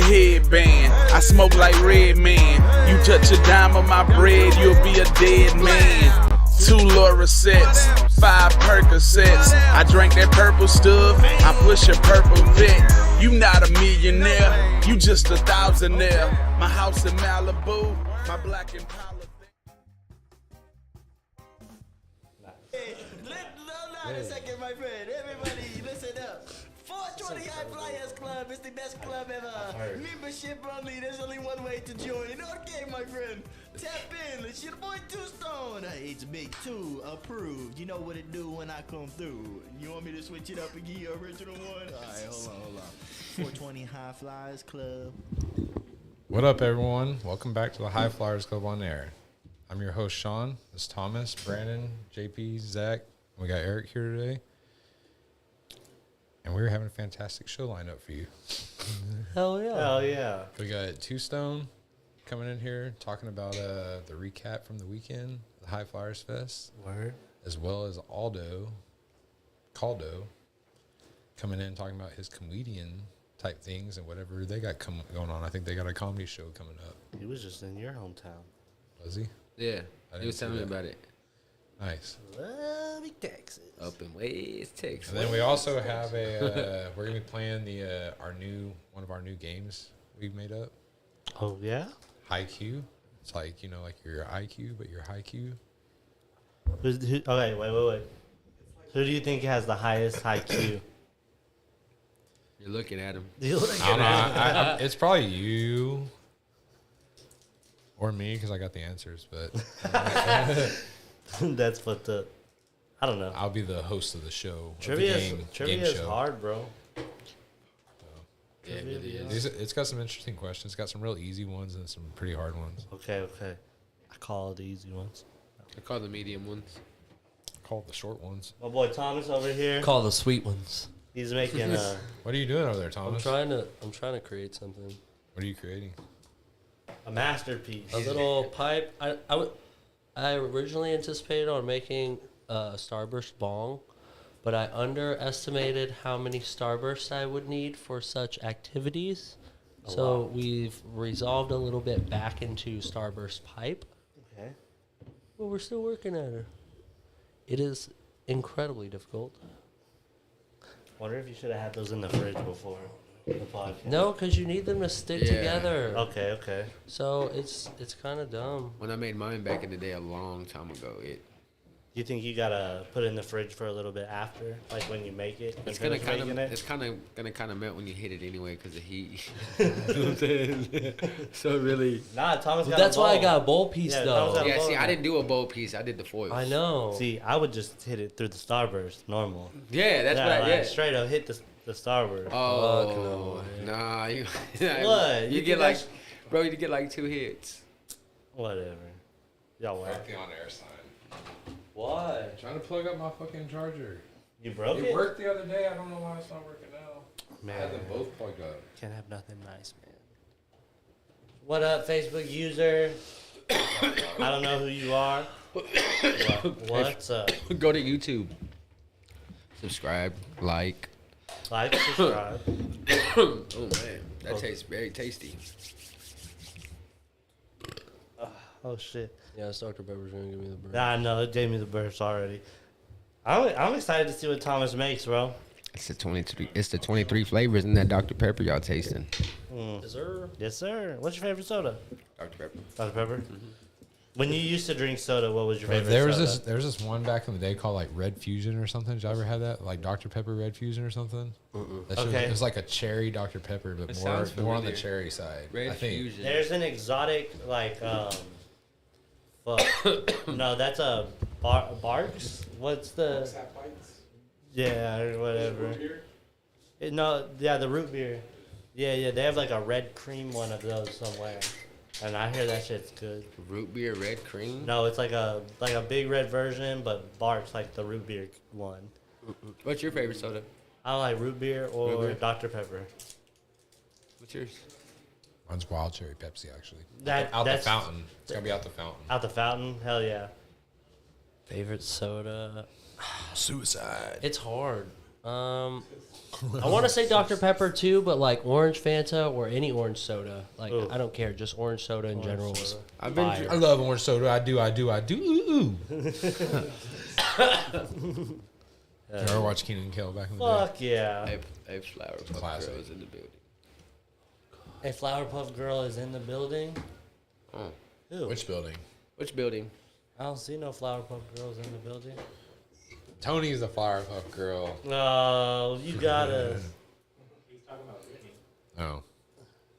headband. I smoke like Red Man. You touch a dime of my bread, you'll be a dead man. 2 Loracets, 5 Percocets. I drank that purple stuff, I push a purple vet. You not a millionaire, you just a thousandaire. My house in Malibu, my black Impala. Hold on a second, my friend. Everybody, listen up. 420 High Flyers Club is the best club ever. Membership only. There's only one way to join. Okay, my friend. Tap in. It's your boy Two Stone. It's Big Two approved. You know what it do when I come through. You want me to switch it up and give you original one? All right, hold on. 420 High Flyers Club. What up, everyone? Welcome back to the High Flyers Club on Air. I'm your host, Sean. This is Thomas, Brandon, JP, Zach. We got Eric here today. And we're having a fantastic show lined up for you. Hell yeah. Hell yeah. We got Two Stone coming in here talking about the recap from the weekend, the High Flyers Fest. Word. As well as Aldo, Caldo, coming in talking about his comedian type things and whatever they got going on. I think they got a comedy show coming up. He was just in your hometown. Was he? Yeah. He was telling me about it. Nice. Lovely Texas. Up in West Texas. And then we also have we're gonna be playing one of our new games we've made up. Oh, yeah? High Q. It's like, like your IQ, but your high Q. Okay, wait. Who do you think has the highest IQ? You're looking at him. I don't know. It's probably you or me because I got the answers, but That's fucked up. I don't know. I'll be the host of the show. Trivia game is show. hard, bro. Yeah, it really is. It's got some interesting questions. It's got some real easy ones and some pretty hard ones. Okay. I call the easy ones. I call the medium ones. I call it the short ones. My boy Thomas over here. Call the sweet ones. He's making What are you doing over there, Thomas? I'm trying to create something. What are you creating? a masterpiece. A little pipe. I originally anticipated on making a Starburst bong, but I underestimated how many Starbursts I would need for such activities. So we've resolved a little bit back into Starburst pipe. Okay. But we're still working at it. It is incredibly difficult. Wonder if you should have had those in the fridge before the podcast. No, because you need them to stick together. Okay. So it's kind of dumb. When I made mine back in the day a long time ago, You think you gotta put it in the fridge for a little bit after, like when you make it? it's gonna kind of melt when you hit it anyway because of heat. You know what I'm saying? So really, Nah, Thomas got That's a bowl. why I got a bowl piece Yeah, though. Thomas got a yeah. bowl See, now. I didn't do a bowl piece. I did the foil. I know. See, I would just hit it through the Starburst, normal. Yeah, that's what I like, did. straight up hit the Starburst. Oh, nah. You, What? You You get think like, that's- bro, you get like 2 hits. Whatever. Y'all whack. the on-air sign. Why? Trying to plug up my fucking charger. You broke it? It worked the other day. I don't know why it's not working now. Man. I had them both plugged up. Can't have nothing nice, man. What up, Facebook user? I don't know who you are. What's up? Go to YouTube. Subscribe, like. Like, subscribe. Oh man, that tastes very tasty. Oh, shit. Yes, Dr. Pepper's gonna give me the burn. Nah, I know. It gave me the burst already. I'm excited to see what Thomas makes, bro. It's the 23. It's the 23 flavors in that Dr. Pepper y'all tasting. Is there? Yes, sir. What's your favorite soda? Dr. Pepper. Dr. Pepper? When you used to drink soda, what was your favorite There was soda? there was this one back in the day called like Red Fusion or something. Did you ever have that? Like Dr. Pepper Red Fusion or something? That shit was, Okay. it was like a cherry Dr. Pepper, but It more sounds on the familiar. cherry side. Red I think. Fusion. There's an exotic, like, fuck. No, that's a Barks? What's the... Yeah, or whatever. The root beer. Yeah, they have like a red cream one of those somewhere. And I hear that shit's good. Root beer, red cream. No, it's like a big red version, but Barks like the root beer one. What's your favorite soda? I don't like root beer or Root beer? Dr. Pepper. What's yours? Mine's wild cherry Pepsi actually. That- out the that's- fountain. It's gotta be out the fountain. Out the fountain? Hell yeah. Favorite soda? Suicide. It's hard. I want to say Dr. Pepper too, but like orange Fanta or any orange soda. Like Ooh. I don't care, just orange soda in general. soda. I've been. I love orange soda. I do. Ooh. Ever watch Keenan and Kel back in the day? Fuck yeah. A flower puff Classic. girl is in the building. A Flower Puff Girl is in the building. Oh. Ew. Which building? Which building? I don't see no Flower Puff Girls in the building. Tony's a Flower Puff Girl. No, you gotta. Oh.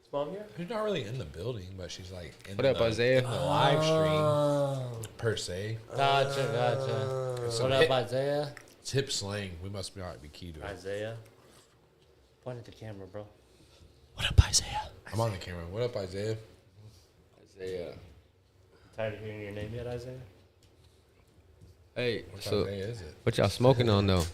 Is Mom here? She's not really in the building, but she's like in What up, Isaiah? in the live stream, per se. Gotcha. Some What up, Isaiah? It's hip slang. We must not be key to it. Isaiah. Point at the camera, bro. What up, Isaiah? I'm on the camera. What up, Isaiah? Isaiah. Tired of hearing your name yet, Isaiah? Hey, Which so Isaiah is it? what y'all smoking on though?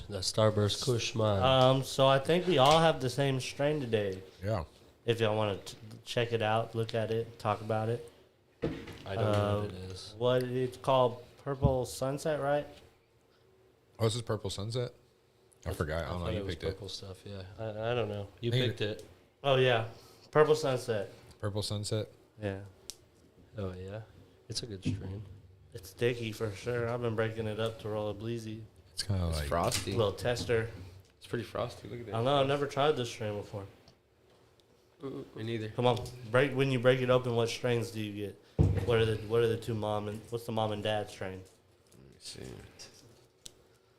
The Starburst Kush man. So I think we all have the same strain today. Yeah. If y'all want to check it out, look at it, talk about it. I don't know what it is. What it's called, Purple Sunset, right? Oh, this is Purple Sunset? I forgot. I don't know. thought You it was picked it. purple stuff. Yeah, I don't know. You Hey, picked it. Oh yeah, Purple Sunset. Purple Sunset. Yeah, Oh yeah, it's a good strain. it's sticky for sure. I've been breaking it up to roll a bleezy. It's kind of It's like frosty. Little tester. It's pretty frosty. Look at I that. don't know. I've never tried this strain before. Me neither. Come on, when you break it open, what strains do you get? What are the two what's the mom and dad strains? Let's see.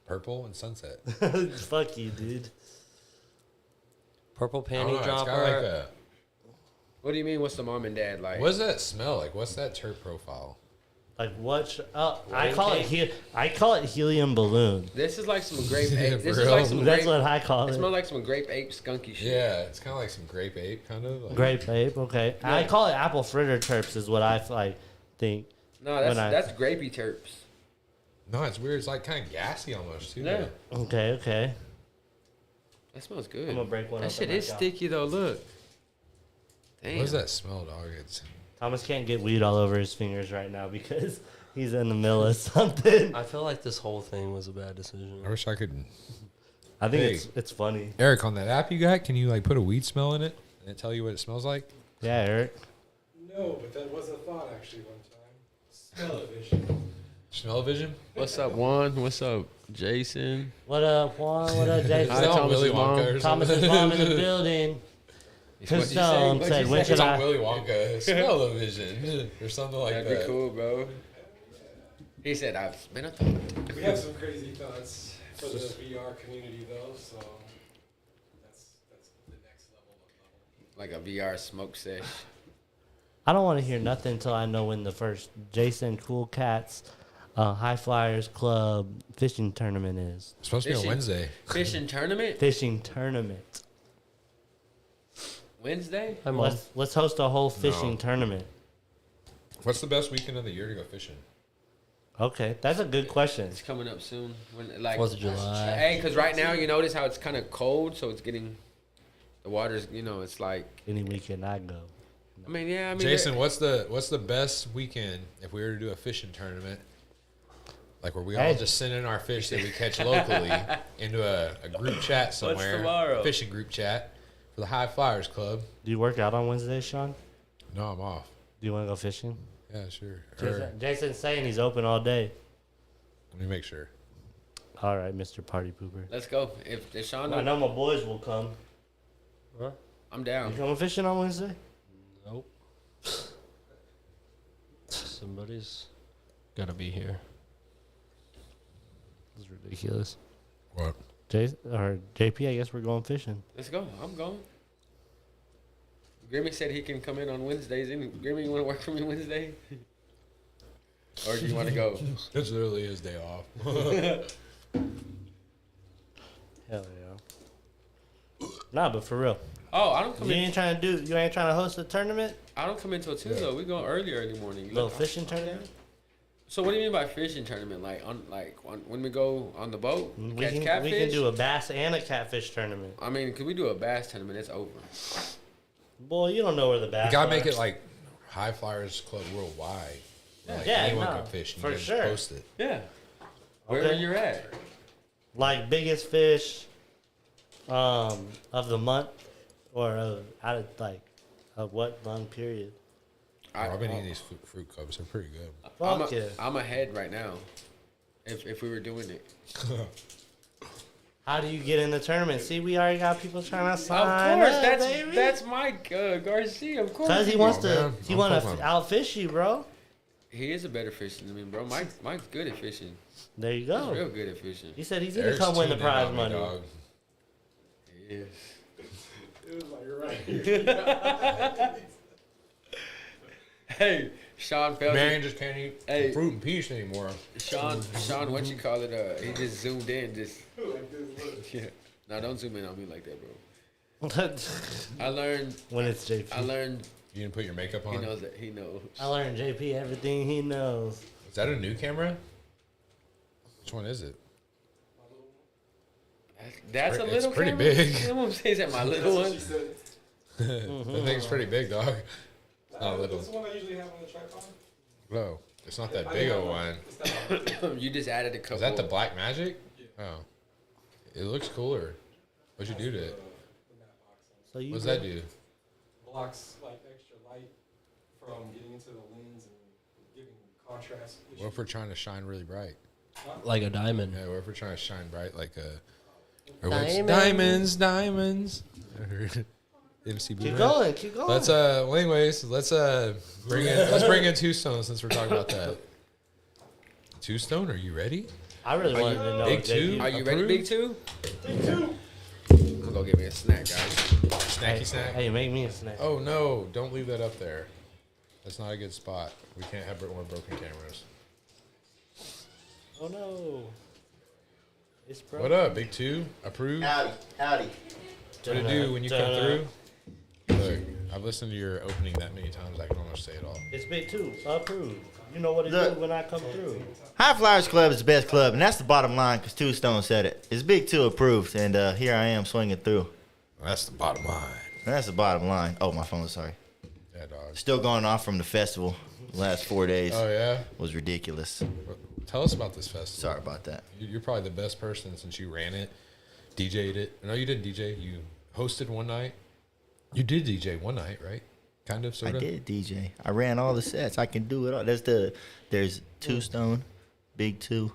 purple and sunset. Fuck you, dude. Purple I don't know, panty it's dropper. got like a. What do you mean? What's the mom and dad like? What does that smell like? What's that terp profile? Like what? I Wedding call it I call it helium balloon. This is like some grape Yeah, ape. This for is real? like some That's grape. what I call It it. smells like some grape ape skunky shit. Yeah, it's kind of like some grape ape, kind of. Like, Grape ape, okay. I Yeah. call it apple fritter terps is what I think. No, that's When I- that's grapey terps. No, it's weird. It's like kind of gassy almost too. Yeah. Okay. That smells good. I'm gonna break one That up shit and is knock out. sticky though. Look. Damn. What does that smell, dog? It's Thomas can't get weed all over his fingers right now because he's in the middle of something. I feel like this whole thing was a bad decision. I wish I could. I think Hey. it's funny. Eric, on that app you got, can you like put a weed smell in it and it tell you what it smells like? Yeah, Eric. No, but that was a thought actually one time. Smell-o-vision. Smell-o-vision? What's up, Juan? What's up, Jason? What up, Juan? What up, Jason? Hi, Is that on Thomas's Willy mom. Wonka or Thomas's something? mom in the building. What'd you say? Stone What'd said, you when say? should It's on I? Willy Wonka. Smell-o-vision or something like That'd that. be cool, bro. He said, "I've been a thought." We have some crazy thoughts for the VR community though, so that's the next level of Like a VR smoke sesh. I don't want to hear nothing until I know when the first Jason Cool Cats High Flyers Club fishing tournament is. It's supposed to be on Fishing. Wednesday. Fishing tournament Fishing tournament. Wednesday. Hi, Mom. Let's host a whole fishing No. tournament. What's the best weekend of the year to go fishing? Okay, that's a good question. It's coming up soon. When like 4th of July. Hey, because right now you notice how it's kind of cold, so it's getting the water's. It's like. Any weekend I go. I mean, yeah. I mean, Jason, what's the best weekend if we were to do a fishing tournament? Like where we all Hey. just send in our fish that we catch locally into a group chat somewhere. tomorrow? Fishing group chat for the High Flyers Club. Do you work out on Wednesday, Sean? No, I'm off. Do you want to go fishing? Yeah, sure. Or, Jason's saying he's open all day. let me make sure. All right, Mr. Party Pooper. Let's go. If Sean, I know my boys will come. I'm You down. coming fishing on Wednesday? Nope. Somebody's gotta be here. This is ridiculous. What? JP, I guess we're going fishing. Let's go. I'm going. Grimmy said he can come in on Wednesdays. Grimmy, you want to work for me Wednesday? Or do you want to go? It's literally his day off. Hell yeah. Nah, but for real. Oh, I don't come You in. ain't trying to host a tournament? I don't come until 2 though. We go earlier in the morning. Little Look, fishing tournament? So what do you mean by fishing tournament? Like when we go on the boat, We catch can catfish? do a bass and a catfish tournament. I mean, could we do a bass tournament? It's over. Boy, you don't know where the bass You gotta are. make it like High Flyers Club worldwide. Like Yeah, anyone no, can fish. And for you can sure. Post it. Yeah. Wherever Okay. you're at. Like biggest fish of the month or of what long period? I've been eating these fruit cups. They're pretty good. Fuck yeah. I'm ahead right now. If we were doing it. How do you get in the tournament? See, we already got people trying to sign Of course, up, baby. that's Mike Garcia. Of course. Because he wants to, man. I'm outfish you, bro. He is a better fisher than me, bro. Mike's good at fishing. There you He's go. real good at fishing. He said he's gonna Eric's come win the tuned in prize on me, money. dog. He is. It was like, you're right. Hey, Sean felt Man just can't eat Hey. fruit and peach anymore. Sean, what you call it? He just zoomed in, just Like this, look. yeah. No, don't zoom in on me like that, bro. I learned. When it's JP. You didn't put your makeup He on? knows that. He knows. I learned JP everything he knows. Is that a new camera? Which one is it? That's a It's little. pretty camera? big. Someone says that my little one. She said, That thing's pretty big, dog. Not little. That's the one I usually have on the tripod. No, it's not that big of one. It's that one. You just added a couple. Is that the Black Magic? Oh. It looks cooler. What'd you do to it? So you What does that do? Blocks like extra light from getting into the lens and giving contrast. What if we're trying to shine really bright? Like a diamond. Yeah, what if we're trying to shine bright like a... Diamonds. Diamonds. MC Keep going, keep going. Let's well anyways, let's bring in Two Stone since we're talking about that. Two Stone, are you ready? I really wanted to know. Big JP. two? Are you ready, Approved? Big Two? Big two. I'm gonna get me a snack, guys. Snacky snack. Hey, make me a snack. Oh no, don't leave that up there. That's not a good spot. We can't have more broken cameras. Oh no. It's broken. What up, Big Two? Approved? Howdy, howdy. What to do when you come through? Look, I've listened to your opening that many times I can almost say it all. It's Big Two. Approved. You know what to Look. do when I come through. High Flyers Club is the best club, and that's the bottom line because Two Stone said it. It's Big Two approved, and here I am swinging through. That's the bottom line. And that's the bottom line. Oh, my phone, sorry. Yeah, dog. Still going off from the festival. The last 4 days Oh yeah. was ridiculous. Tell us about this festival. Sorry about that. You're probably the best person since you ran it, DJ'd it. No, you didn't DJ. You hosted one night. You did DJ one night, right? Kind of, sort I of. did DJ. I ran all the sets. I can do it all. There's Two Stone, Big Two,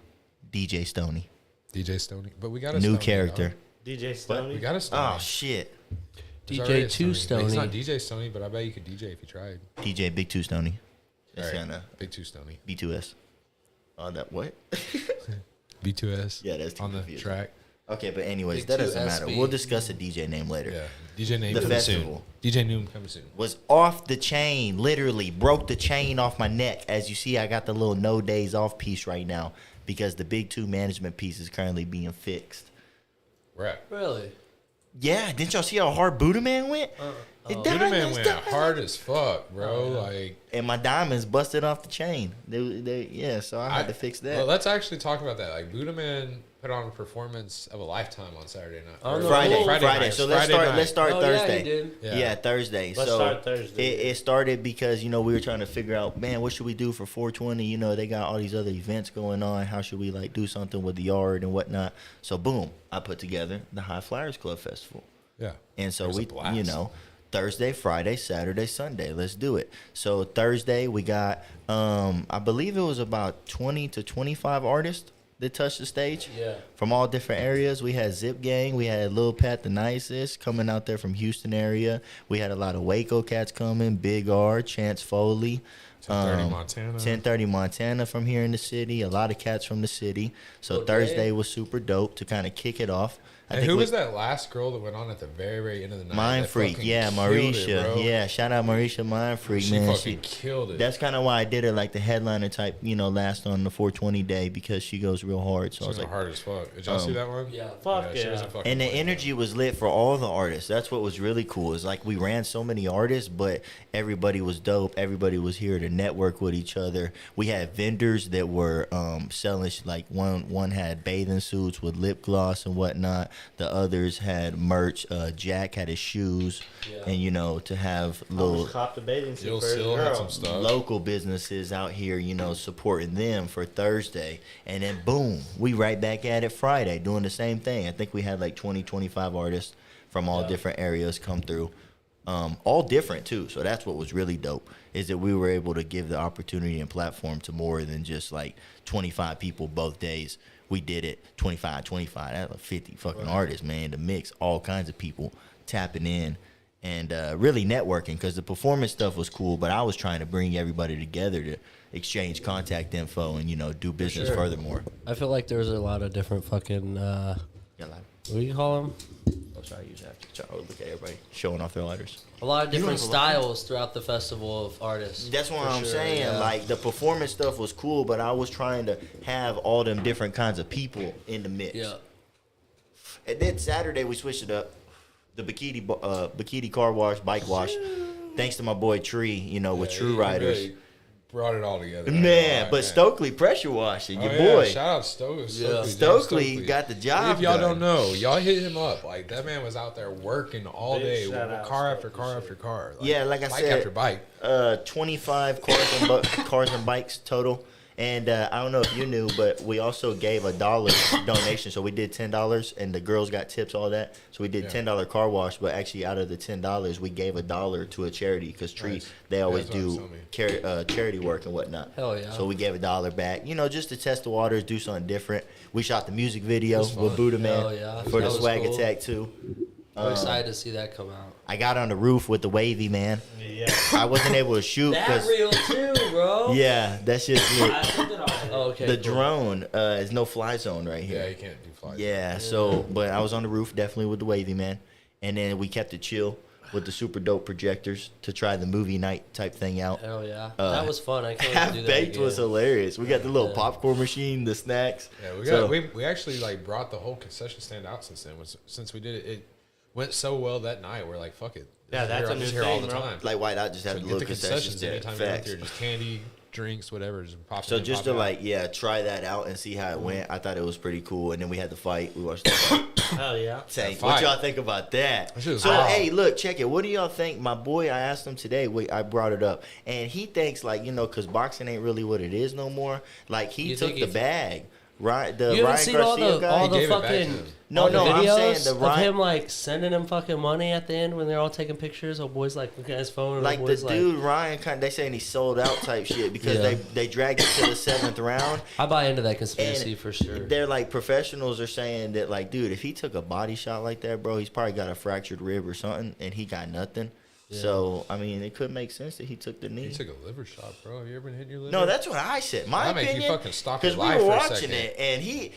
DJ Stoney. DJ Stoney, but we got a New Stoney, character. dog. DJ We Stoney. got a Stoney. Oh shit. There's already a DJ Two Stoney. He's not Stoney. DJ Stoney, but I bet you could DJ if you tried. DJ Big Two Stoney. All That's right, kinda Big Two Stoney. B2S. Oh, that what? B2S. Yeah, that's too on the confusing. track. Okay, but anyways, Big that Two doesn't matter. SB. We'll discuss a DJ name later. Yeah, DJ name The coming festival. soon. DJ name coming soon. Was off the chain, literally broke the chain off my neck. As you see, I got the little no days off piece right now because the Big Two management piece is currently being fixed. Where at? Really? Yeah, didn't y'all see how hard Buddha Man went? Buddha Man went hard as fuck, bro. Like, And my diamonds busted off the chain. Yeah, so I had to fix that. Well, let's actually talk about that. Like, Buddha Man put on a performance of a lifetime on Saturday night. Oh, Or no. Friday. night. So Friday night. let's start Oh, Thursday. yeah, you did. Yeah, Thursday. Let's so start Thursday. It started because we were trying to figure out, man, what should we do for 420? They got all these other events going on. How should we do something with the yard and whatnot? So boom, I put together the High Flyers Club Festival, Yeah. and so It was a we, blast. Thursday, Friday, Saturday, Sunday. Let's do it. So Thursday we got, I believe it was about 20 to 25 artists that touched the stage. Yeah. From all different areas. We had Zip Gang. We had Lil Pat the Nicest coming out there from Houston area. We had a lot of Waco cats coming. Big R, Chance Foley. 1030 Montana. 1030 Montana from here in the city. A lot of cats from the city. So Okay. Thursday was super dope to kind of kick it off. And who was that last girl that went on at the very, very end of the night? Mind that Freak, fucking yeah, killed it, Marisha, bro? yeah, shout out Marisha, Mind Freak, She man. fucking killed it. That's kind of why I did her like the headliner type, last on the 420 day because she goes real hard. So She I was was like, hard as fuck. Did y'all see that one? Yeah. Fuck She yeah. was a fucking and the player. energy was lit for all the artists. That's what was really cool. Is we ran so many artists, but everybody was dope. Everybody was here to network with each other. We had vendors that were selling one had bathing suits with lip gloss and whatnot. The others had merch. Jack had his shoes, and you know, to have little Cop the bathing suit You'll for his still have girl. some stuff. local businesses out here, you know, supporting them for Thursday. And then boom, we right back at it Friday doing the same thing. I think we had like 20, 25 artists from all different areas come through. All different too. So that's what was really dope, is that we were able to give the opportunity and platform to more than just like 25 people both days. We did it 25. That's like 50 fucking artists, man, to mix all kinds of people tapping in and really networking, because the performance stuff was cool, but I was trying to bring everybody together to exchange contact info and, you know, do business furthermore. I feel like there's a lot of different fucking, Yeah, what do you call them? I'll try to use that. Look at everybody showing off their lighters. A lot of You don't different have a lighter? styles throughout the festival of artists. That's what For I'm sure, saying. yeah. Like, the performance stuff was cool, but I was trying to have all them different kinds of people in the mix. Yeah. And then Saturday we switched it up. The bikini car wash, bike wash. Thanks to my boy Tree, you know, with True he Riders. really brought it all together. Man, but man. Stokely pressure washing, your Oh, boy. yeah, shout out Stokely. Stokely got the job If y'all done. don't know, y'all hit him up. Like, that man was out there working all Big day, shout with out, car after Stokely, car shit. after car. Yeah, like I bike said, after bike. 25 cars and bikes total. And I don't know if you knew, but we also gave $1 donation. So we did $10, and the girls got tips, all that. So we did $10 car wash, but actually out of the $10, we gave $1 to a charity, because Tree, Nice. they always that's what do he told charity work and whatnot. Hell yeah. So we gave $1 back, you know, just to test the waters, do something different. We shot the music video was with fun. Buddha Man Hell yeah. for That the was Swag cool. Attack too. I'm excited to see that come out. I got on the roof with the Wavy Man. Yeah. I wasn't able to shoot That because real too, bro. yeah, that's just lit. I sent it already. Oh, okay. The cool. drone is no fly zone right Yeah, here. you can't do flies. Yeah, so but I was on the roof definitely with the Wavy Man, and then we kept it chill with the super dope projectors to try the movie night type thing out. Hell yeah. Uh, That was fun. I can't Half do that baked again. was hilarious. We got the little Yeah. popcorn machine, the snacks. Yeah, So- we actually like brought the whole concession stand out since then. Since we did it, it went so well that night. We're like, fuck it. Yeah, that's a new here all thing, the bro. time. Like why not just have So the get little the concessions stand? anytime you're out Facts. there, just candy, drinks, whatever. Just pop. So in, just pop to out. like try that out and see how it went. I thought it was pretty cool. And then we had the fight. We watched the fight. Hell yeah. Tank, That what fight. y'all think about that? That shit was So wild. hey, look, check it. What do y'all think? My boy, I asked him today. I brought it up, and he thinks like because boxing ain't really what it is no more. Like he You took think the he- bag. Right, the You haven't Ryan seen Garcia all guy. the He gave it back to fucking him. No, all the no, I'm videos saying the of Ryan- him like sending him fucking money at the end when they're all taking pictures. Oh, boys like looking at his phone. And Like the boys dude Ryan, they saying he sold out type shit because Yeah. they dragged it to the 7th round. I buy into that conspiracy And for sure. They're like professionals are saying that like, dude, if he took a body shot like that, bro, he's probably got a fractured rib or something, and he got nothing. Yeah. So I mean, it could make sense that he took the knee. You took a liver shot, bro. Have you ever been hitting your liver? No, that's what I said. My That'll make you opinion, fucking stop because your we life were for a watching second. it, and he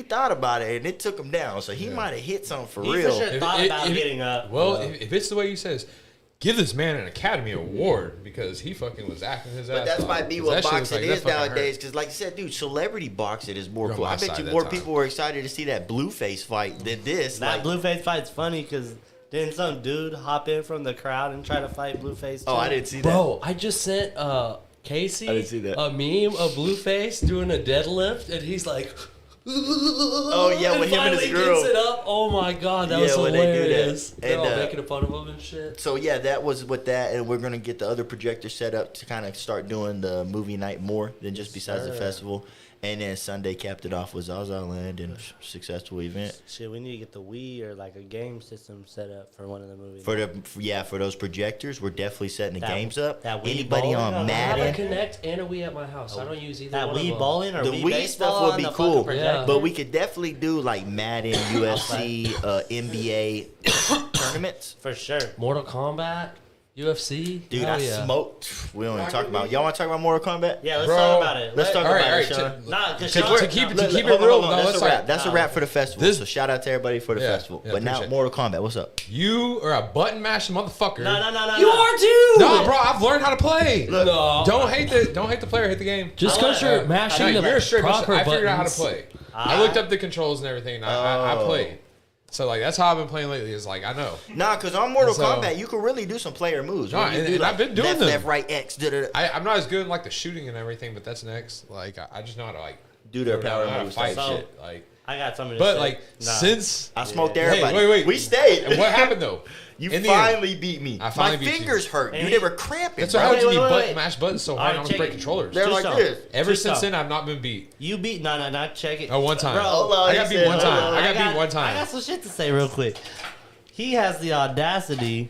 thought about it, and it took him down. So he Yeah. might have hit something for He real. for sure thought about getting up. Well, if it's the way he says, give this man an Academy Award because he fucking was acting his ass But that off. might be 'Cause what that shit was boxing like, is that fucking nowadays. hurt. Because, like you said, dude, celebrity boxing is more You're on cool. my I bet side you that more time. people were excited to see that Blueface fight than this. That Like, Blueface fight's funny because didn't some dude hop in from the crowd and try to fight Blueface? oh, too? I didn't see that. Bro, I just sent Casey I didn't see that. a meme of Blueface doing a deadlift, and he's like, Oh, yeah, with him and his finally girl. gets it up. Oh my god, that Yeah, was when they do that. hilarious. They're And, all making fun of him and shit. So yeah, that was with that, and we're gonna get the other projector set up to kind of start doing the movie night more than just besides the sir. festival. And then Sunday capped it off with Zaza Land and successful event Shit, we need to get the Wii or like a game system set up for one of the movies. for those projectors. We're definitely setting the That- games up. that Wii Anybody bowling? on I have I have a Madden? Connect and a Wii at my house. I don't use either that one of Wii them. bowling or The Wii Wii baseball stuff would on be the cool, fucking projector? Yeah. but we could definitely do like Madden, UFC, NBA tournaments. For sure. Mortal Kombat, UFC. Dude, Hell I yeah. smoked. We don't even talk about. Y'all want to talk about Mortal Kombat? Yeah, let's Bro, talk about it. Let's talk All about right, it, all Sean. right. Nah, because To keep it real, no, that's it's a wrap. like- That's a wrap for the festival. This- So shout out to everybody for the Yeah, festival. yeah, But now appreciate it. Mortal Kombat. What's up? You are a button mashing motherfucker. No. You are too. No, bro, I've learned how to play. No. Don't hate the player, hate the game. Just because you're mashing No, the you're a straight proper I figured out how to buttons. play. I looked up the controls and everything. And I Oh. played. So like that's how I've been playing lately. Is like I know. Nah, because on Mortal So- Kombat, you can really do some player moves. No, When you and- do, and like, I've been doing left, them. Left, right, X. Da-da-da. I'm not as good in like the shooting and everything, but that's next. Like I just know how to like do their power I moves fight type So- shit. Like, I got something to but say. like Nah. since I smoked Hey, everybody. wait. We stayed. and what happened though? You In the end, finally beat me. I finally My beat you. fingers hurt. And They were cramping. That's bro. why how Wait, would you wait, be wait. button mash buttons so hard Alright, on check break it. controllers? They're like Just this. Ever Just since so. then, I've not been beat. You beat not check it. Oh, one time. Bro, Hold on, I he got beat said, one hold time. on. I got beat one I time. got some shit to say real quick. He has the audacity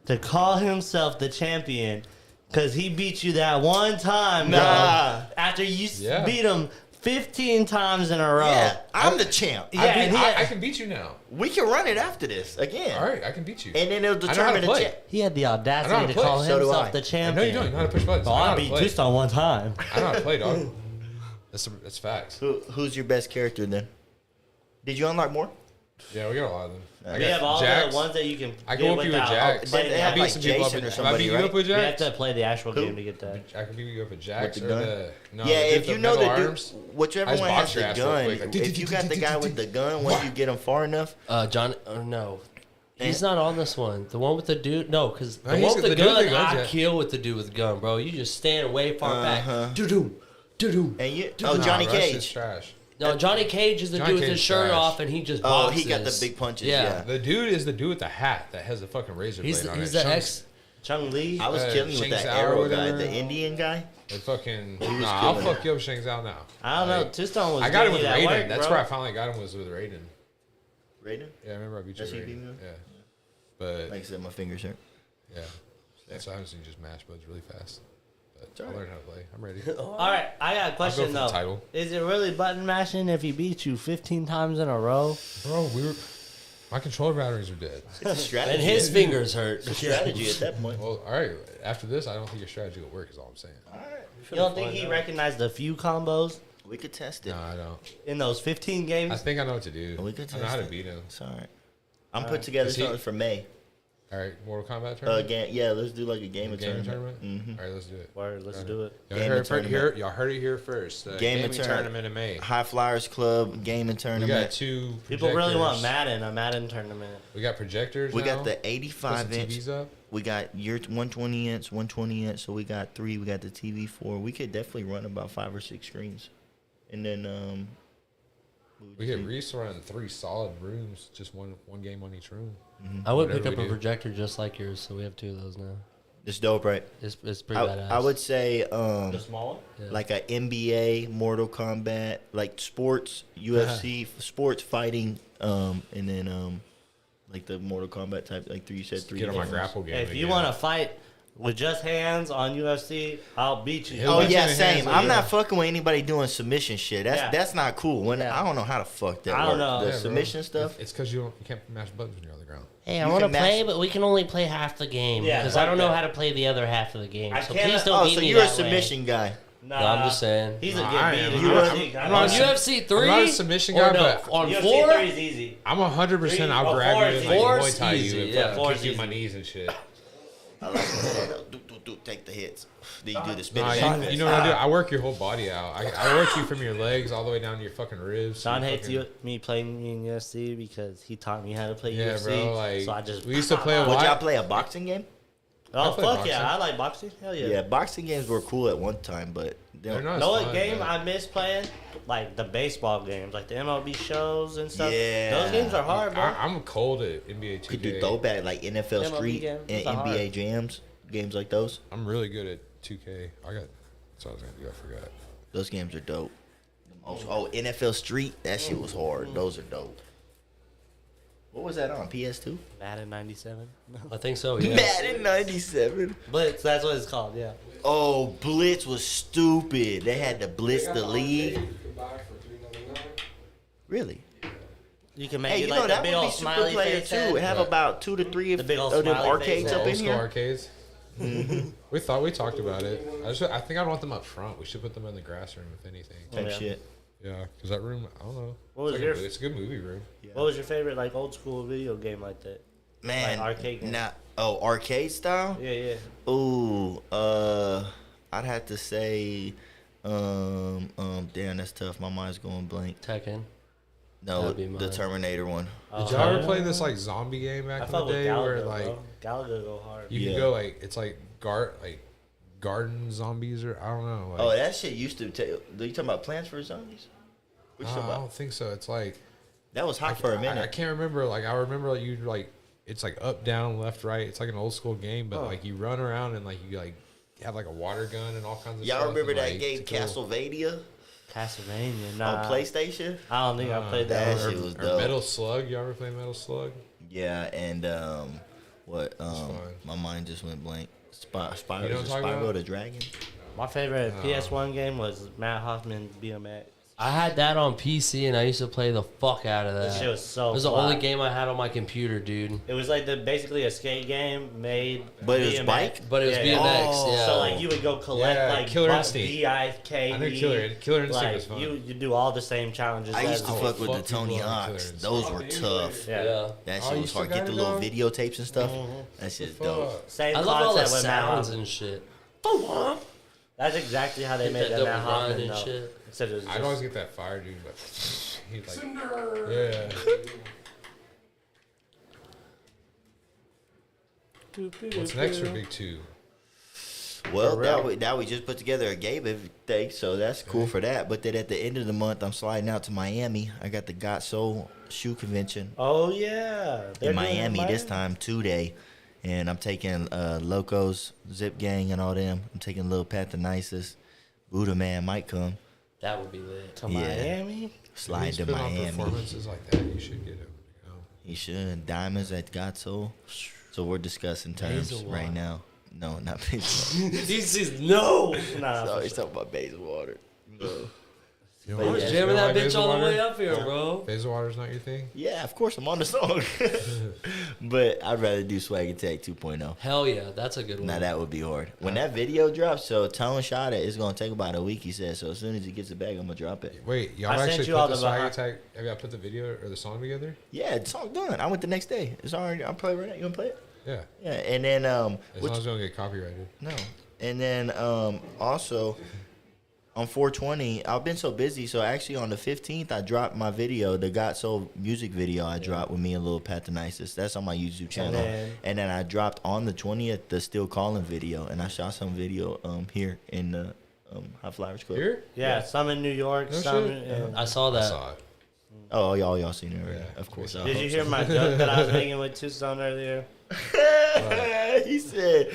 to call himself the champion because he beat you that one time. Nah. Dog, after you Yeah. beat him 15 times in a row. Yeah, I'm the champ. Yeah, I, and beat, he I, had- I can beat you now. We can run it after this again. All right, I can beat you. And then it'll I know how to determine the play. champ. He had the I know how audacity to to play. call So do himself I. the I know champion. you don't. You know how to push buttons. Oh, I know I how to beat play. just on one time. I know how to play, dog. That's facts. Who's your best character then? Did you unlock more? Yeah, we got a lot of them. I We got have all Jax. the ones that you can. I get can whoop you with without- Jax. But they I have beat like some people up Jason with. or If I somebody, beat you right? up with We have Jax, to play the actual Who? game to get that. I can beat you up with Jax the or gun? the no. Yeah, the if you know metal the dude, arms. whichever I just one has boxed the your ass real gun, quick, like, if you got the guy with the gun, once you get him far enough, John, no. He's not on this one. The one with the dude, no, because No, the he's one with the the dude with gun, the guns, I yeah. kill with the dude with the gun, bro. You just stand way far Uh-huh. back. Do-do, do-do. and you, Nah, Johnny bro, that shit's Cage. trash. No, Johnny Cage is the Johnny dude with Cage his shirt trash. off, and he just Oh, boxes. he got the big punches. Yeah, The dude is the dude with the hat that has the fucking razor blade He's on he's it. the ex. Chung Lee. I was killing you with Shang that Tsung or arrow guy, whatever. the Indian guy. The fucking. was Nah, I'll killing fuck you up Shang Tsung now. I don't know. Like, Tustone was. I got him with getting you that Raiden. work, That's bro. where I finally got him was with Raiden. Raiden? Yeah, I remember I beat you That's with who you beat Raiden. me with? Yeah, but Like I said, my fingers hurt. yeah, that's why I haven't just mash buttons really fast. But I'll alright. learn how to play. I'm ready. All right, I got a I'll question go for the though. title, Is it really button mashing if he beats you 15 times in a row? bro. My controller batteries are dead. It's a strategy. And his fingers hurt. It's a strategy at that point. Well, all right. After this, I don't think your strategy will work. Is all I'm saying. You don't think he recognized a few combos We could test it. No, I don't. in those 15 I games? think I know what to do. We could I know how to test it. beat him. It's all right. I'm putting together Is he- something for May. All right, Mortal Kombat tournament. Game, yeah, let's do like a gaming Gaming tournament. tournament. All right, let's do it. Word, let's do it. Y'all Gaming heard, tournament. y'all heard it here first. Gaming Gaming tournament in May. High Flyers Club gaming We got tournament. 2 People really want projectors. a Madden tournament. We got projectors. We now. got the Put 85 some inch. TVs up. We got your 120 inch, 120 inch. So we got 3. We got the TV 4. We could definitely run about 5 or 6 screens, and then We could run 3 solid rooms, just one game on each room. I would Whatever pick up we a do. projector just like yours, so we have 2 of those now. It's dope, right? It's pretty badass. I would say The small one? Yeah. like a NBA, Mortal Kombat, like sports, UFC, sports fighting, and then like the Mortal Kombat type, like 3. You said 3. Get on my games. grapple game. If you again. want to fight with just hands on UFC, I'll beat you. Oh Like yeah, in the same. hands, I'm yeah. not fucking with anybody doing submission shit. That's Yeah. that's not cool. When Yeah. I don't know how the fuck that I works. don't know. The Yeah, bro. submission stuff. It's because you can't mash buttons when you're on the ground. Hey, You can match- but we can only play half the game Yeah, because like I don't know that. how to play the other half of the game. I So can't- please don't Oh, beat so me you're a that way. submission guy. Nah, No, I'm just saying. He's a Nah, good I beat. am. You I'm- really- I'm On not a- UFC 3? I'm not a submission Or guy, no, but on UFC 4? 3 is easy. I'm 100%. I'll Three- grab four you is and like easy. Muay Thai Easy, you and yeah. fucking Four kick is you in my easy. knees and shit. I like take the hits. Then you do the spin. Nah, you know what I do? I work your whole body out. I work you from your legs all the way down to your fucking ribs. Sean You hates fucking- me playing in UFC because he taught me how to play Yeah, UFC. bro. Like so I just we used to play a Would y'all lot. play a boxing game? Oh play fuck boxing. yeah, I like boxing. Hell yeah. Yeah, boxing games were cool at one time, but They're not. as Know what fun, game but- I miss playing? Like the baseball games, like the MLB shows and stuff. Yeah. Those games are hard, bro. I'm cold at NBA 2K. could do throwback like NFL MLB Street games and are NBA hard. Jams, games like those. I'm really good at 2K. That's what I was gonna do. I forgot. Those games are dope. Oh, NFL Street, that shit was hard. Those are dope. What was that on? PS2? Madden 97. I think so, yeah. Madden 97. Blitz, that's what it's called, yeah. Oh, Blitz was stupid. They had to blitz the league. You can buy for $3.99. Really? You can make Hey, it you like know the that big would be old super smiley player face too. head. Have What? about 2 to 3 The big old of them smiley arcades face up head. in Old school here. arcades. We talked about it. I think I'd want them up front. We should put them in the grass room if anything. Type Yeah. shit. Yeah, because that room, I don't know. What was it's, your- it's a good movie room. What was your favorite like old school video game like that? Man, Like arcade game. arcade style? Yeah, yeah. Ooh, I'd have to say, damn, that's tough. My mind's going blank. Tekken. No, That'd be the mine. Terminator one. Did y'all ever play this like zombie game I back in fuck the with day where Caldo, like bro. Caldo go hard. you Yeah. can go like it's like garden zombies or I don't know. Like, Oh, that shit used to. Are you talking about Plants vs Zombies? What you I talking about? don't think so. It's like That was hot for a minute. I can't remember. Like I remember like you like it's like up, down, left, right. It's like an old school game, but like you run around and like you like have like a water gun and all kinds of stuff. Y'all remember and, that like, game to kill- Castlevania Castlevania, on PlayStation? I don't think I played That that. shit was Or dope. Metal Slug. You ever play Metal Slug? Yeah, and what? fun. My mind just went blank. Spyro, You know what I'm talking Spyro about? the Dragon. My favorite PS1 game was Matt Hoffman's BMX. I had that on PC and I used to play the fuck out of That that. shit was so It was the fly. only game I had on my computer, dude. It was like basically a skate game made. But it was BMX. bike? But it was BMX, Oh. yeah. So like you would go collect Yeah, like Killer Instinct. B-I-K-E. I know Killer Instinct like, was fun. You do all the same challenges. I used to as- fuck with the fuck Tony people on Hawks. Killer Instinct. Those were tough. Yeah. That Oh, shit you was still hard. got Get the it little on? videotapes and stuff. What That shit's the dope. fuck? Same I love all the concept with Matt sounds Hoffman. and shit. That's exactly how they Hit made that that double Matt grind Hoffman and though. shit. Instead of I'd always get that fire dude, but he'd like, yeah. What's next for Big Two? Well, For that real. we just put together a game thing, so that's cool for that. But then at the end of the month, I'm sliding out to Miami. I got the Got Soul Shoe Convention Oh yeah, They're in doing it Miami this time, 2-day. And I'm taking Locos, Zip Gang, and all them. I'm taking Lil Pathonisis. Buddha Man might come. That would be lit. to Yeah. Miami. Slide He's to put on Miami. performances like that, you should get him. You know? He should. Diamonds at Got Soul. So we're discussing terms Basil right water. now. No, not Basil. He says no. Nah, So he's talking about Basil Water. No. You I was you jamming that like bitch Basil all the Water? way up here, bro. Basil Water's not your thing? Yeah, of course I'm on the song. But I'd rather do Swag Attack 2.0. Hell yeah, that's a good one. Now that would be hard. When that video drops, so Tone shot it, it's gonna take about a week, he said. So as soon as he gets it back, I'm gonna drop it. Wait, y'all I sent actually you put all the the Swag behind- Attack? Have y'all put the video or the song together? Yeah, the song done. I went the next day. It's already. I'm playing right now. You wanna play it? Yeah. Yeah, and then As which- long as we don't get copyrighted. no, and then also on 420, I've been so busy. So actually on the 15th, I dropped my video, the Got Soul music video. I dropped with me and Lil Pathonisis. That's on my YouTube channel. And then I dropped on the 20th the Still Calling video, and I shot some video here in the Hot Flowers Club. Here? yeah, some in New York, No some. shit? In, I saw I that. saw it. Oh, y'all seen it already? Yeah. Of course. I Did hope you so. hear my joke that I was making with Tucson earlier? He said,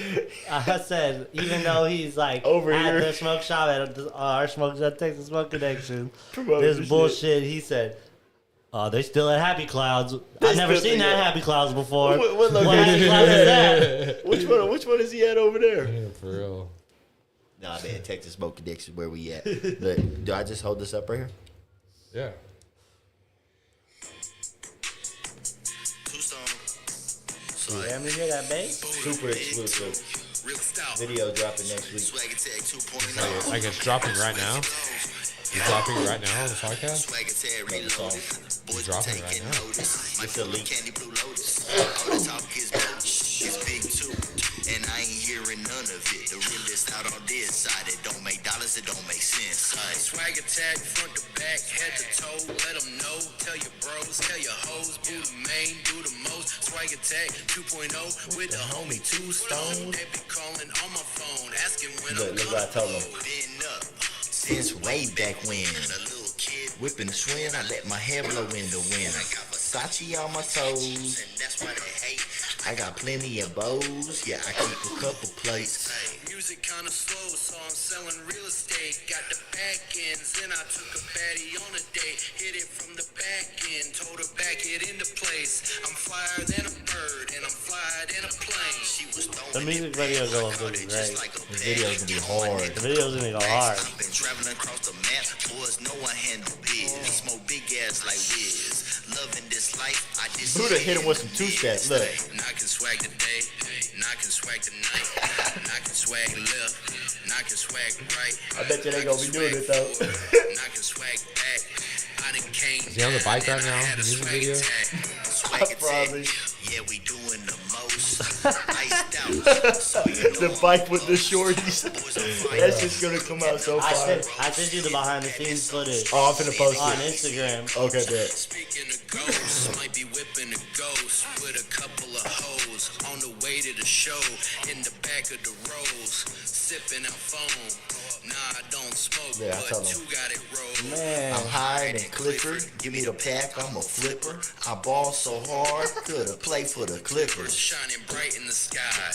I said, even though he's like Over at here. the smoke shop at our smoke shop, Texas Smoke Connection, Promoting this the shit. bullshit. He said, they still at Happy Clouds. I've never still seen think that that. Happy Clouds before. What What location? Happy Clouds is that? Which one is he at over there? Yeah, for real. Nah, man, Texas Smoke Connection, where we at? Look, do I just hold this up right here? Yeah. Yeah, let me hear that bass. Super exclusive. Video dropping next week. Like it's dropping right now? You're dropping it right now on the podcast? No, the song. You're dropping it right now. It's a leak. And I ain't hearing none of it. The realest out on this side. It don't make dollars, it don't make sense. Swag attack, front to back, head to toe. Let them know. Tell your bros, tell your hoes. Do the main, do the most. Swag attack 2.0 with the homie 2 Stone. They be calling on my phone, asking when I'm Look what I told him. been up since way back when. A little kid whipping the swing, I let my hair blow in the wind. I got Versace on my toes, and that's why they hate. I got plenty of bows, yeah, I keep a couple plates. Music kinda slow, so I'm selling real estate. Got the back ends, and I took a baddie on a date. Hit it from the back end, told her back it into place. I'm flyer than a bird, and I'm flyer than a plane. She was The music video going to be great. The video's gonna be hard. The video's gonna go hard. I've been traveling across the map, boys know I handle biz. Smoke big ass like Wiz. Loving this life, I just Buddha hit him with some two-steps, look. Knocking swag today, knocking swag tonight, knocking swag left, knocking swag right. I bet you they gonna be doing it though. Knocking swag back. I done came Is he on the bike right down, now? I had a Music swag video? attack. Swag attack. Probably. Yeah, we doing the most. The bike with the shorties. That shit's gonna come out so I far. sent you the behind the scenes footage Oh, I'm finna post on it. Instagram. Okay, bet. Speaking of ghosts, might be whipping a ghost with a couple of hoes on the way to the show in the back of the Rolls, sipping out foam. Nah, I don't smoke, Yeah, I told but him. you got it rolled. Man. I'm higher than Clifford. Give me the pack, I'm a flipper. I ball so hard, coulda played for the Clippers. Shining bright in the sky,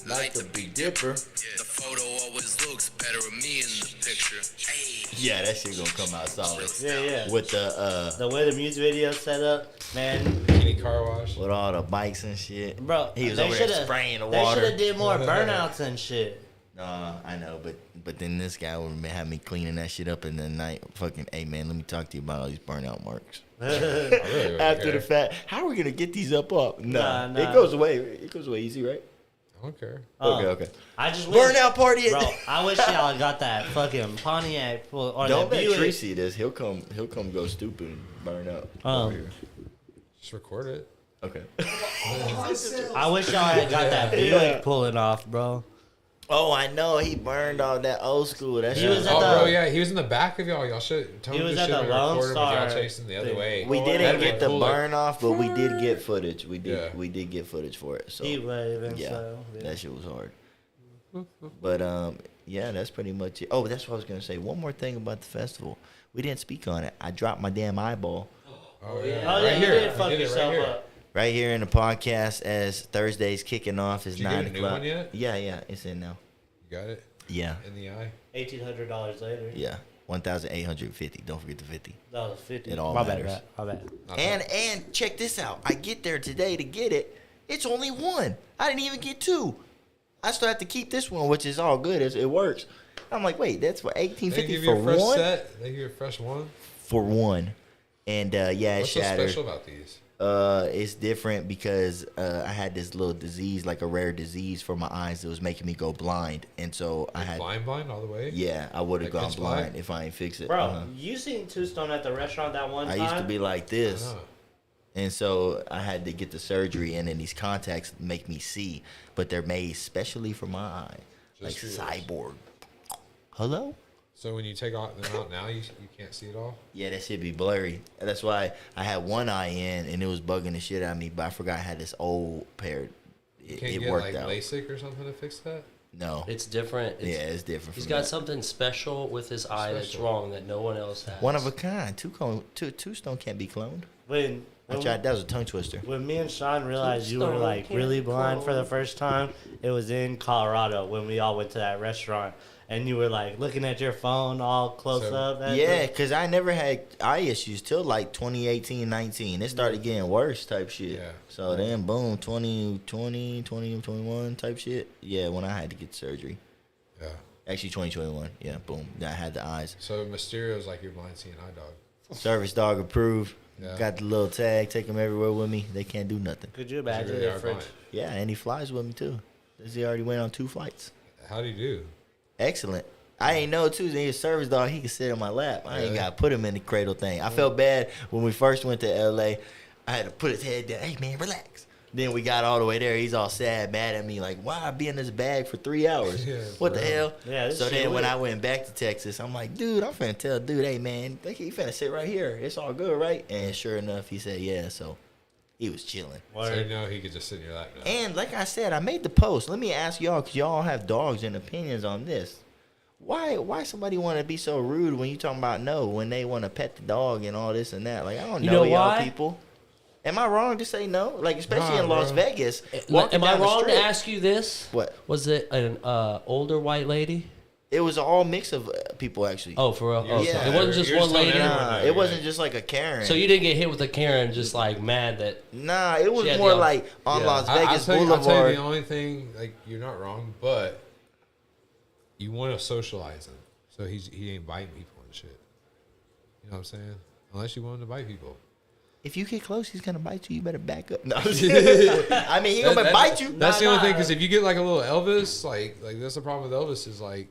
Like the Big Dipper. the photo always looks better with me in the picture. Hey, Yeah, that shit gonna come out solid. Yeah. With The way the music video set up, man, Any car wash. with all the bikes and shit. bro. He was they over there shoulda- spraying the They should water. have did more burnouts and shit. I know, but then this guy would have me cleaning that shit up in the night. Fucking, hey man, let me talk to you about all these burnout marks. I really wouldn't After care. the fact, how are we gonna get these up? Nah, Nah. it goes away. It goes away easy, right? I don't care. Okay. I just wish, Burnout party. bro. I wish y'all got that fucking Pontiac or Don't that let Buick. Tree see this. He'll come go stupid and burn out. over here. Just record it. Okay. I wish y'all had got that Buick pulling off, bro. Oh, I know. He burned all that old school. That He shit was was at Oh, the- bro, yeah, he was in the back of y'all. Y'all should tell He him was this at shit the on Lone recorder, but y'all Star chasing the other thing. way. We didn't That'd get be the cool, like- burn off, but we did get footage. We did. Yeah. We did get footage for it. So Heat wave and yeah, so. Yeah. that shit was hard. But yeah, that's pretty much it. Oh, that's what I was gonna say. One more thing about the festival. We didn't speak on it. I dropped my damn eyeball Oh, yeah. Oh, yeah, Right you here. did fuck I did it yourself right here. up. right here in the podcast as Thursday's kicking off. It's Did you get 9 a new o'clock. one yet? Yeah, it's in now. You got it Yeah, in the eye. $1,800 later. yeah. 1,850. Don't forget the 50. That was 50. It all My matters. bad. My bad. Not And check this out. I get there today to get it. It's only one. I didn't even get two. I still have to keep this one, which is all good. It works. I'm like, wait, that's for They $1,850 give for you a fresh one. set. They give you a fresh one. For one, and yeah, it What's so shattered. special about these? It's different because I had this little disease, like a rare disease for my eyes that was making me go blind, and so I had. Blind all the way. Yeah, I would have Like gone pitch black? blind if I ain't fix it. Bro, you seen Two Stone at the restaurant that one I time? used to be like this. Oh. And so I had to get the surgery, and then these contacts make me see, but they're made specially for my eye, Just like yours. cyborg. Hello? So when you take them out now, you can't see it all. Yeah, that shit be blurry. And that's why I had one eye in, and it was bugging the shit out of me. But I forgot I had this old pair. You It, can't it get worked like out. LASIK or something to fix that. No, It's different. yeah, it's different. He's from got that. something special with his eye that's Special. wrong that no one else has. One of a kind. Two stone can't be cloned. When I tried. That was a tongue twister. when me and Sean realized you were Stone like can't really blind for the clone. first time, it was in Colorado when we all went to that restaurant, and you were like looking at your phone all close So- up. at Yeah, the- because I never had eye issues till like 2018, 19. It started getting worse type shit. Yeah. So then, boom, 2020, 2021 type shit. Yeah, when I had to get surgery. Yeah. Actually, 2021. Yeah, boom. I had the eyes. So Mysterio's like your blind seeing eye dog. Service dog approved. Yeah. Got the little tag. Take them everywhere with me. They can't do nothing. Could you You imagine really if are French? blind. Yeah, and he flies with me too. He already went on 2 flights. How do you do? Excellent. I ain't know too. He's a service dog. He could sit on my lap. I ain't Really? got to put him in the cradle thing. I felt bad when we first went to LA. I had to put his head down. Hey man, relax. Then we got all the way there. He's all sad, mad at me, like, why I be in this bag for 3 hours? Yeah, What the bro. hell? Yeah, this So shit then when weird. I went back to Texas, I'm like, dude, I'm finna tell dude, hey man, think he finna sit right here. It's all good, right? And sure enough, he said yeah. So he was chilling. So you know he could just sit in your lap now. And like I said, I made the post. Let me ask y'all, because y'all have dogs and opinions on this. Why somebody want to be so rude when you talking about no, when they want to pet the dog and all this and that? Like, I don't You know know y'all why? people. Am I wrong to say no? Like, especially Nah, in Las bro. Vegas. walking Am I down the wrong to strip. ask you this? What? Was it an older white lady? It was all mix of people, actually. Oh, for real? Oh, Yeah. so it wasn't just You're one just telling lady. everyone. Nah, know, it wasn't right? just like a Karen. So you didn't get hit with a Karen, just like mad that. Nah, it was She had more the- like on yeah. Las I'll Vegas tell you Boulevard. the only thing, like, you're not wrong, but you want to socialize him. So he ain't biting people and shit. You know what I'm saying? Unless you want him to bite people. If you get close, he's gonna bite you. You better back up. No, I'm just kidding. I mean, he gonna bite you. That's the Nah, only thing, nah. because if you get like a little Elvis, like that's the problem with Elvis is like,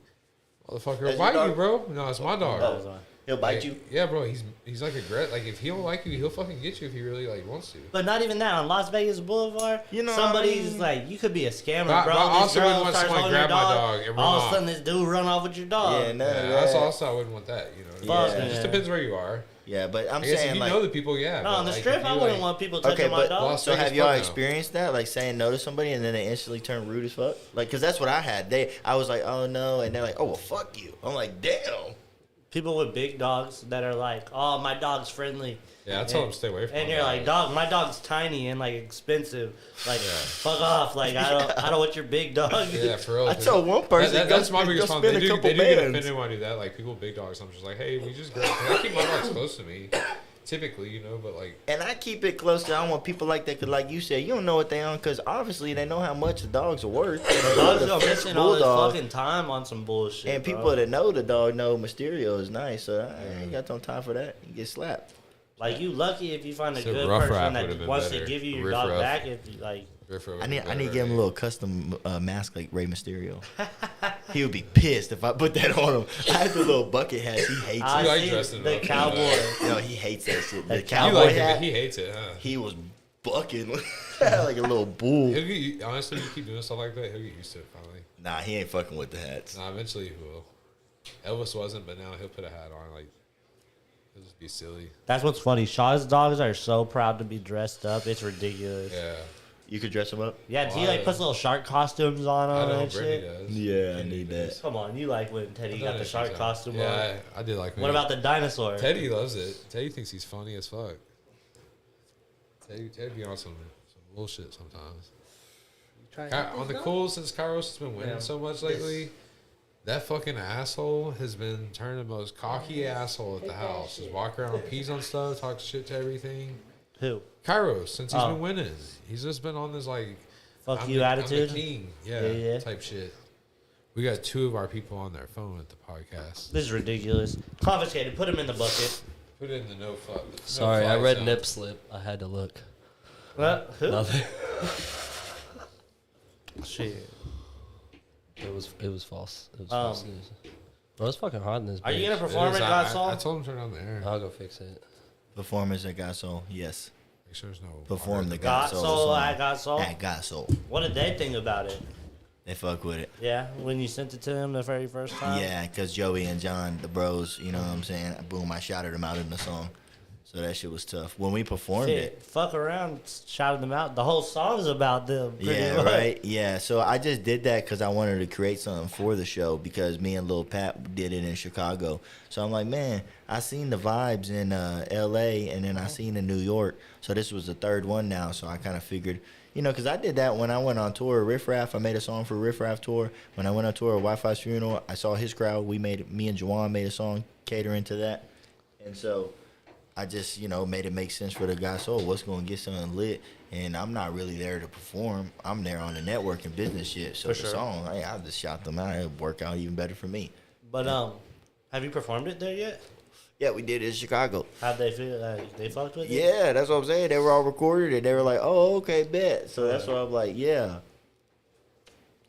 motherfucker will That's your bite you, dog? bro. No, it's my dog. Oh. He'll bite you. Yeah, bro. He's like like if he don't like you, he'll fucking get you if he really like wants to. But not even that on Las Vegas Boulevard. You know, somebody's like, you could be a scammer, bro. But I This also girl wouldn't want starts someone holding your grab my dog. dog and run All of a off. sudden, this dude run off with your dog. Yeah, no, That's also I wouldn't want that. You know, Fuck, it just depends where you are. Yeah, but I'm I guess saying if you like, know the people, yeah. No, but, on the like, strip, if I you, wouldn't like, want people touching okay, my but dog. so Vegas, have y'all fuck no. experienced that? Like saying no to somebody and then they instantly turn rude as fuck? Like, cause that's what I had. I was like, oh no, and they're like, oh well, fuck you. I'm like, damn. People with big dogs that are like, oh, my dog's friendly. Yeah, I tell them to stay away from. And my you're dog. like, dog, my dog's tiny and like expensive. Like, fuck off. Like, I don't want your big dog. Yeah, for real. I dude. told one person, that's my go biggest problem. spend They a do couple get bands. offended when I do that. Like people with big dogs, I'm just like, hey, we just grab. I keep my dogs close to me, typically, you know. But like, And I keep it close to, I don't want people like that, cause like you said, you don't know what they on, cause obviously they know how much the dogs are worth. Dogs are missing all this Bulldog. fucking time on some bullshit. And people bro. that know the dog know Mysterio is nice, so I ain't got no time for that. You get slapped. Like, you lucky if you find a So good Rough person Rap that would've been wants better. to give you your Riff dog Raff. back. If you, like, I need to give him a little custom mask like Rey Mysterio. He would be pissed if I put that on him. I had the little bucket hat. He hates I it. like see dressing the up. cowboy. No, he hates that shit. The The you cowboy like it, hat. but he hates it, huh? He was bucking like a little bull. He'll get, honestly, you keep doing stuff like that, he'll get used to it finally. Nah, he ain't fucking with the hats. Nah, eventually he will. Elvis wasn't, but now he'll put a hat on. Like, he'll just be silly. That's what's funny. Shaw's dogs are so proud to be dressed up. It's ridiculous. Yeah, You could dress him up? Yeah, he like puts little shark costumes on I him know and Brittany shit. does. Yeah, I need that. Come on, you like when Teddy I've got done the it a few shark times. costume on? Yeah, I did like. What about the dinosaur? Teddy loves it. Teddy thinks he's funny as fuck. Teddy be on some bullshit sometimes. On the cool, since Kairos has been winning so much lately, that fucking asshole has been turning the most cocky asshole at the house. Just walk around and pees on stuff, talk shit to everything. Who? Kairos, since he's Oh. been winning, he's just been on this like Fuck I'm you the attitude? king, Yeah. type shit. We got 2 of our people on their phone at the podcast. This is ridiculous. Confiscated. Put him in the bucket. Put it in the no fuck. no Sorry, fly I read zone. nip slip. I had to look. What? Who? Nothing. Shit. It was false. It was Um, false news. Bro, it's fucking hot in this. Are you bitch. gonna perform It is. at I Godsoul? told him to turn on the air. I'll go fix it. Performance at Got Soul, yes. Make sure there's no. Perform the Got Got Soul Soul song. at Got Soul? At Got Soul. What did they think about it? They fuck with it. Yeah, when you sent it to him the very first time? Yeah, because Joey and John, the bros, you know what I'm saying? Boom, I shouted them out in the song. So that shit was tough. When we performed it. Fuck around, shouted them out. The whole song's about them. Pretty Yeah, much. right. Yeah, so I just did that because I wanted to create something for the show because me and Lil Pat did it in Chicago. So I'm like, man, I seen the vibes in L.A. and then I seen in New York. So this was the third one now. So I kind of figured, you know, because I did that when I went on tour. Riff Raff, I made a song for Riff Raff tour. When I went on tour at Wi-Fi's funeral, I saw his crowd. Me and Juwan made a song catering to that. And so I just, you know, made it make sense for the guy. So what's going to get something lit? And I'm not really there to perform. I'm there on the network and business shit. So For the sure. song, I'll just shout them out. It'll work out even better for me. But have you performed it there yet? Yeah, we did it in Chicago. How'd they feel? They fucked with it? Yeah, that's what I'm saying. They were all recorded and they were like, oh, okay, bet. So that's why I'm like, yeah,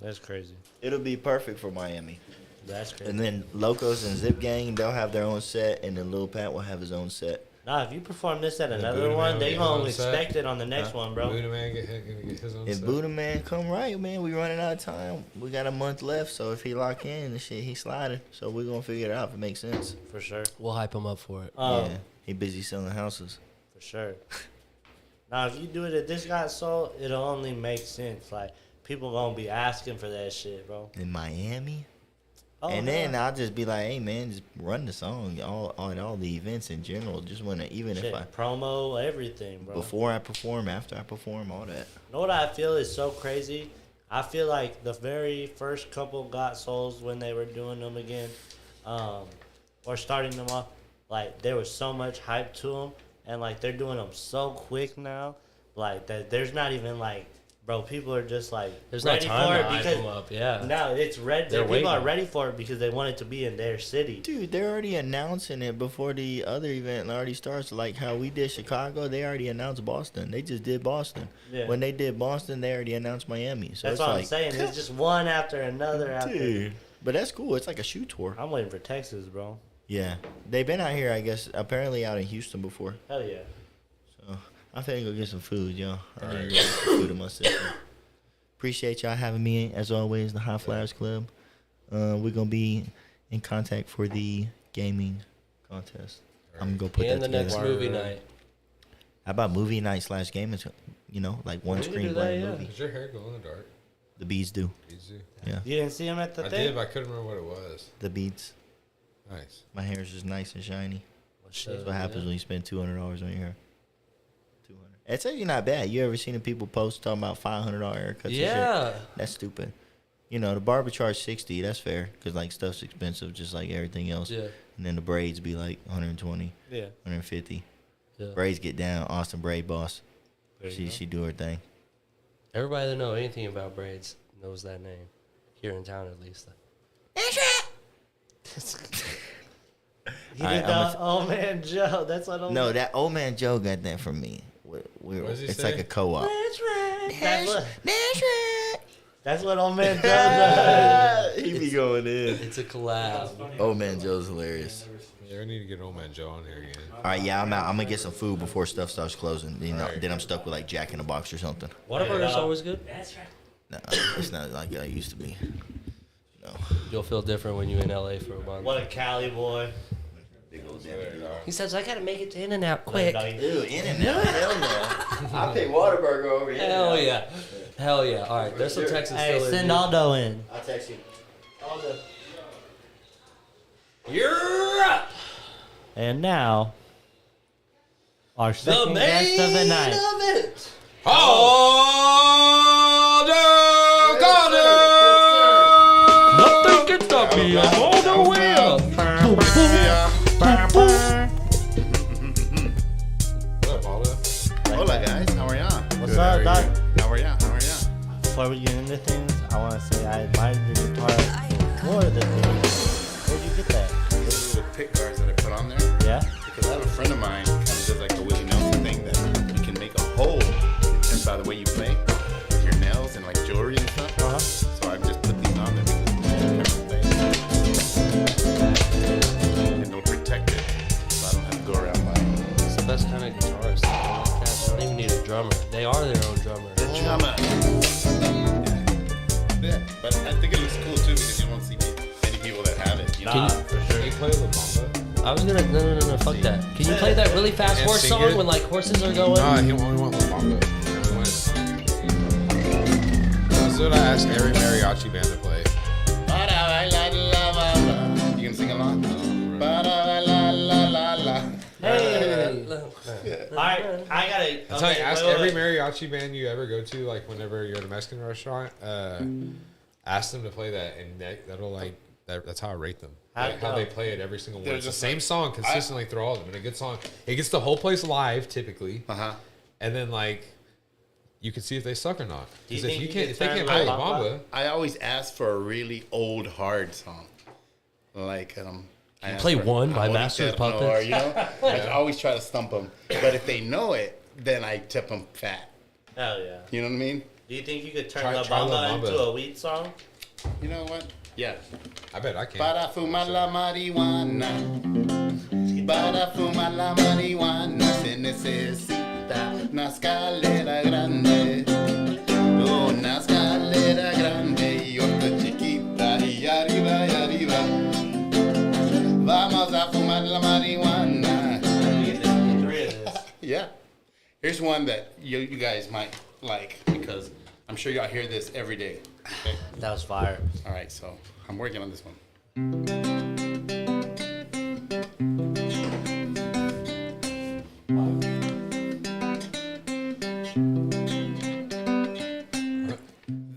That's crazy. it'll be perfect for Miami. That's crazy. And then Locos and Zip Gang, they'll have their own set. And then Lil Pat will have his own set. Nah, if you perform this at another Buddha one, Man they get gonna his own set? expect it on the next one, bro. Buddha Man gonna get his own If set. Buddha Man come right, man, we running out of time. We got a month left, so if he lock in, the shit, he sliding. So we're gonna figure it out if it makes sense. For sure. We'll hype him up for it. Yeah, he busy selling houses. For sure. Now, if you do it at this guy's soul, it'll only make sense. Like, people gonna be asking for that shit, bro. In Miami, Oh, and yeah. then I'll just be like, hey man, just run the song, all the events in general. Just wanna, even Shit, if I promo, everything, bro. before I perform, after I perform, all that. You know what I feel is so crazy? I feel like the very first couple Got Souls when they were doing them again, or starting them off, like there was so much hype to them, and like they're doing them so quick now, like that there's not even like, bro, people are just like There's no ready time for to it hype because them up. Yeah. now it's red. They're People are waiting. ready for it because they want it to be in their city. Dude, they're already announcing it before the other event already starts. Like how we did Chicago, they already announced Boston. They just did Boston. Yeah. When they did Boston, they already announced Miami. So That's it's what like, I'm saying. It's just one after another after. dude. But that's cool. It's like a shoe tour. I'm waiting for Texas, bro. Yeah, they've been out here, I guess, apparently out in Houston before. Hell yeah. So I'm finna go get some food, yo. I gotta go get some food in my system. Appreciate y'all having me, as always, the High Flyers Club. We're gonna be in contact for the gaming contest. I'm gonna go put And that the together. next movie night. How about movie night / gaming? You know, like one We can do screen that, blank yeah. movie. Does your hair glow in the dark? The beads do. Easy. Yeah, You didn't see him at the I thing? did, but I couldn't remember what it was. the beads. Nice. My hair is just nice and shiny. What's That's what happens when you spend $200 on your hair. $200. It's actually not bad. You ever seen the people post talking about $500 haircuts? and shit? Yeah. That's stupid. You know, the barber charge $60. That's fair because like stuff's expensive, just like everything else. Yeah. And then the braids be like $120, Yeah. $150. Yeah. Braids get down. Austin Braid Boss. There you go. She do her thing. Everybody that know anything about braids knows that name. Here in town, at least. He All did right, the old man Joe. That's what old No, that old man Joe got that from me. does he It's say? like a co-op. That's what old man Joe does. He be going in. It's a collab. Old man Joe's hilarious. Yeah, we need to get Old Man Joe on here again. All right, yeah, I'm out. I'm gonna get some food before stuff starts closing. You know, Alright. then I'm stuck with like Jack in the Box or something. Whataburger's always good. No, it's not like I used to be. No. You'll feel different when you're in LA for a month. What a Cali boy. Big old damn. He says, I gotta make it to In-N-Out quick. Ew, In-N-Out. Hell no. I'll take Whataburger over here. Hell yeah. Hell yeah. All right, there's some Texas Hey, still in send you. Aldo in. I'll text you. Aldo. You're up. And now, our The second main guest of the night. event. Aldo Caldo! Nothing can stop me. I'm all the way up. What up, Aldo? Hola guys, how are y'all? What's up, Doc? How are y'all? Before we get into things, I want to say I admire your guitar more than things. Where'd you get that? Those little pick guards that I put on there, Yeah? because I have a friend of mine kind of does like a Willie Nelson thing that you can make a hole just by the way you play with your nails and like jewelry and stuff. Uh-huh. So I've just put these on there because and they'll protect it, so I don't have to go around buying. It's the best kind of guitarist. They don't even need a drummer. They are their own drummer. The drummer. Yeah, but I think it looks cool too because you don't see many people that have it. You know? Nah, for Can sure. you play La Bamba? I was gonna no, fuck that. Can you play that really fast And horse sing song it? when like horses are going? Nah, he only want La Bamba. That's what I asked every mariachi band to play. You can sing along? Ba-da-la-la-la-la. Hey. Alright, I gotta. I tell you, okay, ask wait, every wait. mariachi band you ever go to, like whenever you're at a Mexican restaurant, ask them to play that, and that'll like that's how I rate them. Like how they play it every single one. They're It's the just same song consistently through all of them. And a good song, it gets the whole place live typically, and then like you can see if they suck or not. Do you Because think if you can't, could if they turn can't La play La Bamba? Bamba, I always ask for a really old hard song, like I ask play for One by Amor Master of Eterno, Puppets? or, you know, I always try to stump them. But if they know it, then I tip them fat. Hell yeah. You know what I mean? Do you think you could turn Try La La Bamba Bamba. into a weed song? You know what? Yeah. I bet I can. Para fumar la marihuana. Para fumar la marihuana se necesita una escalera grande. Una escalera grande y otra chiquita y arriba y arriba. Vamos a fumar la marihuana. Yeah. Here's one that you guys might like because I'm sure y'all hear this every day. Okay? That was fire. All right, so I'm working on this one.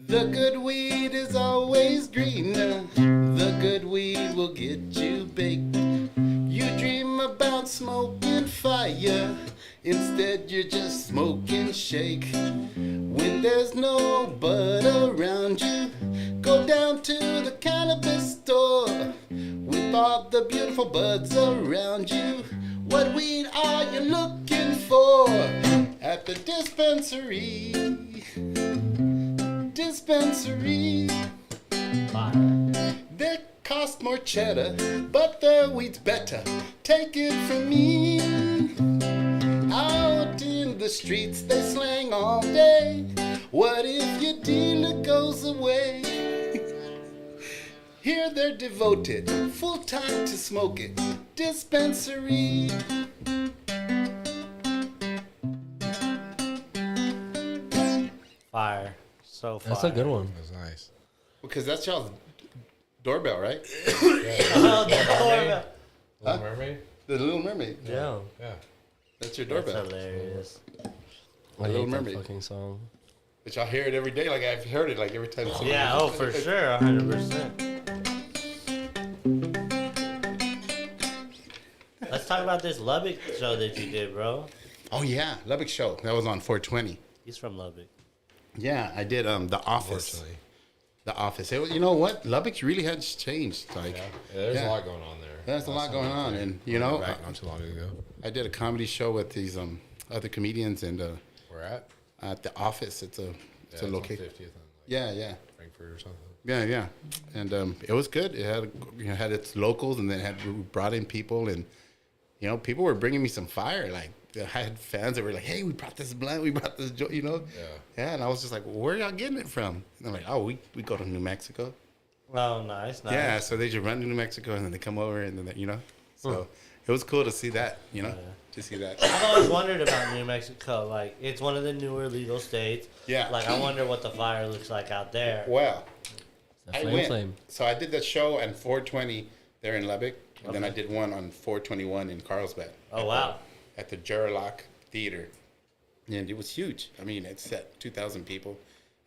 The good weed is always greener. The good weed will get you baked. You dream about smoking fire. Instead, you're just smoking shake. When there's no bud around you, go down to the cannabis store with all the beautiful buds around you. What weed are you looking for at the dispensary? Dispensary. They're cost more cheddar, but the weed's better. Take it from me. Out in the streets they slang all day. What if your dealer goes away? Here they're devoted, full time to smoke it. Dispensary. Fire. So fire. That's a good one. That's nice. Because that's y'all's doorbell, right? Oh, the doorbell. Little Mermaid? The Little Mermaid. Yeah. Yeah. That's your That's doorbell. hilarious. I Little hate that Mermaid. fucking song. But y'all hear it every day. Like I've heard it like every time. somebody- Yeah, oh, for sure. 100%. Let's talk about this Lubbock show that you did, bro. Oh yeah, Lubbock show. That was on 420. He's from Lubbock. Yeah, I did The Office. Unfortunately. The Office. It was, you know what? Lubbock really has changed. Like, Yeah, there's Yeah. a lot going on there. there's a lot Last going time I on, played, and you know, back not too long ago. I did a comedy show with these other comedians, and We're at The Office. It's a on location. 50th and Yeah. Frankfurt or something. Yeah, and it was good. It had had its locals, and then we brought in people, and you know, people were bringing me some fire. Like I had fans that were like, "Hey, we brought this blunt, we brought this joint," you know. Yeah, and I was just like, "Where y'all getting it from?" And they're like, "Oh, we go to New Mexico." Oh, nice. Yeah, so they just run to New Mexico, and then they come over, and then you know, so it was cool to see that, you know, to see that. I've always wondered about New Mexico. Like, it's one of the newer legal states. Yeah. Like, I wonder what the fire looks like out there. Well, That I flame went. flame. So I did that show on 420 there in Lubbock, and then I did one on 421 in Carlsbad. Oh, wow. At the Jurlock Theater, and it was huge. I mean, it set 2,000 people.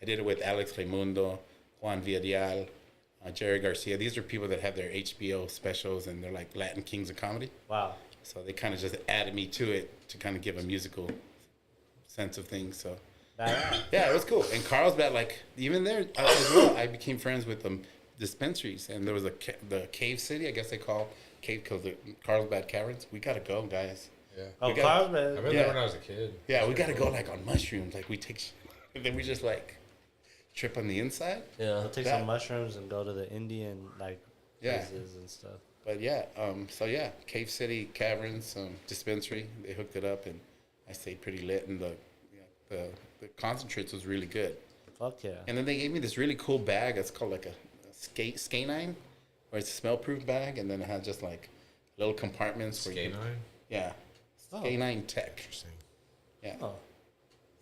I did it with Alex Raimundo, Juan Villarreal, Jerry Garcia. These are people that have their HBO specials, and they're like Latin kings of comedy. Wow. So they kind of just added me to it to kind of give a musical sense of things. So yeah, it was cool. And Carlsbad, like even there as well, I became friends with dispensaries, and there was the Cave City, I guess they call Cave because the Carlsbad Caverns. We gotta go, guys. Yeah. Oh, We Carlsbad. I've been there when I was a kid. Yeah, we gotta go like on mushrooms. Like we take, and then we just like trip on the inside. Yeah. I'll take some mushrooms and go to the Indian, like, Yeah. places and stuff. But yeah, so yeah, Cave City Caverns dispensary. They hooked it up, and I stayed pretty lit, and the concentrates was really good. Fuck yeah. And then they gave me this really cool bag. It's called like a Scanine, where it's a smell-proof bag, and then it had just like little compartments. Scanine? Yeah, Scanine Tech. Interesting. Yeah. Oh.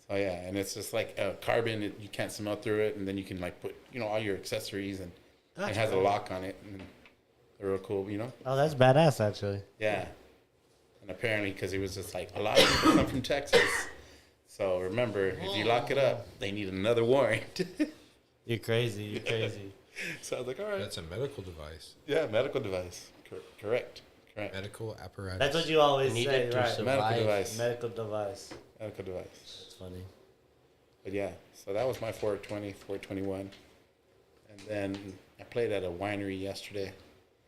So yeah, and it's just like carbon. You can't smell through it, and then you can like put all your accessories, and it has a lock on it, and they're real cool, you know. Oh, that's badass, actually. Yeah. And apparently, because it was just like a lot of people come from Texas. So remember, if you lock it up, they need another warrant. You're crazy. You're crazy. So I was like, all right. That's a medical device. Yeah, medical device. Correct. Medical apparatus. That's what you always Need say, it to right? survive. Medical device. Medical device. Medical device. That's funny. But yeah, so that was my 420, 421. And then I played at a winery yesterday.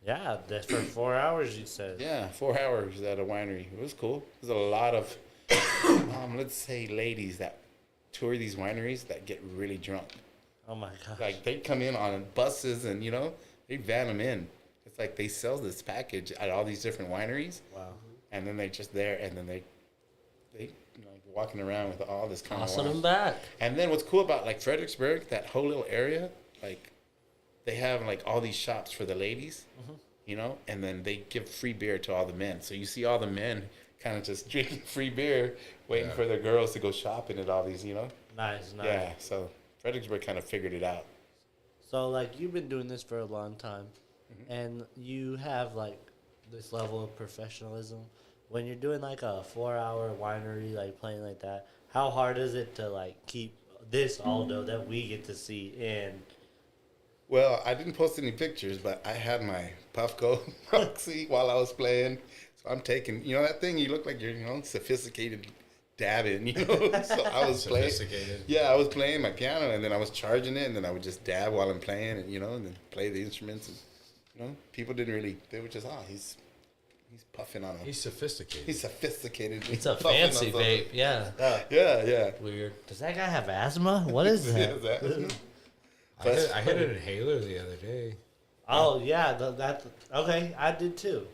Yeah, that's for 4 hours, you said. Yeah, 4 hours at a winery. It was cool. There's a lot of, let's say, ladies that tour these wineries that get really drunk. Oh my gosh. Like they come in on buses, and they van them in. It's like they sell this package at all these different wineries. Wow. And then they just there, and then they like walking around with all this kind Tossing of them back. And then what's cool about like Fredericksburg, that whole little area, like they have like all these shops for the ladies, and then they give free beer to all the men. So you see all the men kind of just drinking free beer, waiting for their girls to go shopping at all these, Nice. Yeah, so Fredericksburg kind of figured it out. So, like, you've been doing this for a long time, and you have, like, this level of professionalism. When you're doing, like, a 4-hour winery, like, playing like that, how hard is it to, like, keep this Aldo that we get to see in? Well, I didn't post any pictures, but I had my Puffco proxy while I was playing. So I'm taking, that thing, you look like you're, sophisticated dabbing, So I was playing. Yeah, I was playing my piano, and then I was charging it, and then I would just dab while I'm playing, and, and then play the instruments. And, people didn't really, they were just, he's puffing on them. He's sophisticated. He's sophisticated. It's a fancy vape, yeah. Yeah. Weird. Does that guy have asthma? What is that? Yeah, I hit an inhaler the other day. Oh yeah, okay. I did too.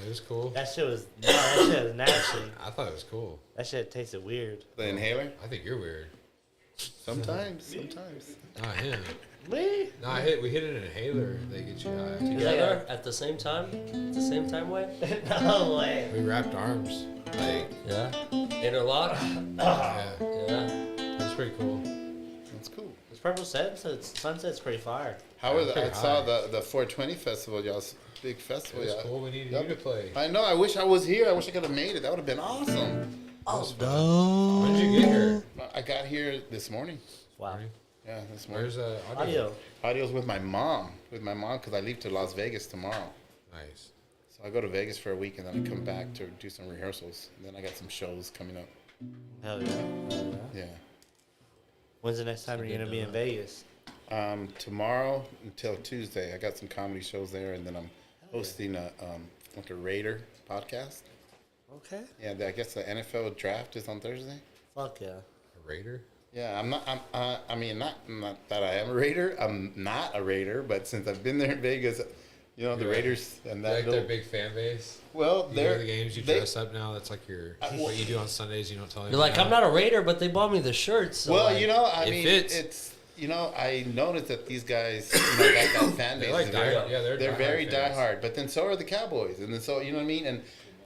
It was cool. That shit was nasty. I thought it was cool. That shit tasted weird. The inhaler? I think you're weird. Sometimes. Not him. Me? Nah, we hit an inhaler. They get you high. Together at the same time? The same time way? No way. We wrapped arms. Like, Yeah. Interlock? yeah. Yeah. That's pretty cool. That's cool. It's Purple Sunset's pretty fire. How was pretty I saw high. the 420 festival, y'all's big It festival. was Yeah. cool. We needed Yep. you to play. I know. I wish I was here. I wish I could have made it. That would have been awesome. When did you get here? I got here this morning. Wow. Yeah, this morning. Where's audio? Audio. Audio's with my mom. Because I leave to Las Vegas tomorrow. Nice. So I go to Vegas for a week and then I come back to do some rehearsals. And then I got some shows coming up. Hell yeah. Yeah. When's the next time you're gonna be in Vegas? Tomorrow until Tuesday, I got some comedy shows there, and then I'm hosting a Raider podcast. Okay. Yeah, I guess the NFL draft is on Thursday. Fuck yeah. A Raider? Yeah, I'm not. I mean, not that I am a Raider. I'm not a Raider, but since I've been there in Vegas, you know, the Raiders and that. Like their big fan base. Well, You go they're to the games. You dress up now. That's like your what you do on Sundays. You don't tell You're like, I'm not a Raider, but they bought me the shirts. So well, like, you know, I it mean, fits. it's I noticed that these guys, that fan base, They're like is very, diehard. they're very fans. diehard. But then so are the Cowboys, and then so you know what I mean. And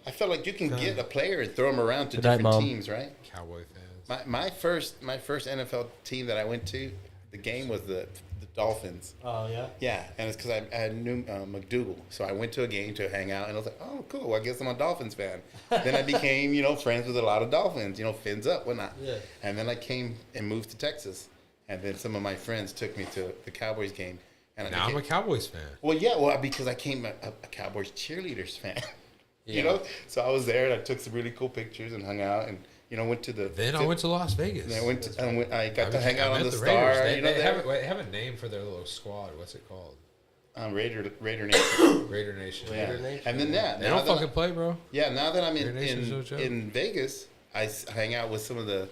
I felt like you can get a player and throw them around to Good night, different Mom. teams, right? Cowboy fans. My first NFL team that I went to, the game was the Dolphins. Oh yeah. Yeah, and it's because I knew McDougal, so I went to a game to hang out, and I was like, oh, cool. I guess I'm a Dolphins fan. Then I became, friends with a lot of Dolphins. Fins up, whatnot. Yeah. And then I came and moved to Texas, and then some of my friends took me to the Cowboys game, and Now I'm a Cowboys fan. well, because I came a Cowboys cheerleaders fan. So I was there, and I took some really cool pictures and hung out, and went to the. Then I went to Las Vegas. And I got to hang out on the Raiders. Star. They have a name for their little squad. What's it called? Raider Nation. Raider Nation. Yeah. Raider Nation. And then They don't fucking play, bro. Yeah, now that I'm Raider Nation's no joke. in Vegas, I hang out with some of the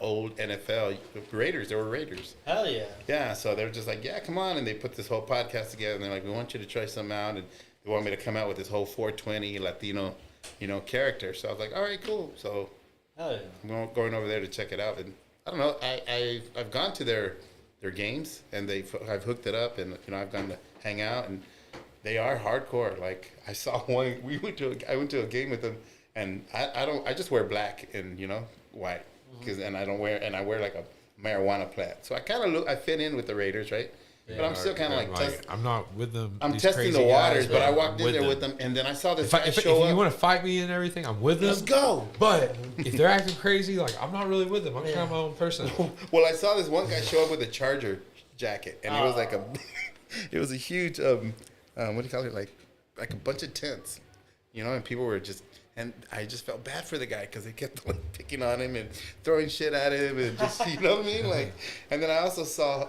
old NFL Raiders. They were Raiders. Hell yeah. Yeah, so they're just like, yeah, come on, and they put this whole podcast together, and they're like, we want you to try something out, and they want me to come out with this whole 420 Latino, character. So I was like, all right, cool. So Hell yeah. I'm going over there to check it out, and I don't know, I've gone to their games, and I've hooked it up, and I've gone to hang out, and they are hardcore. Like I saw one, I went to a game with them, and I just wear black and white, I wear like a marijuana plant, so I fit in with the Raiders, right? Yeah, but I'm still kind of I'm not with them. I'm these testing crazy the waters, guys, but I walked I'm in there with them, and then I saw this guy If show you up. want to fight me and everything, I'm with them. Let's go. But if they're acting crazy, like I'm not really with them. I'm kind of my own person. Well, I saw this one guy show up with a Charger jacket, and it was like it was a huge, what do you call it? Like a bunch of tents, and people were just, and I just felt bad for the guy because they kept like picking on him and throwing shit at him and just, you know what I mean? Like, and then I also saw,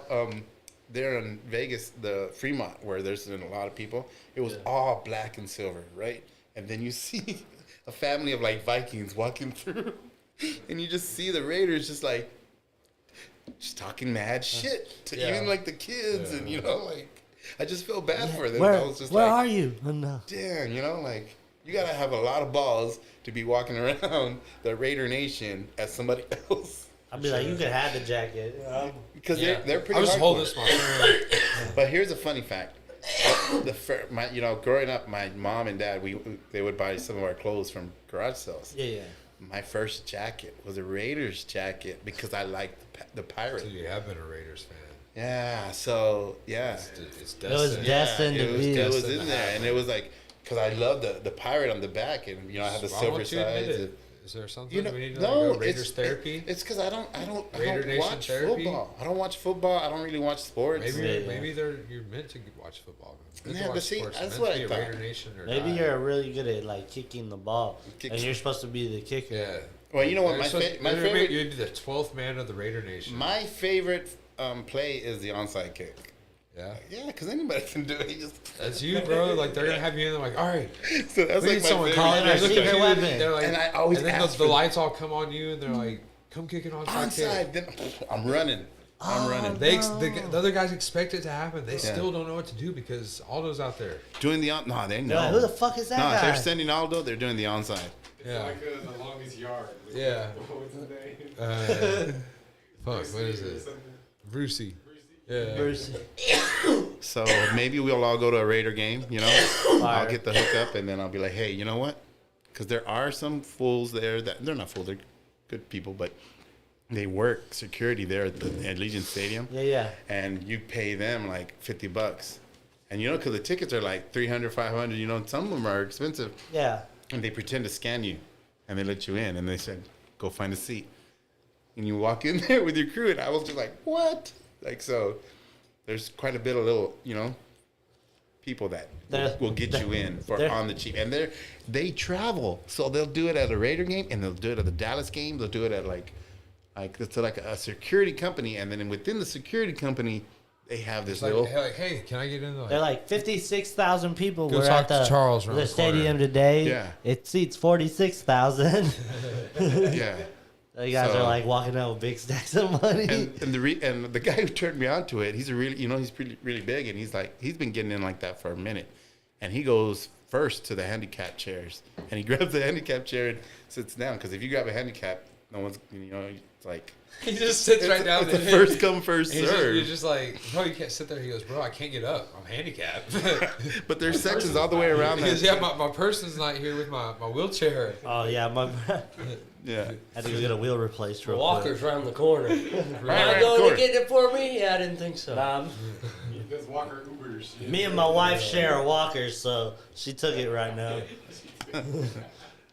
there in Vegas, the Fremont, where there's been a lot of people, it was all black and silver, right? And then you see a family of like Vikings walking through, and you just see the Raiders just talking mad shit to even like the kids, and like I just feel bad for them. I was just where like, are you? No. damn, like you gotta have a lot of balls to be walking around the Raider Nation as somebody else. I'd be like, you could have the jacket. Because they're pretty. I was hardcore. holding this my friend. But here's a funny fact. Growing up, my mom and dad, they would buy some of our clothes from garage sales. Yeah. My first jacket was a Raiders jacket because I liked the pirate. So you have been a Raiders fan. Yeah. So yeah, It's It was destined. destined to be. it was in there, and it was like because I love the pirate on the back, and I have the Why silver won't you admit sides. it? Is there something we need to No, go Raiders therapy? It's because I don't Raider Nation watch therapy? football. I don't watch football. I don't really watch sports. Maybe you're meant to watch football. Meant to Yeah, watch but see, sports. that's Meant what to be I a thought. Raider Nation or Maybe not. you're really good at like kicking the ball, and you're supposed to be the kicker. Yeah. Well, you know what? My favorite. You'd be the 12th man of the Raider Nation. My favorite play is the onside kick. Yeah. Yeah, because anybody can do it. That's you, bro. Like they're gonna have you in. They're like, all right, So that's we like need my someone favorite. calling. They Our look at secret you. weapon. And they're like, And I always and then ask the for- lights all come on you, and they're like, come kick it onside kick. Onside, then I'm running. I'm running. The other guys expect it to happen. They still don't know what to do because Aldo's out there. Doing the on. No, they know. Like, who the fuck is that No, guy? if they're sending Aldo, they're doing the onside. It's Yeah. like the longest yard. Yeah. What's his name? Fuck, what is it? Brucey. Yeah. Bruce. So maybe we'll all go to a Raider game, you know? I'll get the hookup, and then I'll be like, hey, you know what? Because there are some fools there that, they're not fools, they're good people, but they work security there at Legion Stadium. Yeah. And you pay them like $50. And you know, because the tickets are like $300, $500, you know, some of them are expensive. Yeah. And they pretend to scan you, and they let you in, and they said, go find a seat. And you walk in there with your crew, and I was just like, what? Like, so there's quite a bit of little, you know, people that will get you in for on the cheap. And they travel. So they'll do it at a Raider game, and they'll do it at the Dallas game. They'll do it at like it's like a security company. And then within the security company, they have this Like, little... hey, can I get in? They're like 56,000 people Go were talk at to Charles around the the stadium corner. today. Yeah. It seats 46,000. Yeah. You guys are like walking out with big stacks of money. And the guy who turned me on to it, he's really big, and he's been getting in like that for a minute, and he goes first to the handicap chairs, and he grabs the handicap chair and sits down, because if you grab a handicap, no one's, you know, it's like He just sits right down it's there. a first come first You're serve. just like, bro, you can't sit there. He goes, bro, I can't get up. I'm handicapped. But there's sections all the way around He that. goes, yeah, my person's not here with my wheelchair. Oh yeah, Yeah. I had to go get a wheel replaced real Walker's quick. around the corner. Am around I the going corner. to get it for me? Yeah, I didn't think so. Does Walker Ubers? Me and my wife share a walker, so she took it right now.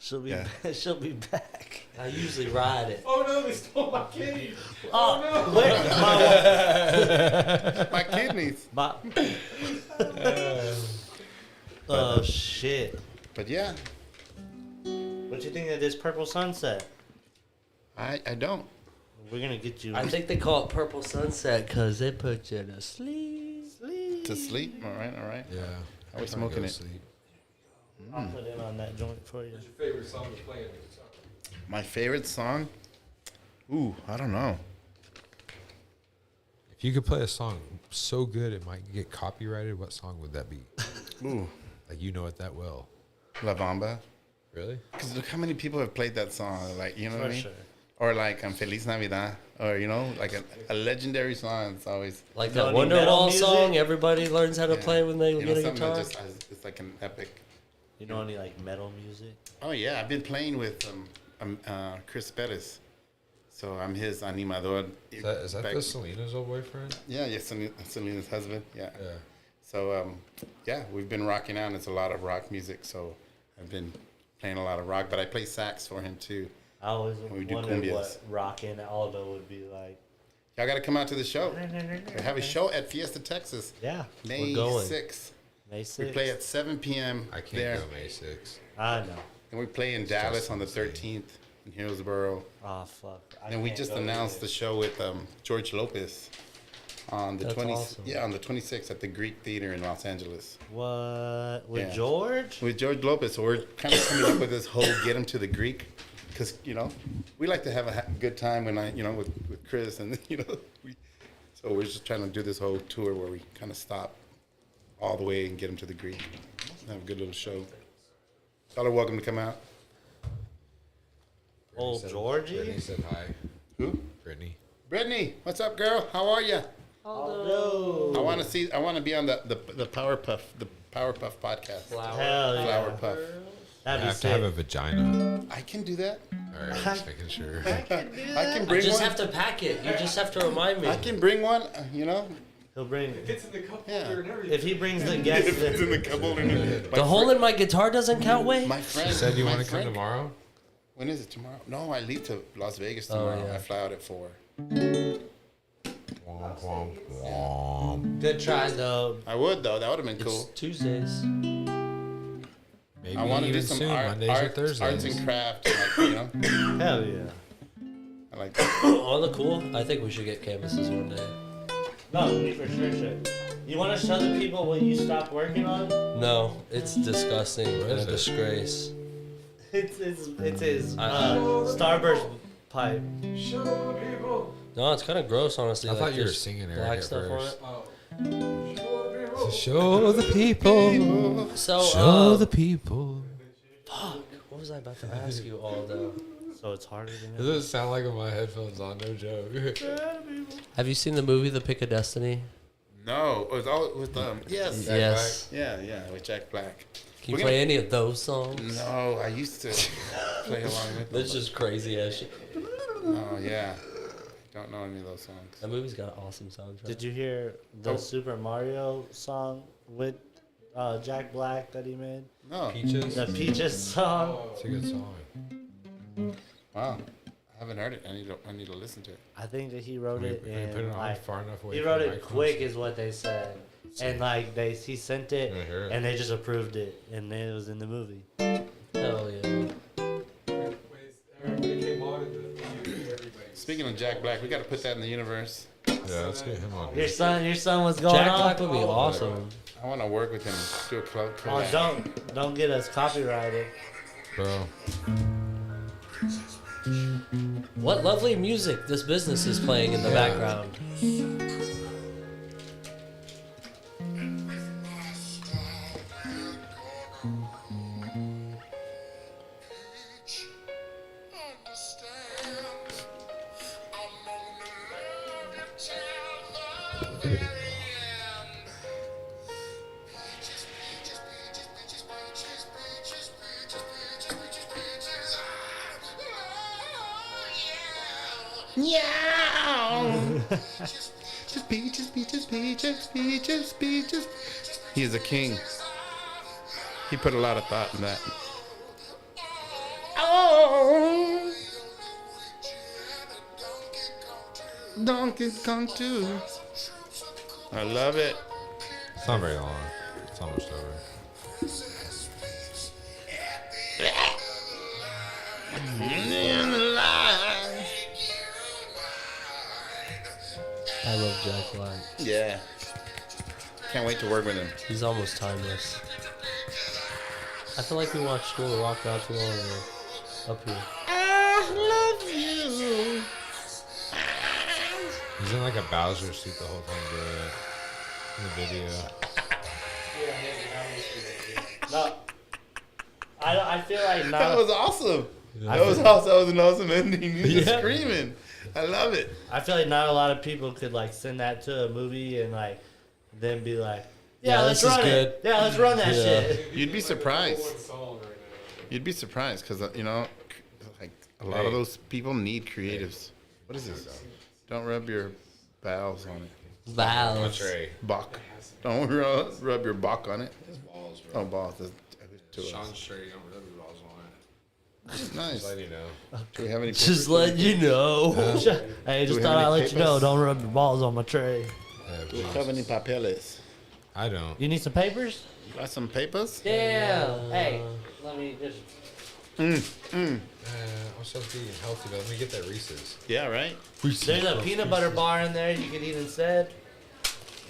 She'll be she'll be back. I usually ride it. Oh no, they stole my kitty. Oh, no. wait, My kidneys. oh shit! But yeah, What you think of this purple sunset? I don't. We're gonna get you. I think they call it purple sunset because it puts you to sleep. To sleep? All right. Yeah. How we smoking it? I'll put it on that joint for you. What's your favorite song to play in the guitar? My favorite song? Ooh, I don't know. If you could play a song so good it might get copyrighted, what song would that be? Ooh, Like, you know it that well. La Bamba. Really? Because look how many people have played that song. Like, you know what I For mean? sure. Or like Feliz Navidad. Or, you know, like a legendary song. It's always... Like You that know any metal Wonderwall music? song everybody learns how to Yeah. play when they You know, get a something that guitar. just it's like an epic... You know any like metal music? Oh, yeah. I've been playing with Chris Pettis. So I'm his animador. Is that the Selena's old boyfriend? Yeah, Selena's husband. Yeah. Yeah. So, yeah, we've been rocking out, and it's a lot of rock music. So I've been playing a lot of rock, but I play sax for him, too. I always We do wondered cumbias. what rockin' Aldo would be like. Y'all got to come out to the show. We have a show at Fiesta, Texas, Yeah, May going. 6th. May 6th. We play at 7 p.m. I can't there. go May 6th. I know. And we play in Dallas on the 13th in Hillsboro. Oh fuck. I And we can't just go announced either. the show with George Lopez on the That's 20th. awesome. Yeah, on the 26th at the Greek Theater in Los Angeles. What with Yeah. George? With George Lopez. So we're kind of coming up with this whole get him to the Greek. Because, you know, we like to have a good time with Chris. And, you know, so we're just trying to do this whole tour where we kind of stop all the way and get him to the Greek. Have a good little show. Y'all are welcome to come out. Old Georgie? Brittany said hi. Who? Brittany. Brittany, what's up, girl? How are you? Aldo. I want to be on the Powerpuff podcast. Hell yeah. Flower Puff. I That'd be have to have a sick. vagina. I can do that. All right, just making sure. I can You bring just one. have to pack it. You just have to remind me. I can bring one. You know. He'll bring. It's in the cup Yeah. holder and everything. If he brings the guests, It's in the couple. The hole in my guitar doesn't count, Wade? My friend. You said you my want to come friend- tomorrow? When is it tomorrow? No, I leave to Las Vegas Oh, tomorrow. yeah. I fly out at 4. Womp, womp, womp. good try though. I would though. That would have been It's cool. Tuesdays. Maybe I want to do even some soon, Mondays or arts Thursdays. and craft. And like, you know, Hell yeah. I like that. On the cool, I think we should get canvases one day. No, we for sure should. You want to show the people what you stopped working on? No, it's disgusting and is a it? disgrace. It's his I- Starburst pipe. Show the people No, it's kind of gross, honestly. I like thought you were there's singing black Eric at stuff on first. it. Show the people. So, Show the people. fuck. What was I about to ask you, Aldo? So it's harder than Does it sound like with my headphones on? No joke. Have you seen the movie The Pick of Destiny? No, it was all with yes. Yes. Yeah, with Jack Black. Can you play any of those songs? No, I used to play along with them. That's just crazy as shit. Oh yeah, don't know any of those songs. That movie's got an awesome soundtrack. Did you hear the Super Mario song with Jack Black that he made? No. Peaches? The Peaches song. It's a good song. Wow, I haven't heard it. I need to listen to it. I think that he wrote it When you put it in on like far enough away he from wrote the it microphone. quick is what they said, and like he sent it I hear it. and they just approved it and then it was in the movie. Hell yeah. Speaking of Jack Black, we got to put that in the universe. Yeah, let's get him on Your here. son, what's going Jack on? Black would be awesome. I want to work with him. Do a Oh, collab. don't get us copyrighted. Bro. What lovely music this business is playing in the background. Peaches. He is a king. He put a lot of thought in that. Oh, Donkey Kong 2. I love it. It's not very long. It's almost over. I love Jack Black. Yeah. Can't wait to work with him. He's almost timeless. I feel like we watched School of Rock not too long ago. Up here. I love you. He's in like a Bowser suit the whole time in the video. No, I feel like not. That was awesome. Yeah. That was awesome. That was an awesome ending. He was screaming. I love it. I feel like not a lot of people could like send that to a movie and like then be like, Yeah, let's this is run good. it. Yeah, let's run that shit. You'd be surprised. You'd be surprised because like a lot of those people need creatives. What is this? Don't rub your bowels on it. Valves. Bach. Don't rub your Bach on it. Balls, Oh, balls. That's to us. Sean Straight, don't rub your balls on it. Nice. Just letting you know. Do we have any? Just let you know. Hey, Do just we thought have I'd any let you know. papers? Don't rub your balls on my tray. Do we have any papeles? I don't. You need some papers? Got some papers? Yeah. Hey, let me just. I'm supposed to be eating healthy, but let me get that Reese's. Yeah, right. There's a peanut butter bar in there you could eat instead.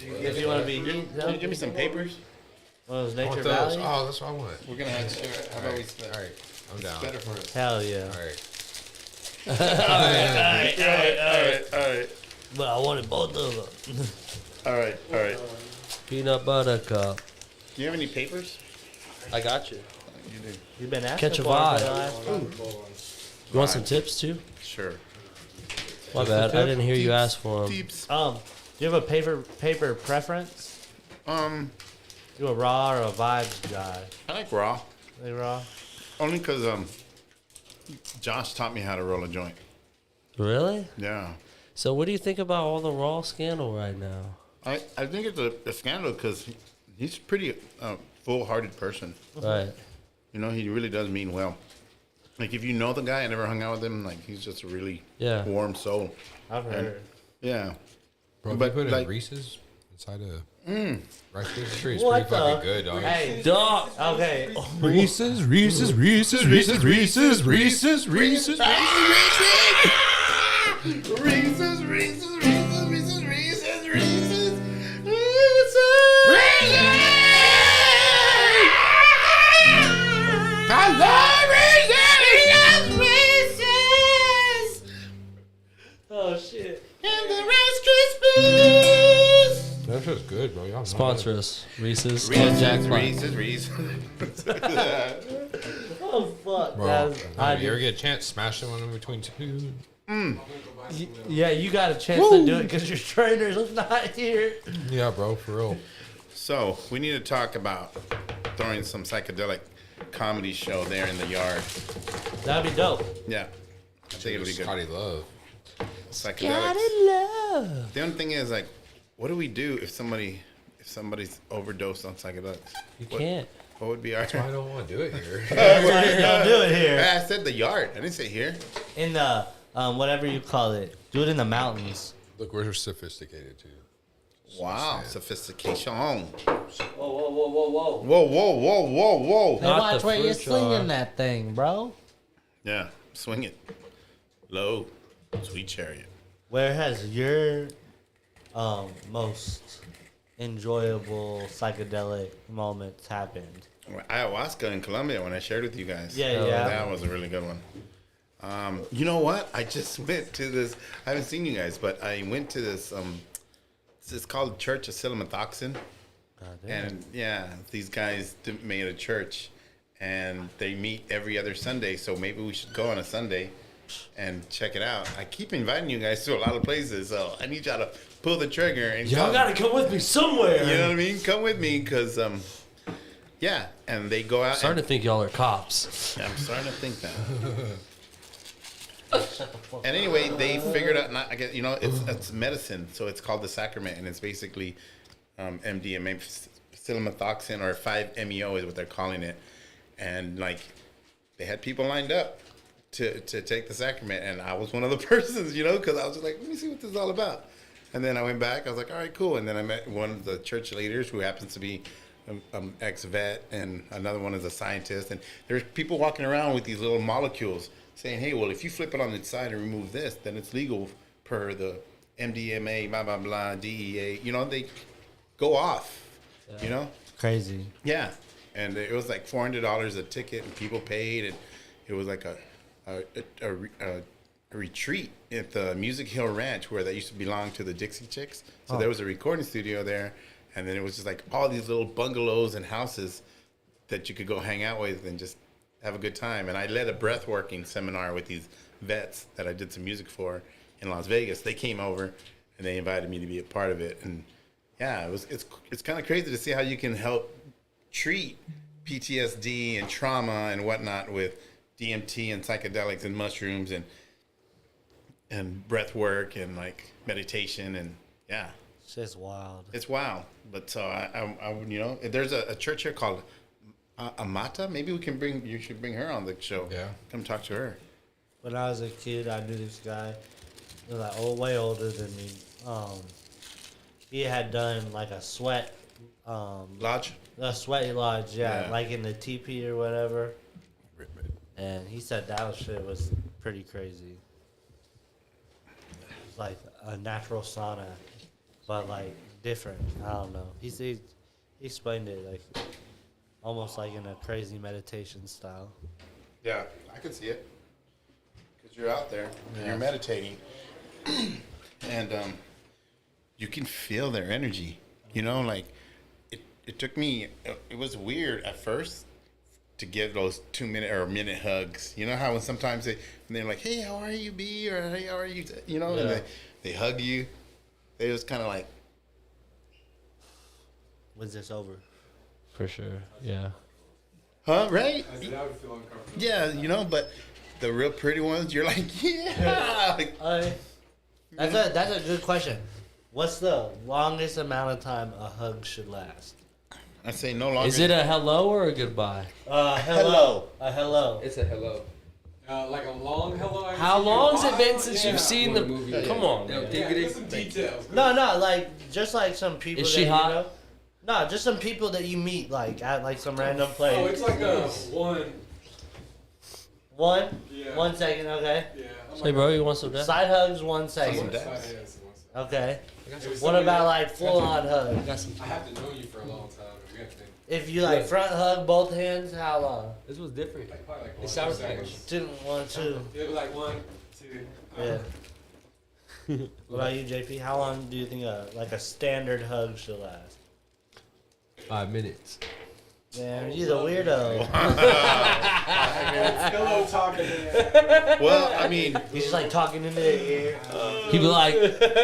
If you want to be eating. Can you give me some papers? One of those I want Nature those. Valley. Oh, that's what I want. We're gonna have to share it. How about we split? All right, I'm down. Better for us. Hell yeah. All right. All right. But I wanted both of them. All right. Peanut butter cup. Do you have any papers? I got you. You do. You've been asking Catch a for it vibe. for the last You want some tips too? Sure. My bad. I didn't hear you ask for them. Deeps. Do you have a paper preference? You a raw or a vibes guy? I like raw. They raw. Only because Josh taught me how to roll a joint. Really? Yeah. So what do you think about all the raw scandal right now? I think it's a scandal because he's a pretty full-hearted person. Right. You know, he really does mean well. Like, if you know the guy, I never hung out with him, like, he's just a really warm soul. I've heard. Yeah. Bro, But, if you put like- Reese's inside a Rice Krispie treat, it's What pretty fucking the- good, dog. Hey, Dog. okay. Reese's. Oh shit. shit's good, bro. Y'all know Sponsor that. us, Reese's. Reese's. Oh fuck! Bro, I you ever get a chance, smash one in between two. Yeah, you got a chance to do it because your trainer's not here. Yeah, bro, for real. So we need to talk about throwing some psychedelic comedy show there in the yard. That'd be dope. Yeah, I think it'll be good. Scotty Love. Psychedelics. Love. The only thing is, like, what do we do if somebody's overdosed on psychedelics? You can't. What would be our? That's why I don't want to do it here. Don't do it here. I said the yard. I didn't say here. In the whatever you call it. Do it in the mountains. Look, we're sophisticated too. Wow, sophistication. Whoa, whoa, whoa, whoa, whoa. Whoa, whoa, whoa, whoa, whoa. Hey, watch where you're slinging that thing, bro. Yeah, swing it. Low, sweet chariot. Where has your most enjoyable psychedelic moments happened? Ayahuasca in Colombia when I shared with you guys. Yeah. That was a really good one. You know what? I just went to this. I haven't seen you guys, but I went to this. It's called Church of Cinemathoxin. And yeah, these guys made a church, and they meet every other Sunday. So maybe we should go on a Sunday and check it out. I keep inviting you guys to a lot of places, so I need y'all to pull the trigger and y'all gotta come with me somewhere. You know what I mean? Come with me, cause yeah, and they go out. I'm starting to think y'all are cops. I'm starting to think that. And anyway, they figured out. I guess it's medicine, so it's called the sacrament, and it's basically MDMA, cinemathoxin, or 5-MeO is what they're calling it. And like, they had people lined up to take the sacrament, and I was one of the persons, because I was just like, let me see what this is all about. And then I went back. I was like, all right, cool. And then I met one of the church leaders who happens to be ex-vet, and another one is a scientist. And there's people walking around with these little molecules saying, hey, well, if you flip it on its side and remove this, then it's legal per the MDMA, blah, blah, blah, DEA. They go off, Crazy. Yeah. And it was like $400 a ticket, and people paid, and it was like a retreat at the Music Hill Ranch where that used to belong to the Dixie Chicks. So there was a recording studio there, and then it was just like all these little bungalows and houses that you could go hang out with and just have a good time. And I led a breath-working seminar with these vets that I did some music for in Las Vegas. They came over, and they invited me to be a part of it. And yeah, it's kind of crazy to see how you can help treat PTSD and trauma and whatnot with DMT and psychedelics and mushrooms and breath work and like meditation, and yeah, It's just wild. it's wild. But so I there's a church here called Amata. Maybe you should bring her on the show. Yeah, come talk to her. When I was a kid, I knew this guy. He was like way older than me. He had done like a sweat Lodge. A sweaty lodge, yeah, like in the teepee or whatever. And he said that shit was pretty crazy. It's like a natural sauna, but like different. I don't know. He explained it like almost like in a crazy meditation style. Yeah, I can see it. Because you're out there and you're meditating. And you can feel their energy. Like it took me, it was weird at first to give those 2-minute or minute hugs. You know how when sometimes they're like, hey, how are you, B? Or hey, how are you? And they hug you. They was kind of like, when's this over? For sure, yeah. huh, right? I would feel uncomfortable. Yeah, but the real pretty ones, you're like, yeah. That's a good question. What's the longest amount of time a hug should last? I say no longer. Is it a hello or a goodbye? Hello. A hello. It's a hello. Like a long hello. How long's it been since you've seen the movie? Come on. Get some details. No, just like some people. Is she hot? No, just some people that you meet like at like some random place. Oh, it's like a one. One? Yeah. 1 second, okay. Yeah. Hey, bro, you want some dad? Side hugs, 1 second. Okay. What about like full on hug? I have to know you for a long time. We have to think. If you like front hug both hands, how long? This was different. Like probably like It 1 sounds second. like Didn't want to. It was like 1, 2. Yeah. What about you, JP? How long do you think a standard hug should last? 5 minutes. Man, you're the weirdo. Hello, talking to me. Well, I mean, He's just like talking into their ear. He'd be like,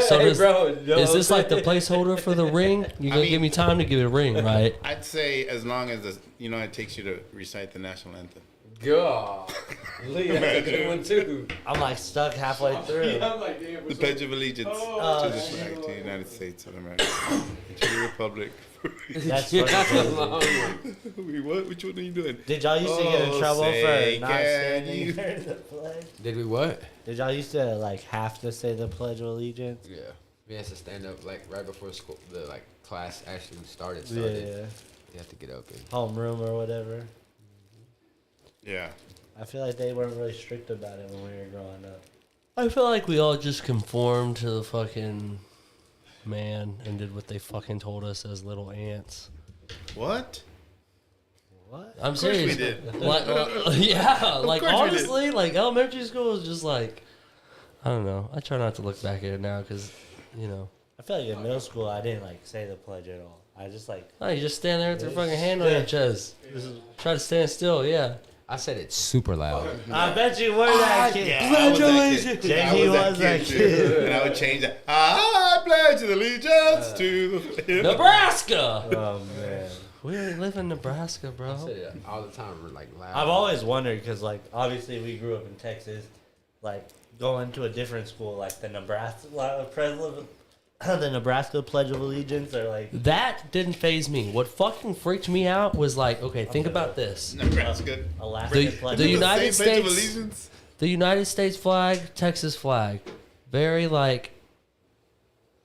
so Hey, bro, is this like the placeholder for the ring? You're going to give me time to give it a ring, right? I'd say as long as it takes you to recite the national anthem. God. Lee, that's a good one, too. I'm like stuck halfway through. I'm like, damn, The Pledge of Allegiance to the flag, to the United States of America, and to the republic. That's fucking crazy. Wait, what? Which one are you doing? Did y'all used to get in trouble say, for not can standing you- during the pledge? Did we what? Did y'all used to like have to say the Pledge of Allegiance? Yeah. We had to stand up like right before school, the like class actually started. Yeah. You have to get up and Homeroom or whatever. Yeah. I feel like they weren't really strict about it when we were growing up. I feel like we all just conformed to the fucking man and did what they fucking told us as little ants. What? What? I'm Of course we serious. did. Like, yeah, like course we did. honestly, like elementary school was just like, I don't know. I try not to look back at it now because, I feel like in middle school I didn't like say the pledge at all. I just like oh, you just stand there with your fucking hand on your chest. Try to stand still, yeah. I said it super loud. I bet you were that kid. Yeah, I was that kid. I JP was was that that kid, kid. too. And I would change that. I pledge allegiance to the... Nebraska! Oh man. We live in Nebraska, I bro. said it all the time. We're like loud. I've always wondered because like obviously we grew up in Texas, like going to a different school like the Nebraska the Nebraska Pledge of Allegiance or like That didn't phase me. What fucking freaked me out was like, okay, think about this. Nebraska. Alaska The- Pledge. the of United Same Pledge of States- Allegiance? The United States flag, Texas flag. Very, like,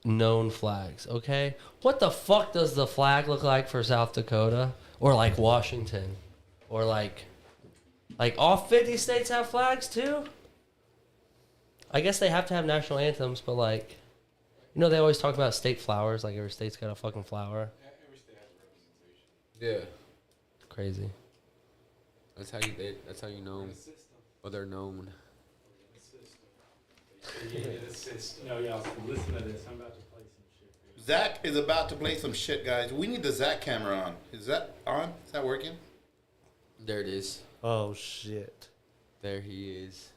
known flags, okay? What the fuck does the flag look like for South Dakota? Or, like, Washington? Or, like all 50 states have flags, too? I guess they have to have national anthems, but, like, they always talk about state flowers. Like, every state's got a fucking flower. Yeah. Crazy. That's how you know. Well, they're known. No, y'all listen to this. I'm about to play some shit. Zach is about to play some shit, guys. We need the Zach camera on. Is that on? Is that working? There it is. Oh shit. There he is.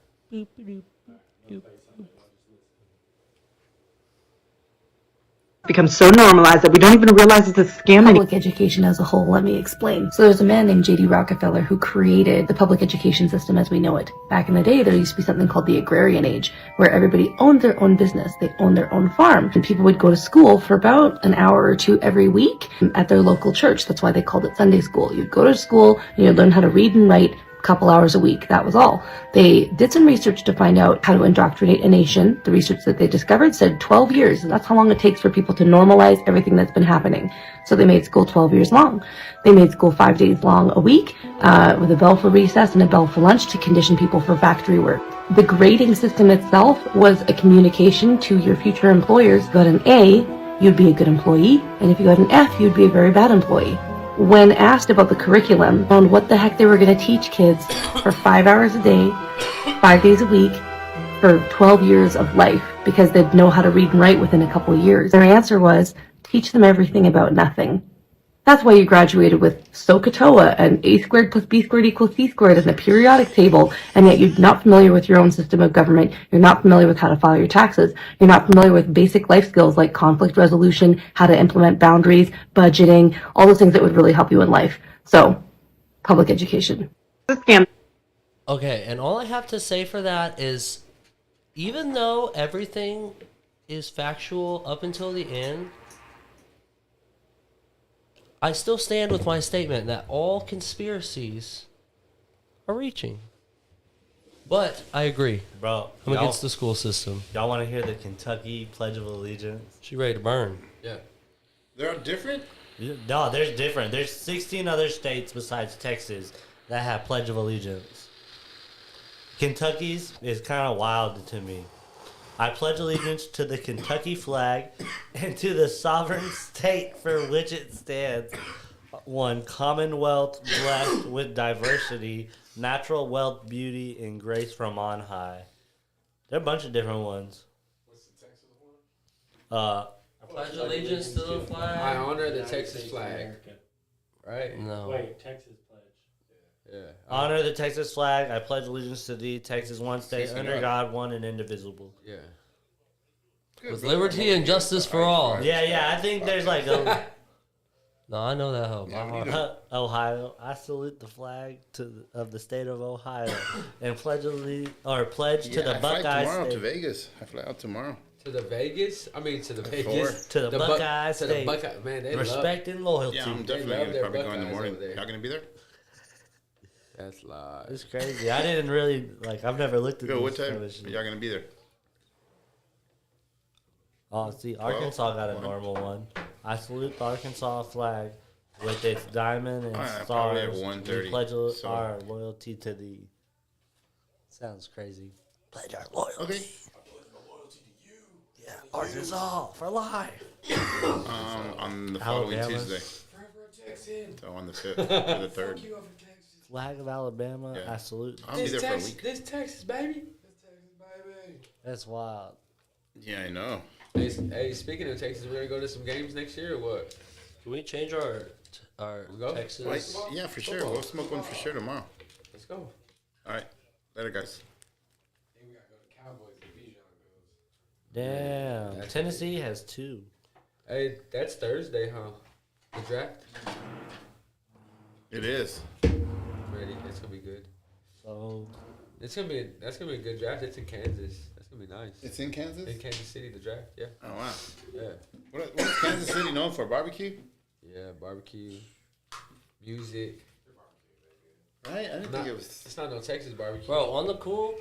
Become so normalized that we don't even realize it's a scam anymore. Public education as a whole, let me explain. So there's a man named J.D. Rockefeller who created the public education system as we know it. Back in the day, there used to be something called the agrarian age, where everybody owned their own business. They owned their own farm. And people would go to school for about an hour or two every week at their local church. That's why they called it Sunday school. You'd go to school, and you'd learn how to read and write, couple hours a week. That was all. They did some research to find out how to indoctrinate a nation. The research that they discovered said 12 years, and that's how long it takes for people to normalize everything that's been happening. So they made school 12 years long. They made school 5 days long a week, with a bell for recess and a bell for lunch to condition people for factory work. The grading system itself was a communication to your future employers. If you got an A, you'd be a good employee, and if you got an F, you'd be a very bad employee. When asked about the curriculum, on what the heck they were going to teach kids for 5 hours a day, 5 days a week, for 12 years of life, because they'd know how to read and write within a couple of years. Their answer was, teach them everything about nothing. That's why you graduated with SOHCAHTOA and A squared plus B squared equals C squared and a periodic table, and yet you're not familiar with your own system of government. You're not familiar with how to file your taxes. You're not familiar with basic life skills like conflict resolution, how to implement boundaries, budgeting, all those things that would really help you in life. So, public education. Okay, and all I have to say for that is, even though everything is factual up until the end, I still stand with my statement that all conspiracies are reaching. But I agree. Bro, I'm against the school system. Y'all want to hear the Kentucky Pledge of Allegiance? She ready to burn. Yeah. They're different? No, there's different. There's 16 other states besides Texas that have Pledge of Allegiance. Kentucky's is kind of wild to me. I pledge allegiance to the Kentucky flag and to the sovereign state for which it stands. One commonwealth blessed with diversity, natural wealth, beauty, and grace from on high. There are a bunch of different ones. What's the I pledge allegiance to the flag. I honor the Texas flag. Right? No. Wait, Texas pledge. Yeah. Honor the Texas flag. I pledge allegiance to thee, Texas, one state, under God, one and indivisible. Yeah. With liberty and justice for all. Yeah. I think there's like a No, I know that hoe. Ohio. I salute the flag of the state of Ohio and pledge to the I fly Buckeye tomorrow State. to Vegas. I fly out tomorrow. To the Vegas? I mean, to the Vegas. To the Buckeye To the State. Buckeye. Man, they Respect and loyalty. Yeah, I'm They definitely love gonna their probably go in the Buckeyes morning. over there. Y'all gonna be there? That's live. It's crazy. I didn't really I've never looked at Yo, this what time? kind of shit. Y'all gonna be there? Oh, see, Arkansas got a normal one. I salute the Arkansas flag with its diamond and Alright, stars. probably at We 1:30, pledge so- our loyalty to thee. Sounds crazy. Pledge our loyalty. Okay. Yeah, Arkansas for life. On the following Alabama. Tuesday. So on the 5th or the 3rd. Flag of Alabama. Yeah. I salute. I'll be there for a week. This Texas, baby. That's wild. Yeah, I know. Hey, speaking of Texas, we're going to go to some games next year or what? Can we change our Go? Texas? Like, yeah, for sure. We'll smoke one for sure tomorrow. Let's go. All right. Later, guys. Damn. That's Tennessee has 2. Hey, that's Thursday, huh? The draft? It is. Ready. It's going to be good. So That's gonna be a good draft. It's in Kansas. That's gonna be nice. It's in Kansas? In Kansas City, the draft. Yeah. Oh, wow. Yeah. What is Kansas City known for? Barbecue? Yeah, barbecue, music. Right? I didn't think it was. It's not no Texas barbecue. Bro, on the cool,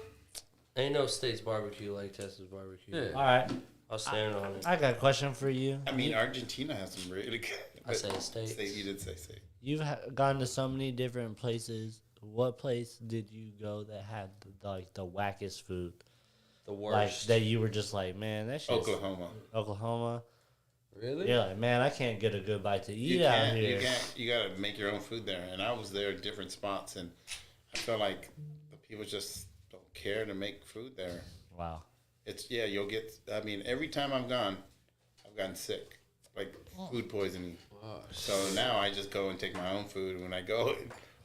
ain't no state's barbecue like Texas barbecue. Yeah. all right. I'll stand on it. I got a question for you. I mean, Argentina has some really good. I say state. State, you did say state. You've gone to so many different places. What place did you go that had the wackest food? The Like worst. that you were just like, man, that shit. Oklahoma. Oklahoma. Really? You're like, man, I can't get a good bite to eat You out can't. here. You gotta make your own food there. And I was there at different spots, and I felt like the people just don't care to make food there. Wow. It's you'll get. I mean, every time I've gone, I've gotten sick, like food poisoning. Oh, So now I just go and take my own food when I go.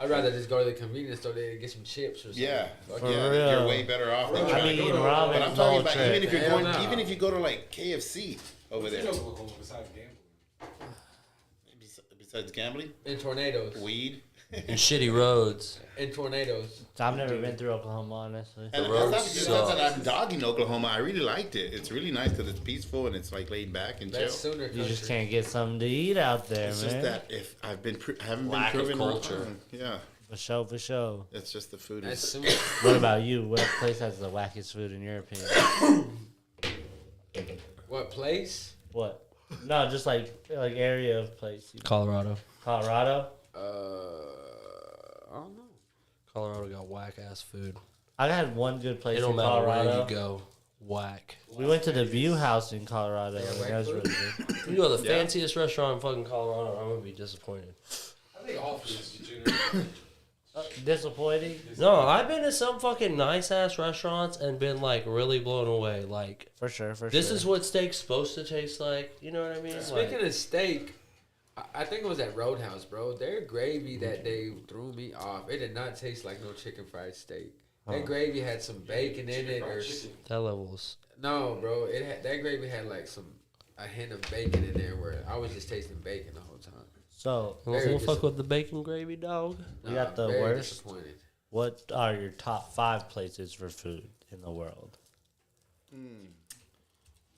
I'd rather just go to the convenience store there and get some chips or something. Yeah, Fuck For yeah, real. you're way better off than I trying to mean, go to. ramen But I'm talking about culture. even if you're Hell going, no. even if you go to like KFC over there. Besides gambling. Besides gambling, And tornadoes. weed, And shitty roads. And tornadoes. I've never been through Oklahoma, honestly. and roads it's not suck. that I'm dogging Oklahoma. I really liked it. It's really nice because it's peaceful and it's like laid back and chill. That's Sooner country. You just can't get something to eat out there, It's man. just that if I've been, I haven't Lack been of proven culture. wrong. Yeah, For sure, for sure. it's just the food. That's Is, Sooner. What about you? What place has the wackest food in your opinion? What place? What? No, just like area of place. Colorado. Colorado. I don't know. Colorado got whack ass food. I had one good place It don't in matter Colorado. where you go. Whack. We went to the View House in Colorado. Yeah, and whack that was food? really good. You go to the fanciest restaurant in fucking Colorado, I'm gonna be disappointed. I think all food is degenerate. Disappointing? No, I've been to some fucking nice ass restaurants and been like really blown away. Like, For sure, for this sure. is what steak's supposed to taste like. You know what I mean? Speaking Like, of steak, I think it was at Roadhouse, bro. Their gravy that day threw me off. It did not taste like no chicken fried steak. That gravy had some bacon in it, or that level's. no, bro. It had that gravy had like a hint of bacon in there, where I was just tasting bacon the whole time. So, Very Don't fuck with the bacon gravy, dog. you got the very worst. disappointed. What are your top 5 places for food in the world?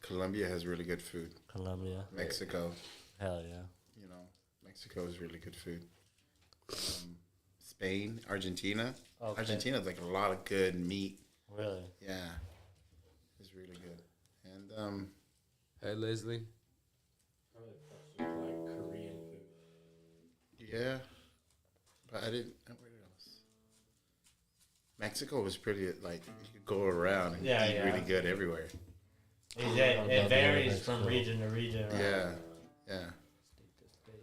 Colombia has really good food. Colombia. Mexico, Hell yeah. you know, Mexico is really good food. Spain, Argentina. Okay. Argentina's like a lot of good meat. Really? Yeah, it's really good. And Hey, Leslie. yeah, but I didn't. Where else? Mexico was pretty like you could go around and Yeah, eat yeah. really good everywhere. It varies from region to region. Right? Yeah, yeah.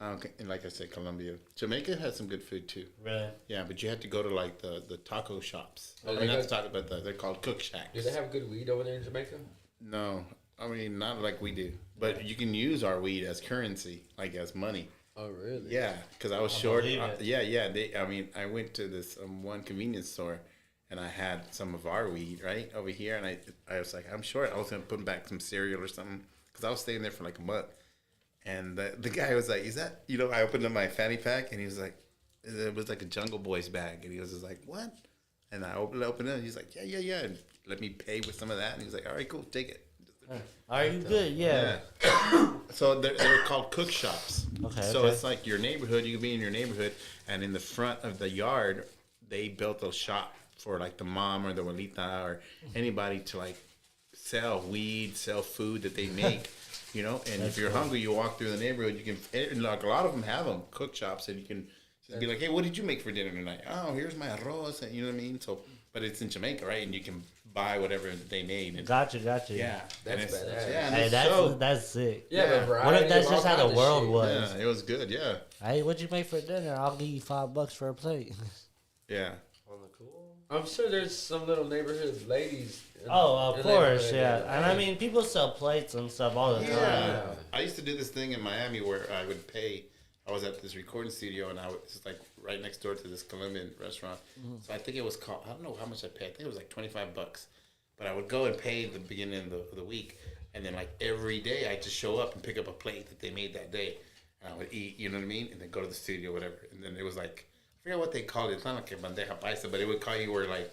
Okay, and like I said, Colombia, Jamaica has some good food too. Really? Yeah, but you have to go to like the taco shops. Oh, I they mean, not got- taco, but they're called cook shacks. Do they have good weed over there in Jamaica? No, I mean, not like we do, but you can use our weed as currency, like as money. Oh, really? Yeah, because I was short. believe it. Yeah. I went to this one convenience store, and I had some of our weed right over here, and I was like, I'm short. I was gonna put back some cereal or something because I was staying there for like a month, and the guy was like, "Is that?" I opened up my fanny pack, and he was like, "It was like a Jungle Boys bag," and he was just like, "What?" And I opened it, and he's like, "Yeah," and let me pay with some of that, and he was like, "All right, cool, take it." Are you good? Yeah. So they're called cook shops. Okay. So it's like your neighborhood. You can be in your neighborhood, and in the front of the yard, they built a shop for like the mom or the abuelita or anybody to like sell weed, sell food that they make. And if you're hungry, you walk through the neighborhood. You can, and like a lot of them have them cook shops, and you can just be like, "Hey, what did you make for dinner tonight?" "Oh, here's my arroz," and you know what I mean. So, but it's in Jamaica, right? And you can buy whatever they made. And, Gotcha. Yeah, That's badass. Yeah, Hey, that's sick. Yeah, but What if that's just how the world was? Yeah, it was good. Yeah, Hey, what'd you make for dinner? I'll give you $5 for a plate. yeah. I'm sure there's some little neighborhood ladies. Oh, of course, yeah. And I mean, people sell plates and stuff all the time. Yeah. I used to do this thing in Miami where I would pay. I was at this recording studio, and it's like right next door to this Colombian restaurant. Mm-hmm. So I think it was called, I don't know how much I paid. I think it was like $25. But I would go and pay at the beginning of the week. And then like every day I'd just show up and pick up a plate that they made that day. And I would eat, you know what I mean? And then go to the studio, whatever. And then it was like, I forget what they called it. It's not like a bandeja paisa, but it would call you where like,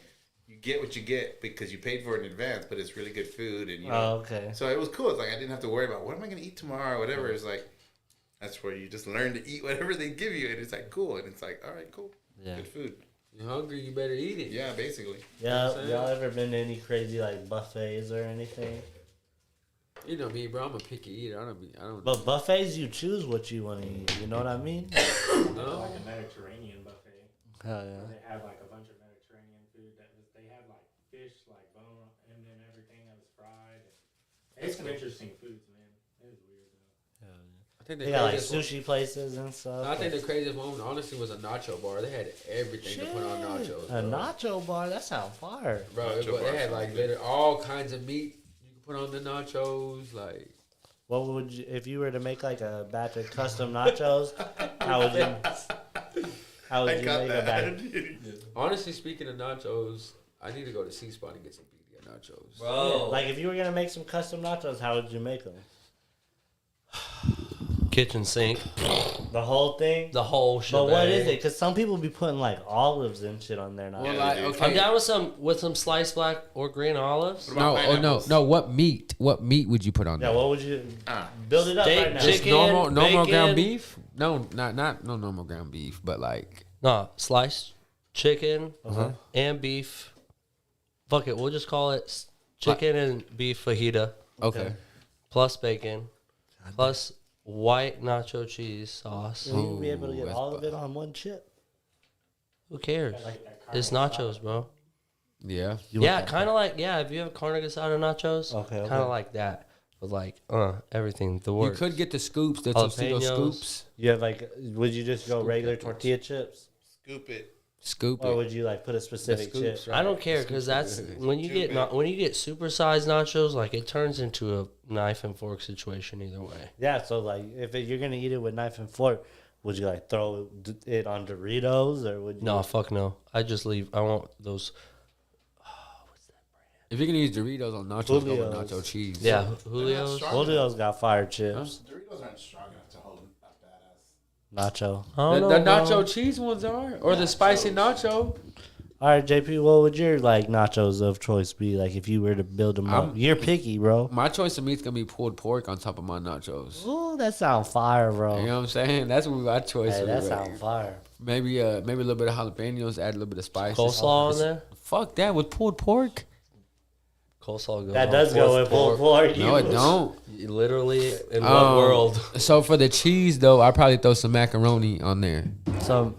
you get what you get because you paid for it in advance, but it's really good food. And okay. So it was cool. It's like I didn't have to worry about what am I going to eat tomorrow or whatever. It's like, that's where you just learn to eat whatever they give you. And it's like, cool. And it's like, all right, cool. Yeah. Good food. You're hungry, you better eat it. Yeah, basically. Yeah, y'all ever been to any crazy like buffets or anything? You know me, bro. I'm a picky eater. I don't. But buffets, you choose what you want to eat. You know what I mean? No. Like a Mediterranean buffet. Hell yeah. They have like a bunch of Mediterranean food they have like fish, like bone, and then everything that was fried. It's some interesting foods, man. It was weird though. Hell yeah. I think they got like sushi places and stuff. I think the craziest one, honestly, was a nacho bar. They had everything to put on nachos. A nacho bar? That sounds fire. Bro, they had like all kinds of meat you could put on the nachos. Like, what would you, if you were to make like a batch of custom nachos? How would you make a batch? Honestly, speaking of nachos, I need to go to C-Spot and get some BDA nachos. Bro, like if you were gonna make some custom nachos, how would you make them? Kitchen sink. The whole thing? The whole shit. But what is it? Because some people be putting like olives and shit on their nachos. Well, like, okay. I'm down with some sliced black or green olives. No. What meat? What meat would you put on there? Yeah, what would you build it up Steak, right now? chicken, normal bacon. ground beef? No, not no normal ground beef, but like Sliced chicken and beef. Fuck it, we'll just call it chicken and beef fajita. Okay. Plus bacon. Plus white nacho cheese sauce. So you'll be able to get all of it on one chip. Who cares? It's nachos, bro. Yeah. Yeah, kind of like, if you have carne asada nachos, Okay. kind of like that. With like, everything, the works. You could get the scoops, the Tostito scoops. You have like, would you just go regular tortilla chips? Scoop it. Or would you like put a specific chip? I don't care because that's when you get supersized nachos, like it turns into a knife and fork situation either way. Yeah, so like if you're gonna eat it with knife and fork, would you like throw it on Doritos or would you? No, fuck no. I just leave. I want those. What's that brand? If you're gonna use Doritos on nachos, go with nacho cheese. Yeah, Julio's. Julio's got fire chips. Doritos aren't strong enough to hold a badass Nacho. The nacho cheese ones are, or the spicy nacho. All right, JP, what would your like nachos of choice be? Like if you were to build them up, you're picky, bro. My choice of meat's gonna be pulled pork on top of my nachos. Oh, that sound fire, bro. You know what I'm saying? That's what my choice. Hey, that sound fire. Maybe a little bit of jalapenos, add a little bit of spice. Coleslaw on there. Fuck that with pulled pork. Coleslaw goes. That does go with pulled pork. No, it don't. Literally, in what world? So for the cheese though, I probably throw some macaroni on there. Some,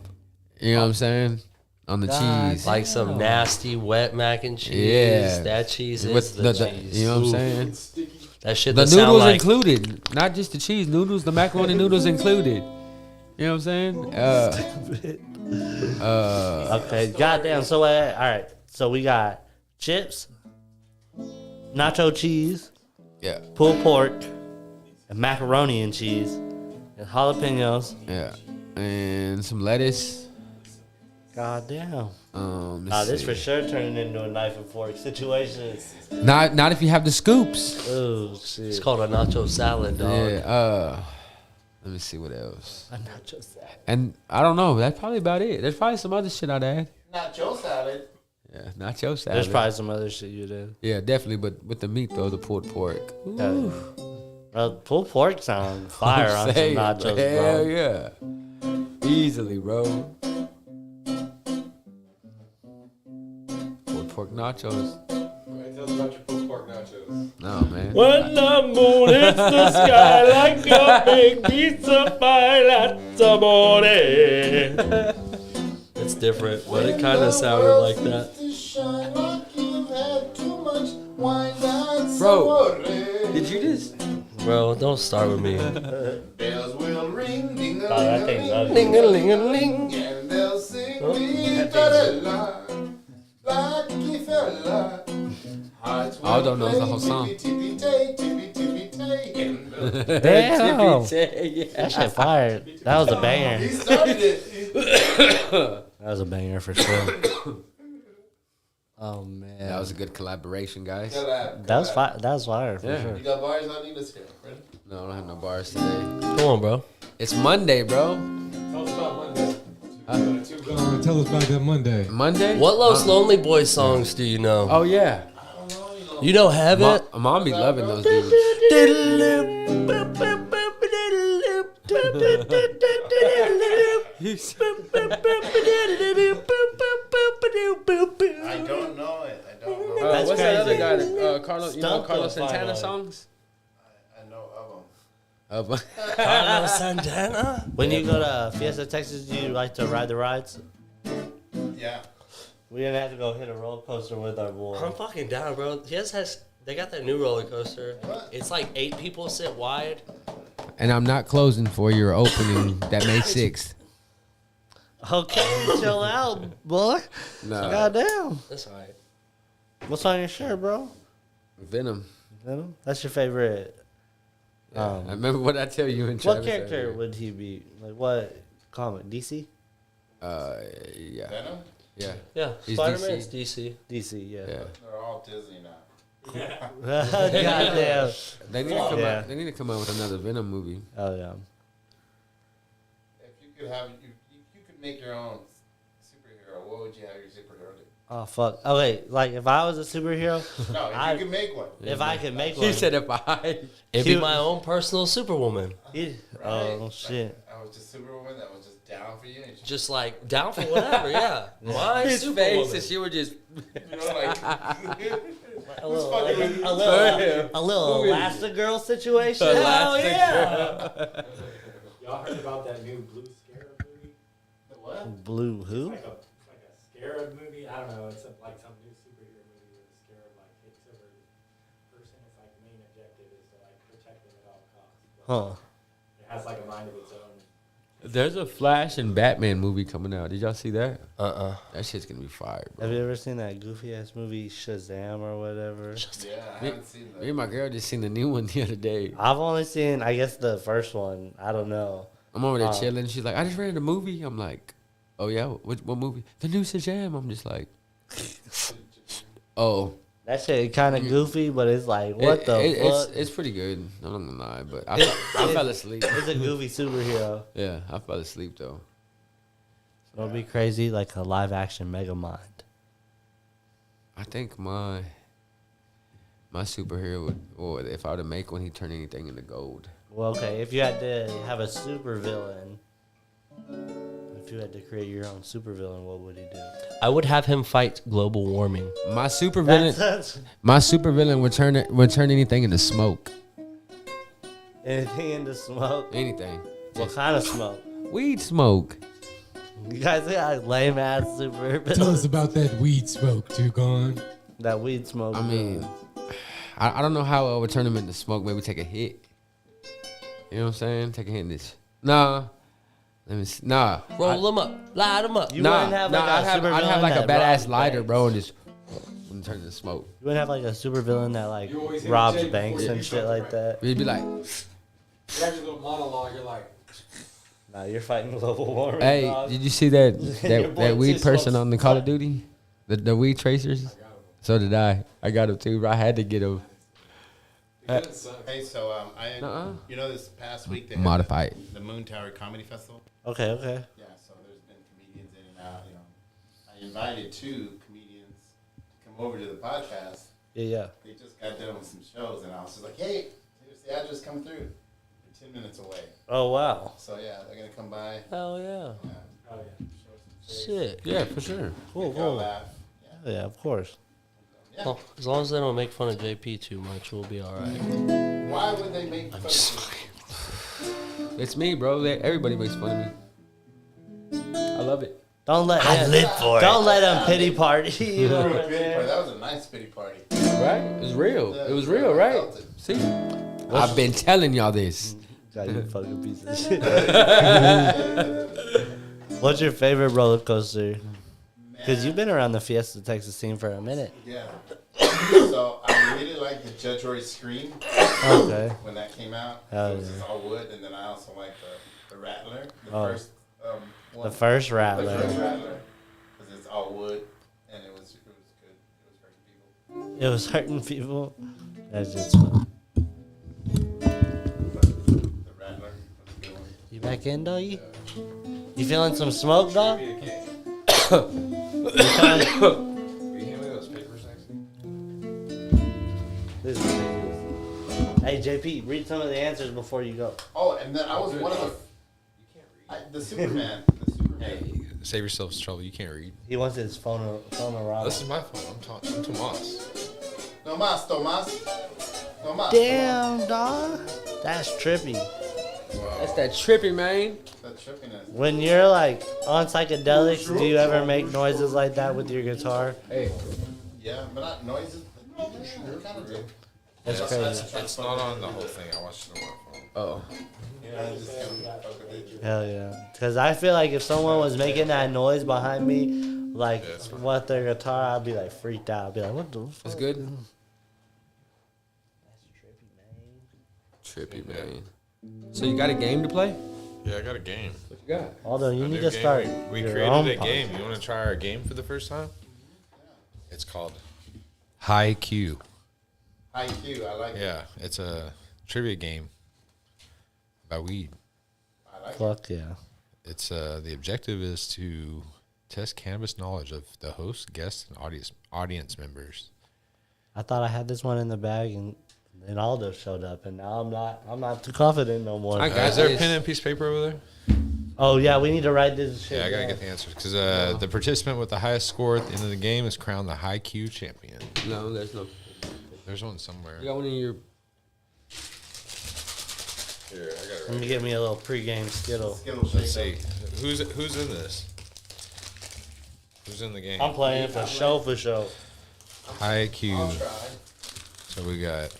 you know what I'm saying? On the cheese, like some nasty wet mac and cheese. Yeah, that cheese is with the cheese. You know what I'm saying? That shit. The noodles included, not just the cheese. Noodles, the macaroni noodles included. You know what I'm saying? Okay, goddamn. So all right. So we got chips, nacho cheese. Yeah. pulled pork, and macaroni and cheese, and jalapenos. Yeah. And some lettuce. God damn. Let's This see. for sure turning into a knife and fork situation. Not if you have the scoops. Oh shit. It's called a nacho salad, dog. Yeah. Let me see what else. A nacho salad. And I don't know. That's probably about it. There's probably some other shit I'd add. Nacho salad. Yeah, nacho salad. There's probably some other shit you did. Yeah, definitely. But with the meat though, the pulled pork. Ooh. Pulled pork sounds fire on some saying, nachos, hell bro. yeah. Easily, bro. Pulled pork nachos. Tell us about your pulled pork nachos. No, man. When the moon hits the sky like a big pizza pie, that's amore. It's different, but it kind of sounded like that. Bro, did you just... Bro, don't start with me. Bells will ring, ding a that thing's ugly. Ling-a-ling-a-ling. and they'll sing la lucky fella. Hearts will Aldo knows the whole play, song. tippy-tay, tippy-tay. Damn. yeah. That shit fired. That was a He banger. started it. That was a banger for sure. Oh man. That was a good collaboration, guys. Collab, That was collab. fire. That was fire for Yeah. sure. You got bars on you? Let's hear it, friend. No, I don't have no bars today. Come on, bro. It's Monday, bro. Tell us about Monday. Tell us about that Monday. Monday? What Los Lonely Boys songs do you know? Oh, yeah. You don't have it? Mom be loving those dudes. I don't know it. I don't know. That's What's that other crazy. guy? That, Carlos, you know Stump Carlos will find Santana out. songs? I know of them. Carlos Santana? When you go to Fiesta, Texas, do you like to ride the rides? Yeah. We didn't have to go hit a roller coaster with our I'm boy. fucking down, bro. They got that new roller coaster. It's like 8 people sit wide. And I'm not closing for your opening that May 6th. Okay, chill out, boy. No. Goddamn. That's alright. What's on your shirt, bro? Venom. Venom? That's your favorite. I remember what I tell you in What Travis character earlier. would he be? Like what comic? DC? Yeah. Venom? Yeah. Yeah, He's Spider-Man's DC. DC, yeah. Yeah. They're all Disney now. Goddamn. They need to come Yeah. out. They need to come out with another Venom movie. Oh yeah. If you could have, you could make your own superhero. What would you have your superhero do? Oh fuck. Oh wait, like if I was a superhero, No, if I- you could make one. if I could make He one, said if I. It'd be my own personal Superwoman. Oh Right? shit. I was just Superwoman that was just down for you. And Just like down for whatever, yeah. My His Superwoman. face, and she would just. you know, like, A little, fucking with you? a little Elastigirl situation. Hell yeah. Y'all heard about that new Blue Scarab movie? The what? Blue who? It's like a Scarab movie. I don't know. It's like some new superhero movie where the Scarab like takes over the person. It's like the main objective is to like protect them at all costs. But Huh. it has like a mind of its own. There's a Flash and Batman movie coming out. Did y'all see that? That shit's gonna be fire, bro. Have you ever seen that goofy ass movie Shazam or whatever? Yeah, I haven't seen that. Me and my girl just seen the new one the other day. I've only seen, I guess, the first one. I don't know. I'm over there chilling. She's like, I just rented a movie. I'm like, oh yeah, what movie? The new Shazam. I'm just like, oh. That shit kind of goofy, but it's like, what the fuck? It's pretty good. I'm not gonna lie, but I fell asleep. It's a goofy superhero. Yeah, I fell asleep though. It'll be crazy, like a live action Megamind. I think my superhero would, or if I were to make one, he'd turn anything into gold. Well, okay, if you had to have a supervillain, if you had to create your own supervillain, what would he do? I would have him fight global warming. My supervillain would turn anything into smoke. Anything into smoke? Anything. What kind of smoke? Weed smoke. You guys got lame ass supervillain. Tell us about that weed smoke, Toucan. That weed smoke. I mean, I don't know how I would turn him into smoke. Maybe take a hit. You know what I'm saying? Take a hit in this. Nah. Let me see. Nah. Roll them up. Light them up. You wouldn't have like a I'd have supervillain like a that badass robs lighter, banks. bro, and just and turn to smoke. You wouldn't have like a super villain that like You always hit robs Jake banks before and you shit fucking like that. We'd be like, You have your little monologue. You're like, Nah, you're fighting global warming. hey, dog. did you see that Your boy that weed just person smokes on the Call of Duty? The weed tracers? So did I. I got him too, bro. I had to get him. Hey, so you know, this past week they had Modify it. the Moon Tower Comedy Festival. Okay. Yeah, so there's been comedians in and out. You know, I invited 2 comedians to come over to the podcast. Yeah. They just got done with some shows, and I was just like, "Hey, here's the address. Come through. They're 10 minutes away." Oh wow. So yeah, they're gonna come by. Hell yeah. Show some face, Shit. Yeah, for sure. Cool. make y'all Cool. laugh. Yeah, of course. Yeah. Well, as long as they don't make fun of JP too much, we'll be all right. Why would they make fun of me? It's me, bro. Everybody makes fun of me. I love it. Don't let him. Don't let him pity party. You know what I mean? That was a nice pity party. Right? It was real. Yeah, It was yeah, real, I right? felt it. See? I've been telling y'all this. God, you fucking piece of shit. What's your favorite roller coaster? Because you've been around the Fiesta Texas scene for a minute. Yeah. So I really like the Judge Roy Scream Okay. when that came out. Hell It was yeah. just all wood, and then I also like the Rattler, the Oh. first one. The first The Rattler. first Rattler, because it's all wood, and it was good. It was hurting people. It was hurting people. That's just fun. The Rattler was a good one. You back in, doggy? You feeling some smoke, dog? Be a king. You feeling- Will you hand me those papers next? This is ridiculous. Hey, JP, read some of the answers before you go. Oh, and then I was one of the. You can't read. The Superman. The Superman. Save yourself some trouble. You can't read. He wants his phone around. This is my phone. I'm Tomas. Tomas. Damn, dog. That's trippy. That's that trippy, man. That trippiness. When you're like on psychedelics, do you ever make noises like that with your guitar? Hey. Yeah, but not noises. Kind of do. That's crazy. It's not on the whole thing. I watched it on my phone. Oh. Yeah, just kind of fuck with it. Hell yeah. Because I feel like if someone was making that noise behind me, like with their guitar, I'd be like freaked out. I'd be like, what the fuck? That's good. That's trippy, man. Trippy, man. So you got a game to play? Yeah, I got a game. What you got? Although you A need new to game. start. We your created own a game. podcast. You want to try our game for the first time? It's called High Q. IQ, I like it. Yeah, it's a trivia game about weed. I like it. Fuck yeah. It's the objective is to test cannabis knowledge of the host, guests, and audience members. I thought I had this one in the bag and Aldo showed up, and now I'm not too confident no more. I got Is there a this. pen and piece of paper over there? Oh yeah, we need to write this shit. Yeah, I gotta down. get the answers because the participant with the highest score at the end of the game is crowned the High Q champion. No, there's no. There's one somewhere. You got one in your. Here, I got it Let right. me get me a little pregame skittle. Skittle Let's shake. see who's in this. Who's in the game? I'm playing for show. High Q. I'll try. So we got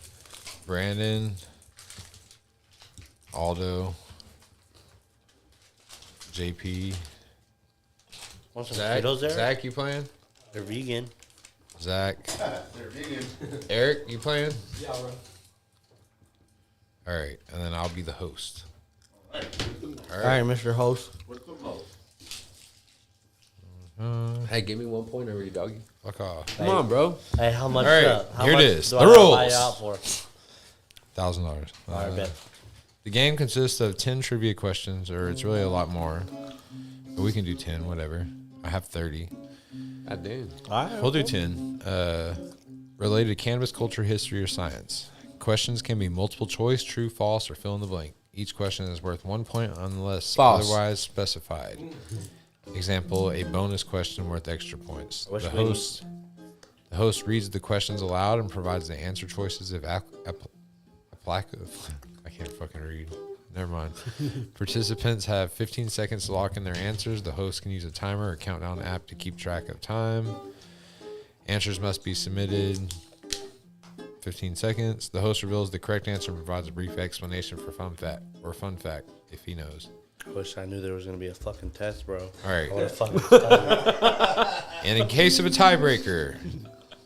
Brandon, Aldo, JP, Want some Zach. Skittles there? Zach, you playing? They're vegan. Zach, They're vegan. Eric, you playing? Yeah, bro. All right, and then I'll be the host. All right. All All right, right. Mr. Host. What's the most? Hey, give me 1 point already, doggy. Fuck off. Come on, bro. Hey, how much? All right, How here it much is. Do The I gotta buy rules. you out for? $1,000. All right, bet. The game consists of 10 trivia questions, or it's really a lot more. But we can do 10, whatever. I have 30. God damn. All right. We'll do 10. Related to cannabis culture, history, or science. Questions can be multiple choice, true, false, or fill in the blank. Each question is worth 1 point unless False. otherwise specified. Example, a bonus question worth extra points. Which The means- host reads the questions aloud and provides the answer choices if applicable. I can't fucking read. Never mind. Participants have 15 seconds to lock in their answers. The host can use a timer or countdown app to keep track of time. Answers must be submitted 15 seconds. The host reveals the correct answer and provides a brief explanation for fun fact if he knows. I wish I knew there was gonna be a fucking test, bro. All right. I would have fucking studied. And in case of a tiebreaker,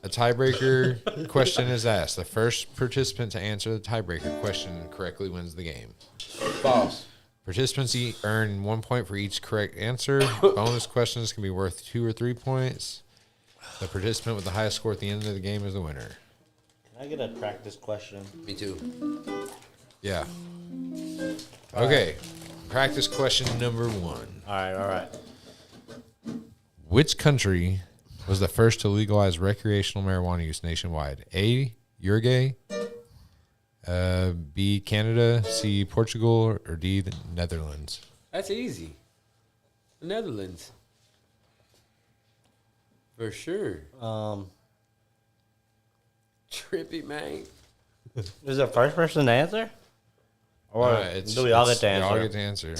a tiebreaker question is asked. The first participant to answer the tiebreaker question correctly wins the game. False. Participants earn 1 point for each correct answer. Bonus questions can be worth 2 or 3 points. The participant with the highest score at the end of the game is the winner. Can I get a practice question? Me too. Yeah. Okay. Practice question number 1. All right. Which country was the first to legalize recreational marijuana use nationwide? A, Uruguay, B, Canada, C, Portugal, or D, the Netherlands? That's easy. The Netherlands. For sure. Trippy, man. Is the first person to answer? Or do we all get to answer? We all get to answer.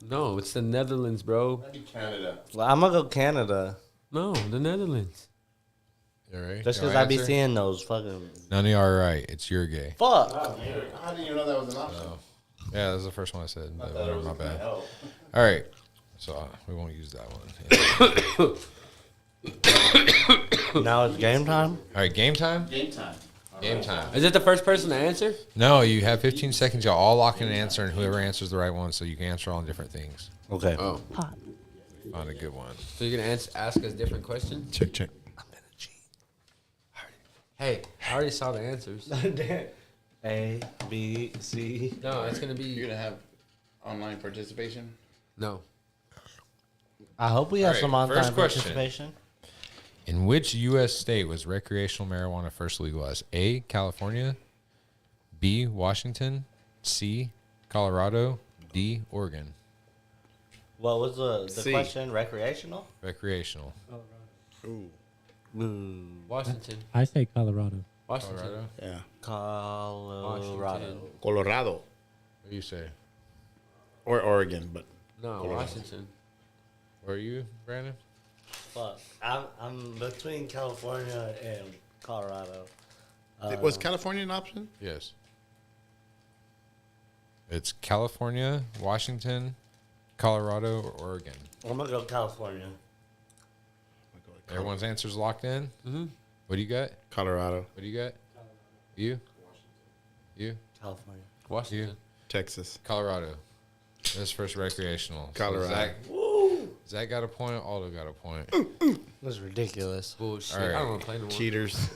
No, it's the Netherlands, bro. Canada. Well, I'm going to go Canada. No, the Netherlands. You all right? Just Your because I be answer? seeing those fucking... None of y'all are right. It's Uruguay. Fuck. How do you know that was an option? Yeah, that was the first one I said. I But thought it was my bad. no. All right. So we won't use that one. Now it's game time? All right, game time? Game time. Game time. Is it the first person to answer? No, you have 15 seconds. Y'all all lock in an answer, and whoever answers the right one, so you can answer on different things. Okay. Oh. Find a good one. So you're going to ask us different questions? Check. Hey, I already saw the answers. A, B, C. No, it's going to be... You're going to have online participation? No. I hope we have All some right, online first question. participation. In which U.S. state was recreational marijuana first legalized? A, California, B, Washington, C, Colorado, D, Oregon. What was the C. question? Recreational? Recreational. Ooh. Washington. I say Colorado. Washington. Colorado. Yeah. Colorado. Washington. Colorado. What do you say? Or Oregon, but No, Colorado. Washington. Where are you, Brandon? Fuck. I'm between California and Colorado. was California an option? Yes. It's California, Washington, Colorado, or Oregon. I'm going to go California. Everyone's answers locked in? Mm-hmm. What do you got? Colorado, What do you got? You? You? California. Washington. Texas. Colorado. This first recreational. So Colorado. Zach got a point. Aldo got a point. That's ridiculous. Bullshit. All right. I don't want to play no more. Cheaters.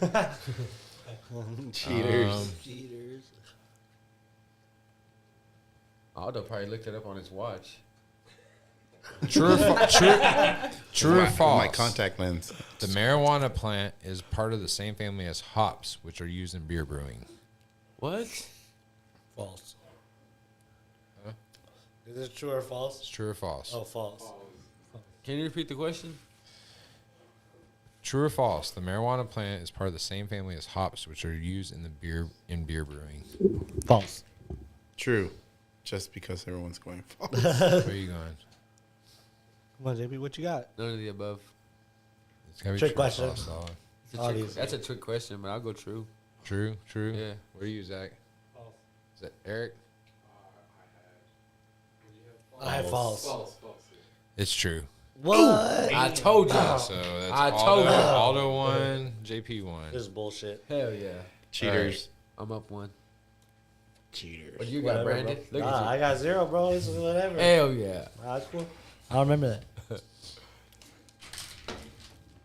Cheaters. Aldo probably looked it up on his watch. True or, true or false? My contact lens. The marijuana plant is part of the same family as hops, which are used in beer brewing. What? False. Is it true or false? It's true or false? Oh, false. Can you repeat the question? True or false? The marijuana plant is part of the same family as hops, which are used in beer brewing. False. True. Just because everyone's going false. Where are you going? Come on, JP, what you got? None of the above. It's gotta be Trick true or question. false, dog. It's a All trick, these. that's a trick question, but I'll go true. True. Yeah. Where are you, Zach? False. Is that Eric? I have false. It's true. What? I told you. So that's I Aldo, told you. Aldo won, JP won. This is bullshit. Hell yeah. Cheaters. I'm up one. Cheaters. What you got, Whatever, Brandon? bro. Look Nah, I at got 0, bro. This is whatever. you. Hell yeah. That's cool. I don't remember that.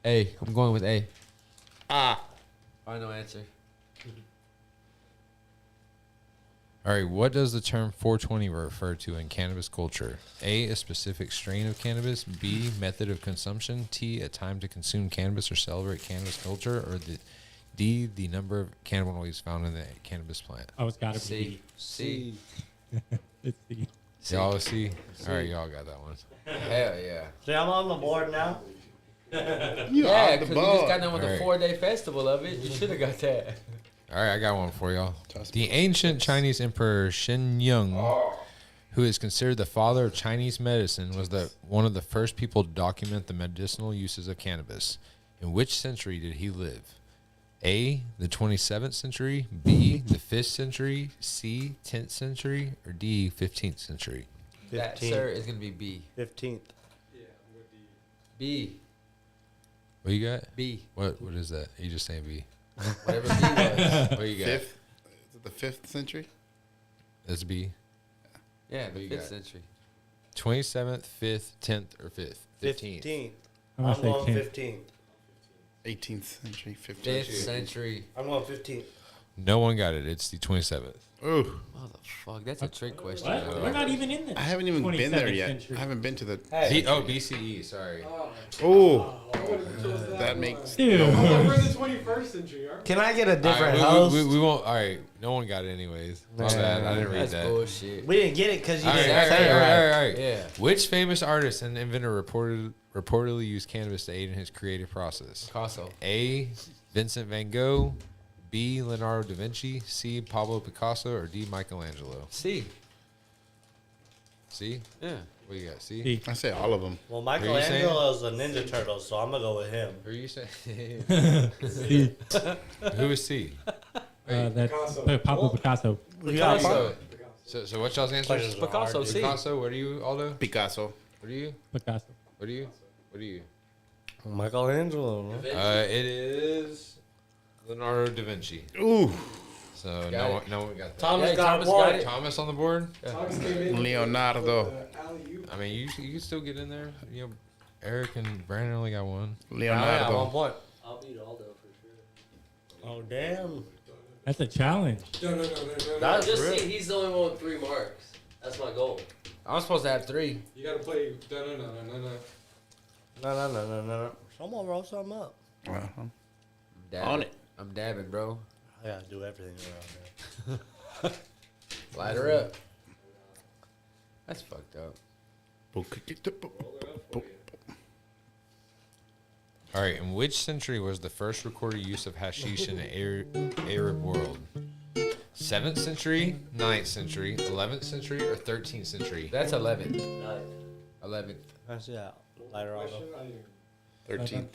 A. I'm going with A. Ah. Final answer. All right, what does the term 420 refer to in cannabis culture? A, a specific strain of cannabis. B, method of consumption. T, a time to consume cannabis or celebrate cannabis culture. Or D, the number of cannabinoids found in the cannabis plant. Oh, it's got to C. be C. It's C. Y'all see? All right, y'all got that one. Hell yeah. See, I'm on the board now. Yeah, off because the you just ball. got done with Alright. the 4-day festival of it. You should have got that. All right, I got one for y'all. The ancient Chinese emperor Shenyang, who is considered the father of Chinese medicine, was one of the first people to document the medicinal uses of cannabis. In which century did he live? A, the 27th century, B, the 5th century, C, 10th century, or D, 15th century? That, 15th. sir, is going to be B. 15th. B. What you got? B. What is that? You just saying B? Whatever B was. What you got? Fifth? Is it the 5th century? That's B. Yeah, What the you 5th got? century. 27th, 5th, 10th, or 5th? 15th. I'm I'm gonna say going 10th. 15th. 18th century, 15th 5th century. century. I'm going 15th. No one got it. It's the 27th. Ooh. Motherfuck, that's a trick question. What? bro. We're not even in the I haven't even been there 27th yet. century. I haven't been to the. Hey, BCE, sorry. Oh. That makes. Dude. We're in the 21st century, aren't we? can I get a different All right, host? we won't. All right, no one got it anyways. My bad. I didn't read That's that. bullshit. We didn't get it because you All right, didn't all right, say it all right. right, all right. Yeah. Which famous artist and inventor reportedly used cannabis to aid in his creative process? Picasso. A. Vincent van Gogh, B. Leonardo da Vinci, C. Pablo Picasso, or D. Michelangelo? C. C? Yeah. What you got? C? B. I say all of them. Well, Who are you saying? Michelangelo's a Ninja Turtle, so I'm going to go with him. Who are you saying? C. Who is C? That's Picasso. Pablo Picasso. Picasso. So what's y'all's answers? Questions are Picasso, hard, dude. C. Picasso, what are you, Aldo? Picasso. What are you? Picasso. What are you? What are you? Michelangelo. No? It is Leonardo da Vinci. Ooh. So Got no one got that. Thomas Yeah, got Thomas one. got it. Thomas on the board? Thomas came in Leonardo. with the alley-oop. I mean, you can still get in there. You know, Eric and Brandon only got one. Oh, yeah, 1 Leonardo. point. I'll beat Aldo for sure. Oh, damn. That's a challenge. No. That's Just real. see, he's the only one with 3 marks. That's my goal. I'm supposed to have 3. You gotta play. No. Someone roll something up. Uh-huh. Dabbing. On it. I'm dabbing, bro. I got to do everything around here. Light her up. That's fucked up. All right, in which century was the first recorded use of hashish in the Arab world? 7th century, 9th century, 11th century, or 13th century? That's 11. 9. 11th. Yeah. Lighter on 13th.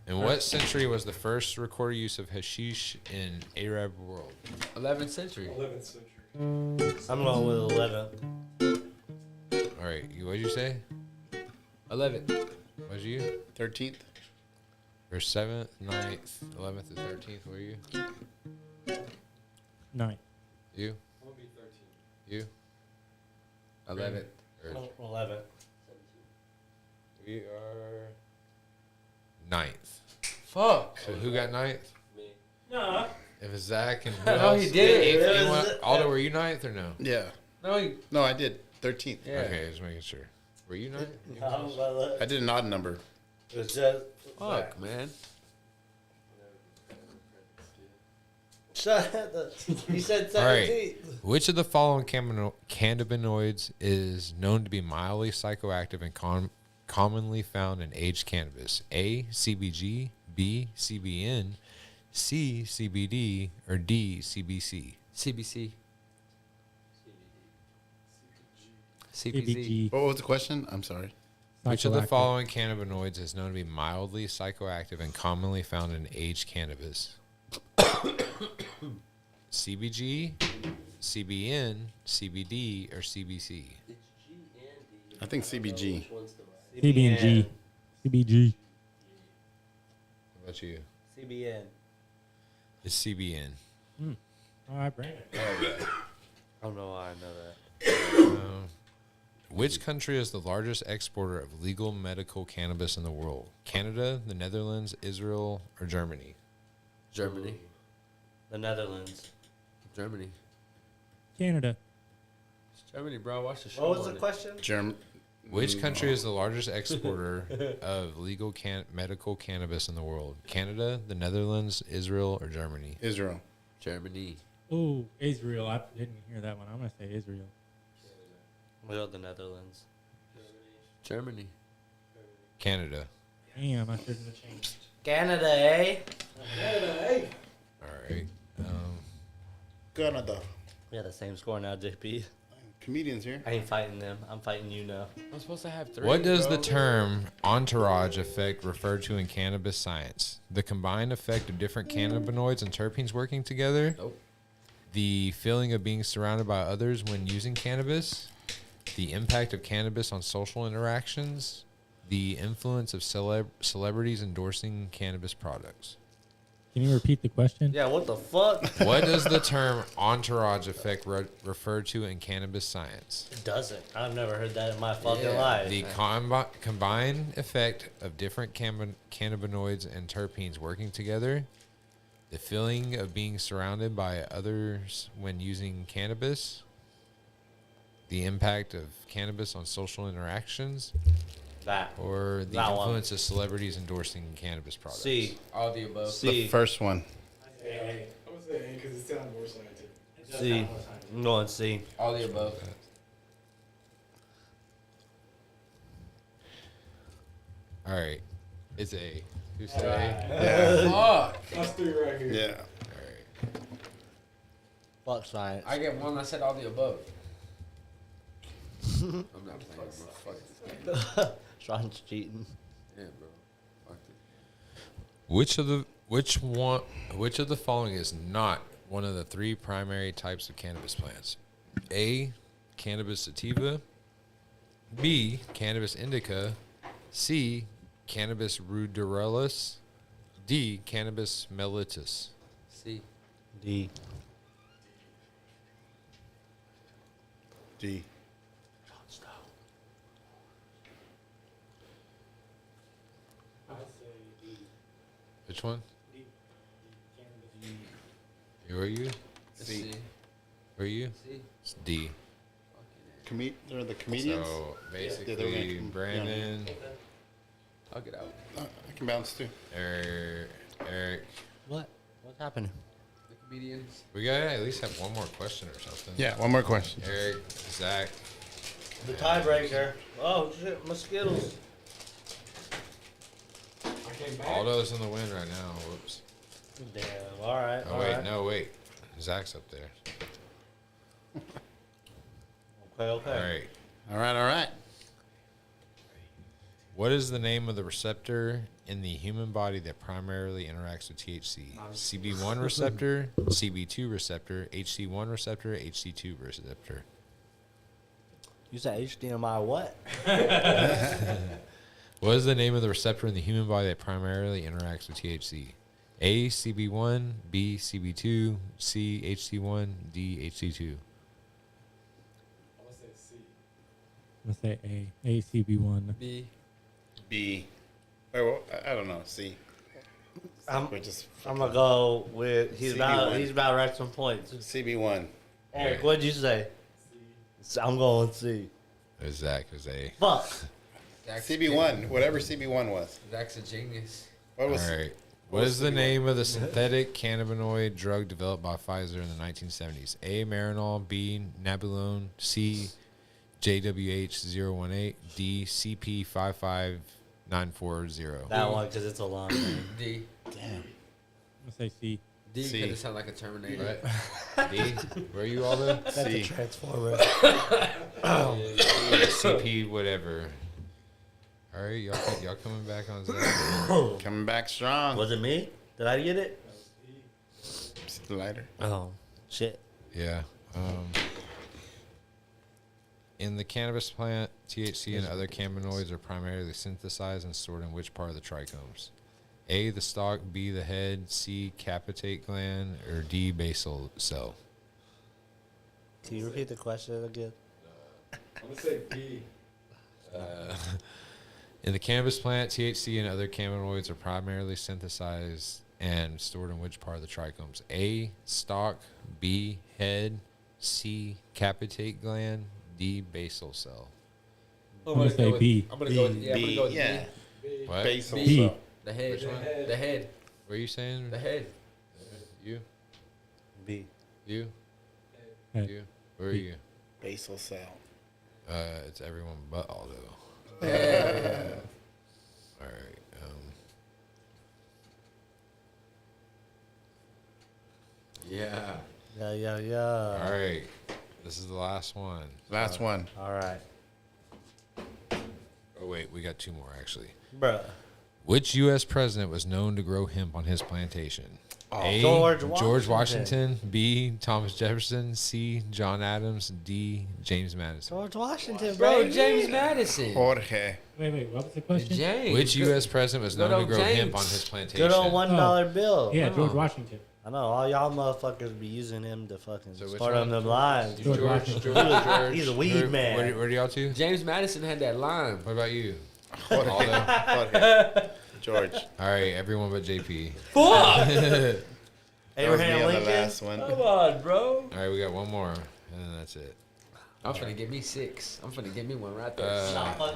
In what century was the first recorded use of hashish in Arab world? 11th century. 11th century. I'm going with 11. All right, what did you say? 11th. What was you? 13th. Or 7th, 9th, 11th, and 13th, were you? 9. You? I'll be 13. You? 11th. Or 11. we are 9th. Fuck. So who got 9th? Me. No. If it's Zach and who No, else? he did it. Anyone- It was- Aldo, were you 9th or no? Yeah. No, he. No, I did. 13th. Yeah. Okay, just making sure. Were you 9th? I did an odd number. It was just. Fuck, man. You said 17. All right. Which of the following cannabinoids is known to be mildly psychoactive and commonly found in aged cannabis? A. CBG, B. CBN, C. CBD, or D. CBC? CBC. CBZ. CBG. What was the question? I'm sorry. Which of the Psychoactive. following cannabinoids is known to be mildly psychoactive and commonly found in aged cannabis? CBG, CBN, CBD, or CBC? It's G and D. I think CBG. Which one's the right? CB&G. CBG. What about you? CBN. It's CBN. All right, Brandon. I don't know why I know that. Which country is the largest exporter of legal medical cannabis in the world? Canada, the Netherlands, Israel, or Germany? Germany. The Netherlands. Germany. Canada. It's Germany, bro. Watch the show. What was the on it. question? Which country is the largest exporter of legal medical cannabis in the world? Canada, the Netherlands, Israel, or Germany? Israel. Germany. Oh, Israel. I didn't hear that one. I'm going to say Israel. We got the Netherlands. Germany. Canada. Damn, I shouldn't have changed. Canada, eh? All right. Canada. We got the same score now, JP. Comedians here. I ain't fighting them. I'm fighting you now. I'm supposed to have 3. What does bro. the term entourage effect refer to in cannabis science? The combined effect of different cannabinoids and terpenes working together? Nope. The feeling of being surrounded by others when using cannabis? The impact of cannabis on social interactions? The influence of celebrities endorsing cannabis products. Can you repeat the question? Yeah, what the fuck? What does the term entourage effect refer to in cannabis science? It doesn't. I've never heard that in my fucking life. The combined effect of different cannabinoids and terpenes working together. The feeling of being surrounded by others when using cannabis. The impact of cannabis on social interactions. That. Or the influence of celebrities endorsing cannabis products. C. All the above. The first one. I say A. I'm gonna say A because it sounds more scientific. C. I'm going C. All the above. All right. It's A. Who said Right. A? Yeah. Fuck. That's 3 right here. Yeah. Fuck science. I get one. I said all the above. I'm not playing, bro. Fuck this game. Sean's cheating. Yeah, bro. Fuck it. Which of the following is not one of the 3 primary types of cannabis plants? A. Cannabis sativa. B. Cannabis indica. C. Cannabis ruderellus. D. Cannabis mellitus. C. D. D. I'd say D. Which one? D. Cannabis. Who are you? C. Who are you? C. It's D. They're the comedians? So Yeah, they're basically, gonna- Brandon, I'll get out. I can bounce too. Eric. What? What's happening? The comedians. We gotta at least have one more question or something. Yeah, one more question. Eric, Zach. The tiebreaker. Oh shit, mosquitoes. I came back. Aldo's in the win right now. Whoops. Damn. All right. Oh wait, no wait. Zach's up there. Okay. All All right. What is the name of the receptor in the human body that primarily interacts with THC? CB1 receptor, CB2 receptor, HC1 receptor, HC2 receptor. You said HDMI what? What is the name of the receptor in the human body that primarily interacts with THC? A, CB1, B, CB2, C, HC1, D, HC2. I'm gonna say C. I'm gonna say A. ACB1. B. B. Wait, well, I don't know. C. I'm We're just gonna go with he's about to rack some points. CB1. Eric, what'd you say? C. I'm going C. Zach is A. Fuck. Zach's CB1. Whatever CB1 was. Zach's a genius. What was? All right. What is the name of the synthetic cannabinoid drug developed by Pfizer in the 1970s? A, Marinol, B, Nabilone, C, JWH-018, D, CP55940. That one because it's a long name. D. Damn. I'm gonna say C. D C. because it sounds like a Terminator. Right. D, where are you all the? That's a C. transformer. CP whatever. All right, y'all coming back on Zach. Coming back strong. Was it me? Did I get it? It's the lighter. Oh, shit. Yeah. In the cannabis plant, THC and other cannabinoids are primarily synthesized and stored in which part of the trichomes? A, the stalk, B, the head, C, capitate gland, or D, basal cell? Can you repeat the question again? I'm gonna say B. In the cannabis plant, THC and other cannabinoids are primarily synthesized and stored in which part of the trichomes? A, stalk, B, head, C, capitate gland, D, basal cell. I'm gonna say B. I'm gonna go with, yeah, I'm gonna go with Yeah. B. What? Basal B. cell. The head. Which one? The head. What are you saying? The head. You? B. You? Head. You? Where are you? Basal cell. It's everyone but Aldo. Yeah. All right. Yeah. Yeah. All right. This is the last one. Last one. All right. Oh, wait. We got 2 more, actually. Bruh. Which U.S. president was known to grow hemp on his plantation? A. George Washington. B. Thomas Jefferson. C. John Adams. D. James Madison. George Washington, Bro, James Madison. Jorge. Wait, what was the question? James. Which U.S. president was known to grow James. hemp on his plantation? Good old $1 bill. Yeah, George Washington. I know all y'all motherfuckers be using him to fucking So which start one? on them lines. George. He's a weed man. Where do y'all two? James Madison had that line. What about you? Jorge. George. All right, everyone but JP. Fuck! Abraham The Lincoln. last one. Come on, bro. All right, we got one more, and then that's it. I'm finna get me 6. I'm finna get me one right there.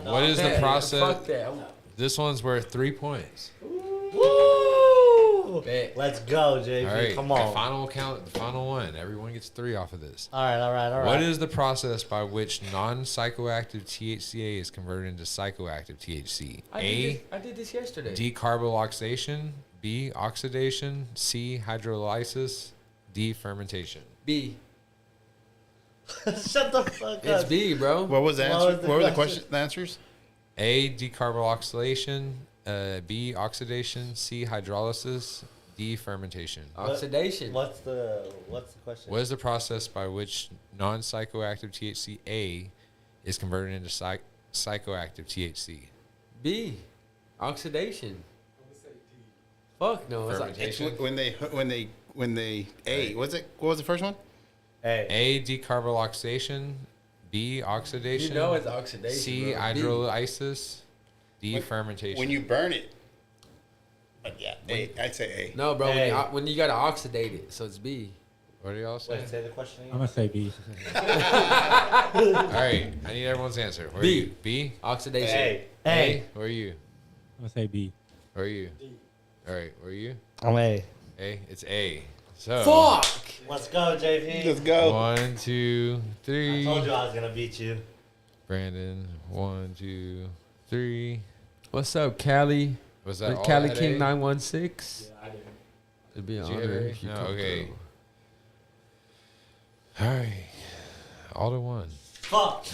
What is the Fuck process? that. This one's worth 3 points. Woo! Bet. Let's go, JP. All right, Come on. The final count, the final one. Everyone gets 3 off of this. All right. What is the process by which non-psychoactive THCA is converted into psychoactive THC? I did this yesterday. Decarboxylation. B. Oxidation. C. Hydrolysis. D. Fermentation. B. Shut the fuck It's up. B, bro. What was the What answer? was the What were the question? the answers? A. Decarboxylation. B. Oxidation. C. Hydrolysis. D. Fermentation. Oxidation. What's the question? What is the process by which non-psychoactive THCA is converted into psychoactive THC? B. Oxidation. Fuck no. It's like It's Fermentation. when they what was the first one? A. Decarboxylation. B. Oxidation. You know it's oxidation. C. bro. Hydrolysis. D. Fermentation. When you burn it. But yeah, I'd say A. No, bro. Hey. When you gotta oxidate it, so it's B. What do y'all say? Wait, say the question I'm again. gonna say B. All right, I need everyone's answer. Where B. are you? B. Oxidation. A. Where are you? I'm gonna say B. Where are you? All right, where are you? I'm A. A. It's A. So. Fuck. Let's go, JP. Let's go. 1, 2, 3. I told you I was gonna beat you. Brandon. 1, 2, 3. What's up, Cali? Was that all Cali at King A? 916? Yeah, I didn't. It'd be an Did you get honor A? if you No, come okay. through. All right. Aldo won. Fuck.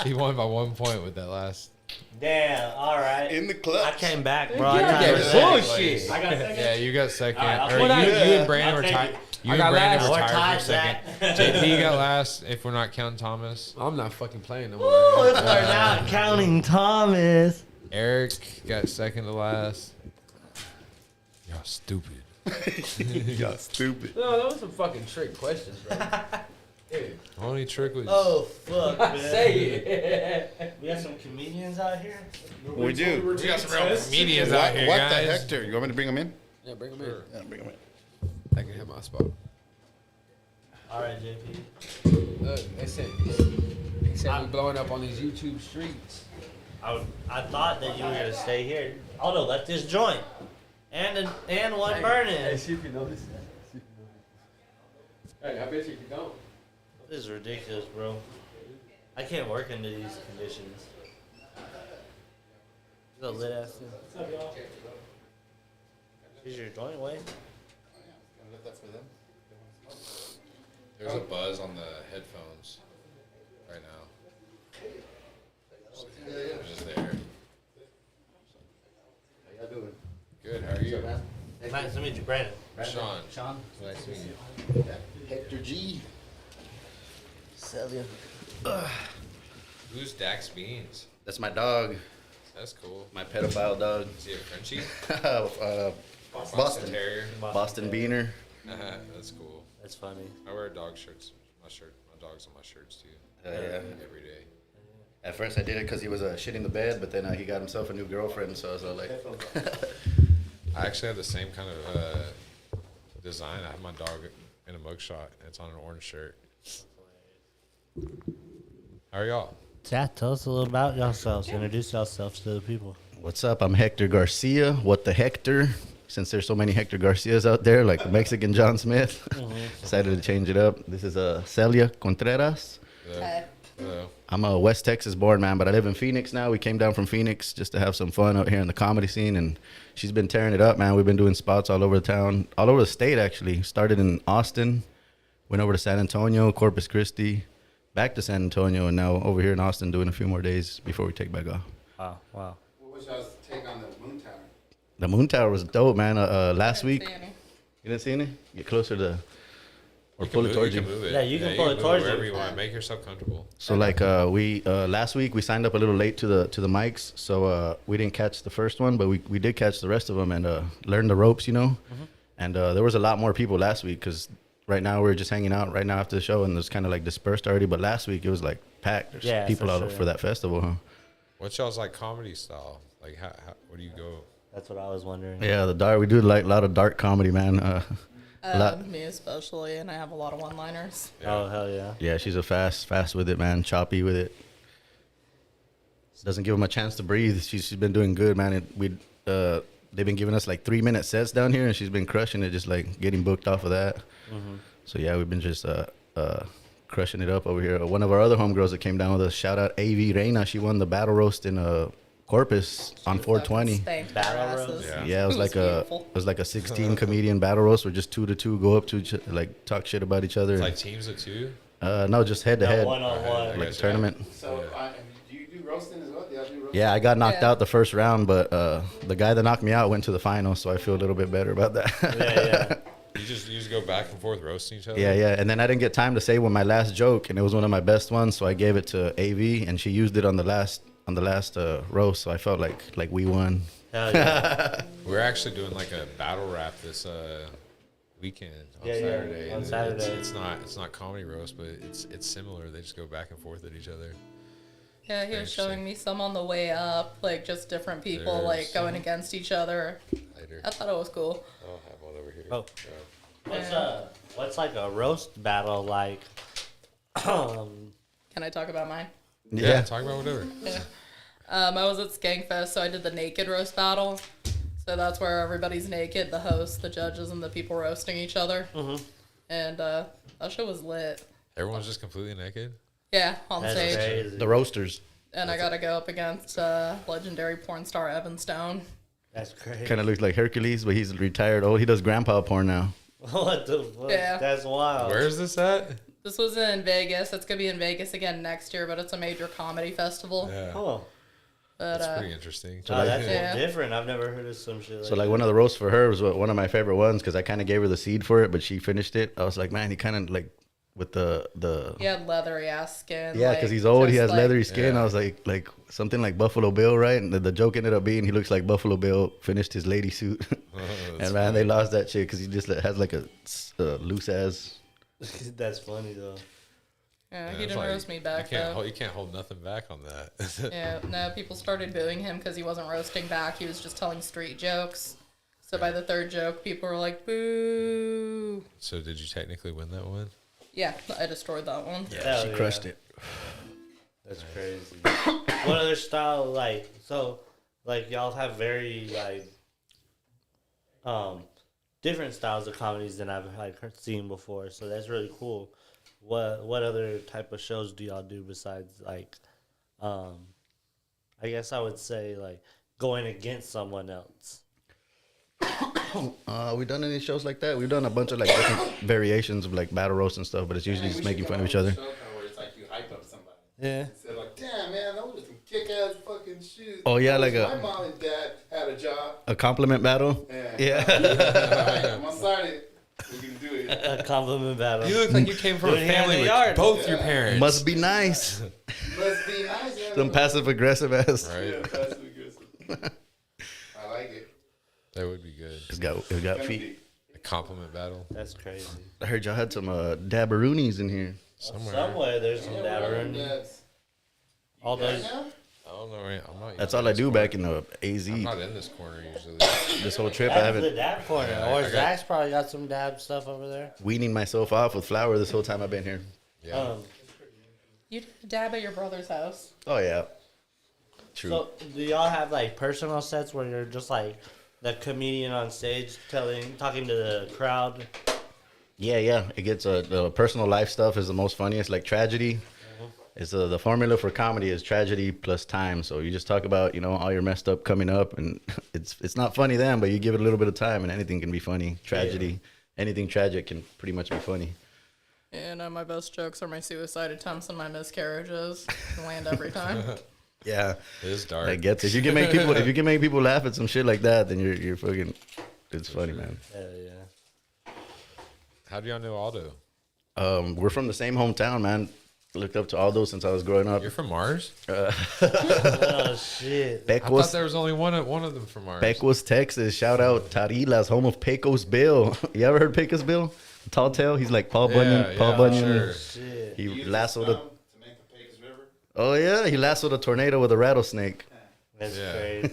He won by 1 point with that last. Damn. All right. In the clutch. I came back, bro. Yeah, I tried that to bullshit. I got second. Yeah, you got second. All right, I'll Or take you, it. you and Brandon I'll were take tied. it. You I and got Brandon last. were We're tied tied, for second. Zach. JP got last if we're not counting Thomas. I'm not fucking playing no Woo, more. if we're not counting Thomas. Eric got second to last. Y'all stupid. Y'all stupid. No, those were some fucking trick questions, bro. Dude, Only trick was. Oh, fuck, man. say it. We got some comedians out here. We do. We got some real comedians What, out here, what guys. the Hector? You want me to bring him in? Yeah, bring them in. Yeah, bring him in. I can have my spot. All right, JP. Look, they said we blowing up on these YouTube streets. I thought that you were gonna stay here. Aldo, let this joint and one burning. see if you notice that. Hey, I bet you don't. This is ridiculous, bro. I can't work under these conditions. Is a lit ass thing. What's up, y'all? Is your joint away? There's a buzz on the headphones right now. They're just there. How y'all doing? Good. How are you? Nice to meet you, Brandon. Sean. Sean? Nice to meet you. Hector G. Celia. Who's Dax Beans? That's my dog. That's cool. My pedophile dog. Is he a Frenchie? Boston. Terrier. Boston Beaner. That's cool. That's funny. I wear dog shirts. My dog's on my shirts too. Yeah. Every day. At first I did it because he was shitting the bed, but then he got himself a new girlfriend, so I was like... I actually have the same kind of design. I have my dog in a mugshot. It's on an orange shirt. How are y'all? Yeah, tell us a little about yourselves. Introduce yourselves to the people. What's up? I'm Hector Garcia. What the Hector? Since there's so many Hector Garcias out there, like the Mexican John Smith, decided to change it up. This is Celia Contreras. Hello. I'm a West Texas born man, but I live in Phoenix now. We came down from Phoenix just to have some fun out here in the comedy scene, and she's been tearing it up, man. We've been doing spots all over the town, all over the state, actually. Started in Austin, went over to San Antonio, Corpus Christi, back to San Antonio, and now over here in Austin doing a few more days before we take back off. Wow, wow. What was y'all's take on the Moon Tower? The Moon Tower was dope, man. Last week, You didn't see any? Get closer to, or pull it towards you. Move it. Yeah, you can pull it towards wherever you. you want. Make yourself comfortable. So like we last week we signed up a little late to the mics, so we didn't catch the first one, but we did catch the rest of them and learn the ropes, you know. And there was a lot more people last week because right now we're just hanging out right now after the show and it's kind of like dispersed already. But last week it was like packed. There's people out for that festival, huh? What's y'all's like comedy style? Like how where do you go? That's what I was wondering. Yeah, the dark. We do like a lot of dark comedy, man. Me especially, and I have a lot of one-liners. Yeah. Oh hell yeah! Yeah, she's a fast with it, man. Choppy with it. Doesn't give him a chance to breathe. She's been doing good, man. They've been giving us like 3-minute sets down here, and she's been crushing it, just like getting booked off of that. So yeah, we've been just crushing it up over here. One of our other homegirls that came down with us, shout out AV Reina. She won the battle roast in Corpus on 420. Battle roast. Yeah, it was like a 16 comedian battle roast where just 2-2 go up to each, like talk shit about each other. It's like teams of 2? No, just head to head, one-on-one, like a tournament. So, do you do roasting as well? Do y'all do roasting? Yeah, I got knocked out the first round, but the guy that knocked me out went to the finals, so I feel a little bit better about that. Yeah. You just go back and forth roasting each other? Yeah. And then I didn't get time to say my last joke, and it was one of my best ones, so I gave it to AV, and she used it on the last roast, so I felt like we won. Hell yeah. We're actually doing like a battle rap this weekend on Saturday. On Saturday. It's not comedy roast, but it's similar. They just go back and forth at each other. Yeah, he was showing me some on the way up, like just different people like going against each other. Later. I thought it was cool. I'll have one over here. Oh. What's like a roast battle like? Can I talk about mine? Yeah, talk about whatever. Yeah. I was at Skankfest, so I did the naked roast battle. So that's where everybody's naked, the host, the judges, and the people roasting each other. And that shit was lit. Everyone's just completely naked? Yeah, on stage. Crazy. The roasters. And I got to go up against legendary porn star Evan Stone. That's crazy. Kind of looks like Hercules, but he's retired. Oh, he does grandpa porn now. What the fuck? Yeah. That's wild. Where is this at? This was in Vegas. It's going to be in Vegas again next year, but it's a major comedy festival. Yeah. Oh. But, That's pretty interesting. So that's different. I've never heard of some shit So like one of the roasts for her was one of my favorite ones because I kind of gave her the seed for it, but she finished it. I was like, man, he kind of like with the he had leathery ass skin. yeah, because he's old. He has like, leathery skin. I was like something like Buffalo Bill, right? And the joke ended up being he looks like Buffalo Bill finished his lady suit. And man, they lost that shit because he just has like a loose ass. That's funny though. Yeah, he didn't roast me back though. You can't hold nothing back on that. Yeah, no, people started booing him because he wasn't roasting back. He was just telling street jokes. So by the third joke, people were like, boo. So did you technically win that one? Yeah, I destroyed that one. Yeah, she crushed it. That's crazy. What other style, like, so, like, y'all have very, like, different styles of comedies than I've, like, seen before, so that's really cool. What other type of shows do y'all do besides, like, I guess I would say, like, going against someone else? We done any shows like that? We've done a bunch of like different variations of like battle roast and stuff, but it's usually just making fun of each other. Where it's like you hype up somebody. Yeah. Instead of like, damn man, those are some kick-ass fucking shoes. Oh yeah, like my mom and dad had a job. A compliment battle. Yeah. I'm excited. We can do it. A compliment battle. You look like you came from a family with both your parents. Must be nice. Must be nice. Yeah. Some passive aggressive ass. Right. Yeah, passive aggressive. I like it. That would be good. It's got feet. A compliment battle. That's crazy. I heard y'all had some dabberoonies in here. Somewhere there's some dabberoonies. All those. I don't know. I'm not. That's all I do back in the AZ. I'm not in this corner usually. This whole trip, I That's haven't. the dab corner. Yeah, Or I Zach's probably got some dab stuff over there. Weaning myself off with flour this whole time I've been here. Yeah. You did a dab at your brother's house. Oh yeah. True. So do y'all have like personal sets where you're just like the comedian on stage talking to the crowd? Yeah. It gets the personal life stuff is the most funniest. Like tragedy. It's the formula for comedy is tragedy plus time. So you just talk about all your messed up coming up, and it's not funny then, but you give it a little bit of time, and anything can be funny. Tragedy, anything tragic can pretty much be funny. And my best jokes are my suicide attempts and my miscarriages. They land every time. Yeah, it is dark. I get it. If you can make people laugh at some shit like that, then you're fucking. It's funny, man. Hell yeah. How do y'all know Aldo? We're from the same hometown, man. Looked up to Aldo since I was growing up. You're from Mars? Oh shit! I thought there was only one of them from Mars. Pecos, Texas. Shout out Tarilas, home of Pecos Bill. You ever heard Pecos Bill? Tall tale. He's like Paul Bunyan. Paul Bunyan. Shit. He lassoed a. Oh yeah, he lassoed a tornado with a rattlesnake. That's crazy.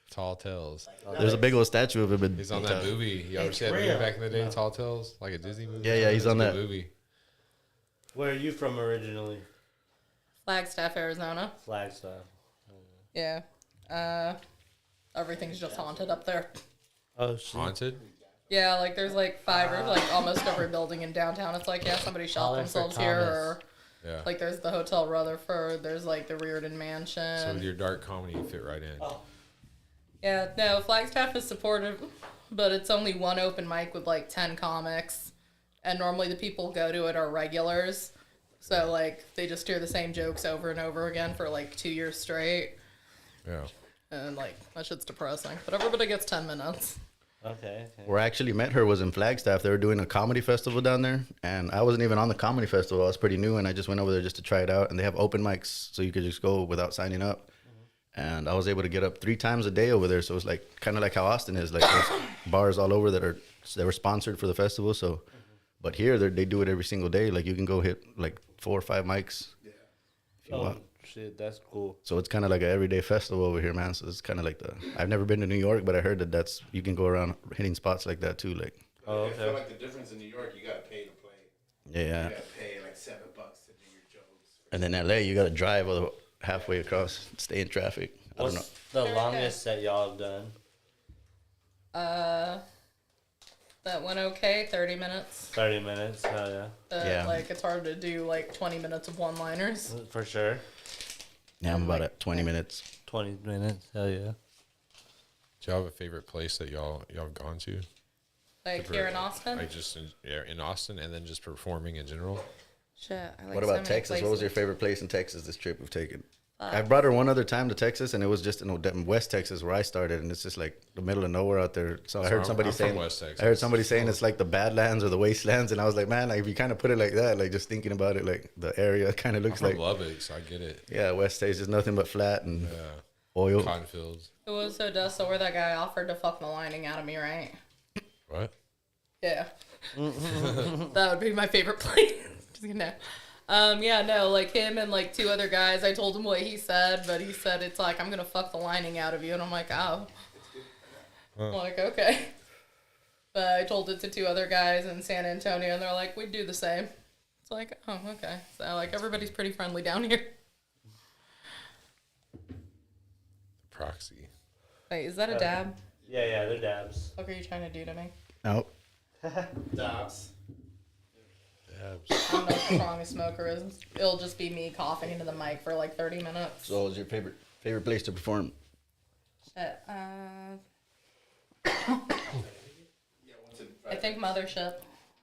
Tall Tales. There's a big old statue of him. He's on that movie. You ever see that movie back in the day, Tall Tales? Like a Disney movie? Yeah, he's on that movie. Where are you from originally? Flagstaff, Arizona. Flagstaff. Yeah. Everything's just haunted up there. Oh shit. Haunted? Yeah, like there's like 5 or like almost every building in downtown. It's like, yeah, somebody shot themselves here, or Yeah. like there's the Hotel Rutherford. There's like the Reardon Mansion. So with your dark comedy, you fit right in. Yeah, no, Flagstaff is supportive, but it's only one open mic with like 10 comics, and normally the people who go to it are regulars, so like they just hear the same jokes over and over again for like 2 years straight. Yeah. And like that shit's depressing, but everybody gets 10 minutes. Okay. Where I actually met her was in Flagstaff. They were doing a comedy festival down there, and I wasn't even on the comedy festival. I was pretty new, and I just went over there just to try it out. And they have open mics, so you could just go without signing up. And I was able to get up 3 times a day over there. So it was like kind of like how Austin is. Like there's bars all over they were sponsored for the festival. So, but here they do it every single day. Like you can go hit like 4 or 5 mics. Yeah. If you want. Shit, that's cool. So it's kind of like an everyday festival over here, man. So it's kind of like I've never been to New York, but I heard that you can go around hitting spots like that too. Like. Oh, okay. I feel like the difference in New York, you gotta pay to play. Yeah. You gotta pay like $7 to do your jokes. And then LA, you gotta drive halfway across, stay in traffic. I don't know. What's the longest that y'all have done? That went okay, 30 minutes. 30 minutes, hell yeah. Yeah. Like it's hard to do like 20 minutes of one-liners. For sure. Yeah, I'm about at 20 minutes. 20 minutes, hell yeah. Do y'all have a favorite place that y'all have gone to? Like here in Austin? Like just in Austin, and then just performing in general? Shit, I like What so about many Texas? What was your places. favorite place in Texas this trip we've taken? I brought her one other time to Texas, and it was just in West Texas where I started, and it's just like the middle of nowhere out there. So I heard somebody saying, West Texas. I heard somebody saying it's like the Badlands or the Wastelands, and I was like, man, like if you kind of put it like that, like just thinking about it, like the area kind of looks I'm like from Lubbock, so I get it. Yeah, West Texas is nothing but flat and oil. Cotton fields. It was so dust where that guy offered to fuck the lining out of me, right? What? Yeah. That would be my favorite place. Just kidding, no. Yeah, no, like him and like 2 other guys, I told him what he said, but he said it's like, I'm gonna fuck the lining out of you, and I'm like, oh. I'm like, okay. But I told it to 2 other guys in San Antonio, and they're like, we'd do the same. It's like, oh, okay. So like everybody's pretty friendly down here. Proxy. Wait, is that a dab? Yeah, they're dabs. What are you trying to do to me? Nope. Dabs. I don't know what the strongest smoker is. It'll just be me coughing into the mic for like 30 minutes. So, what was your favorite place to perform? Shit, I think Mothership.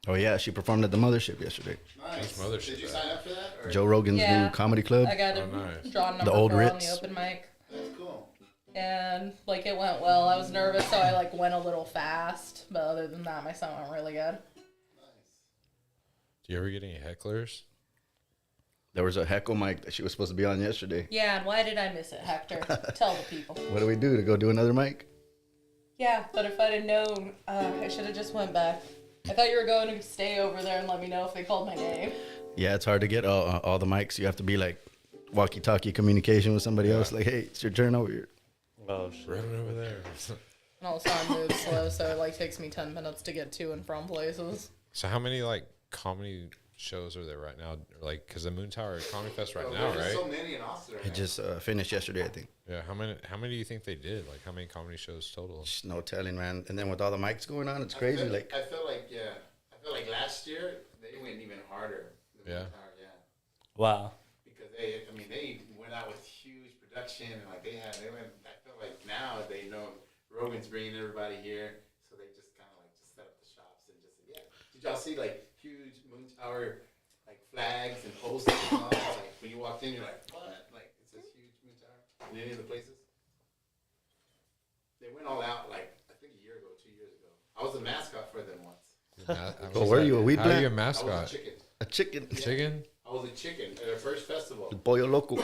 Oh yeah, she performed at the Mothership yesterday. Nice. Mothership. Did you sign up for that? Or? Joe Rogan's new comedy club. I got nice. drawn number The old 4 on Ritz. the open mic. That's cool. And like it went well. I was nervous, so I like went a little fast. But other than that, my song went really good. Do you ever get any hecklers? There was a heckle mic that she was supposed to be on yesterday. Yeah, and why did I miss it, Hector? Tell the people. What do we do to go do another mic? Yeah, but if I'd have known, I should have just went back. I thought you were going to stay over there and let me know if they called my name. Yeah, it's hard to get all the mics. You have to be like walkie-talkie communication with somebody else. Like, hey, it's your turn over here. Oh, shit. Right over there. And also I move slow, so it like takes me 10 minutes to get to and from places. So how many like comedy shows are there right now? Like, because the Moon Tower Comedy Fest right now, There's right? so many in Austin. It just finished yesterday, I think. Yeah. How many do you think they did? Like, how many comedy shows total? Just no telling, man. And then with all the mics going on, it's crazy. I feel like last year they went even harder. Yeah. Wow. Because they went out with huge production and like they went. I feel like now they know Rogan's bringing everybody here, so they just kind of like just set up the shops and just Did y'all see like huge Moon Tower like flags and posters and all? Like when you walked in, you're like, what? Like it's this huge Moon Tower in any of the places. They went all out like I think a year ago, 2 years ago. I was a mascot for them once. Oh, were you a weed How are you a plant? mascot? A chicken. Chicken? I was a chicken at our first festival. El Pollo Loco.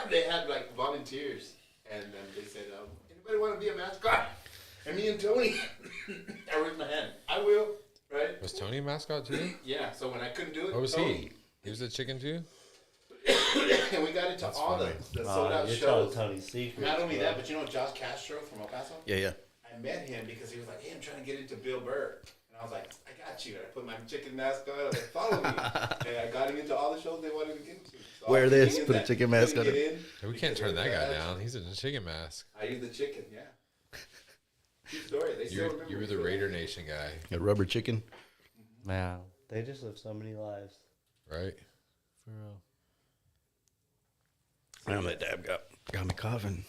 They had like volunteers, and then they said, "Anybody want to be a mascot?" And me and Tony, I raised my hand. I will, right? Was Tony a mascot too? Yeah. So when I couldn't do it, What was Tony, he? He was a chicken too? and we got into That's all funny. the sold out you're shows. telling Tony's secrets, Not only bro. that, but you know Josh Castro from El Paso? Yeah. I met him because he was like, "Hey, I'm trying to get into Bill Burr." And I was like, "I got you." And I put my chicken mask on. I was like, "Follow me." And I got him into all the shows they wanted to get into. So Wear all the this, meetings put a that chicken he mask couldn't on get it. in, Hey, we can't because turn of that the guy badge. down. He's in a chicken mask. I used the chicken, yeah. True story. They still remember You were me the for Raider that. Nation guy. A rubber chicken. Man, they just live so many lives. Right? For real. Man, that dab got me coughing.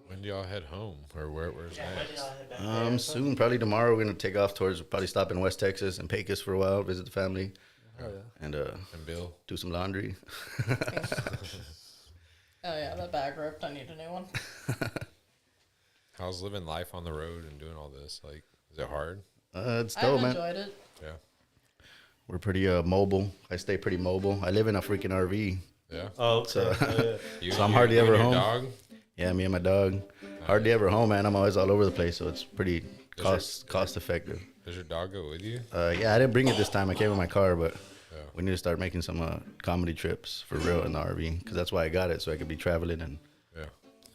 When do y'all head home? Or where's that? Soon, probably tomorrow. We're gonna take off towards, probably stop in West Texas and Pecos for a while, visit the family, and Bill do some laundry. Oh yeah, that bag ripped. I need a new one. How's living life on the road and doing all this? Like, is it hard? It's I've dope, man. enjoyed it. Yeah. We're pretty mobile. I stay pretty mobile. I live in a freaking RV. Yeah. Oh, okay. So, You- so I'm you- hardly you and ever your home. dog? Yeah, me and my dog. Hardly ever home, man. I'm always all over the place, so it's pretty cost effective. Does your dog go with you? Yeah, I didn't bring it this time. I came in my car, but we need to start making some comedy trips for real in the RV, because that's why I got it, so I could be traveling and.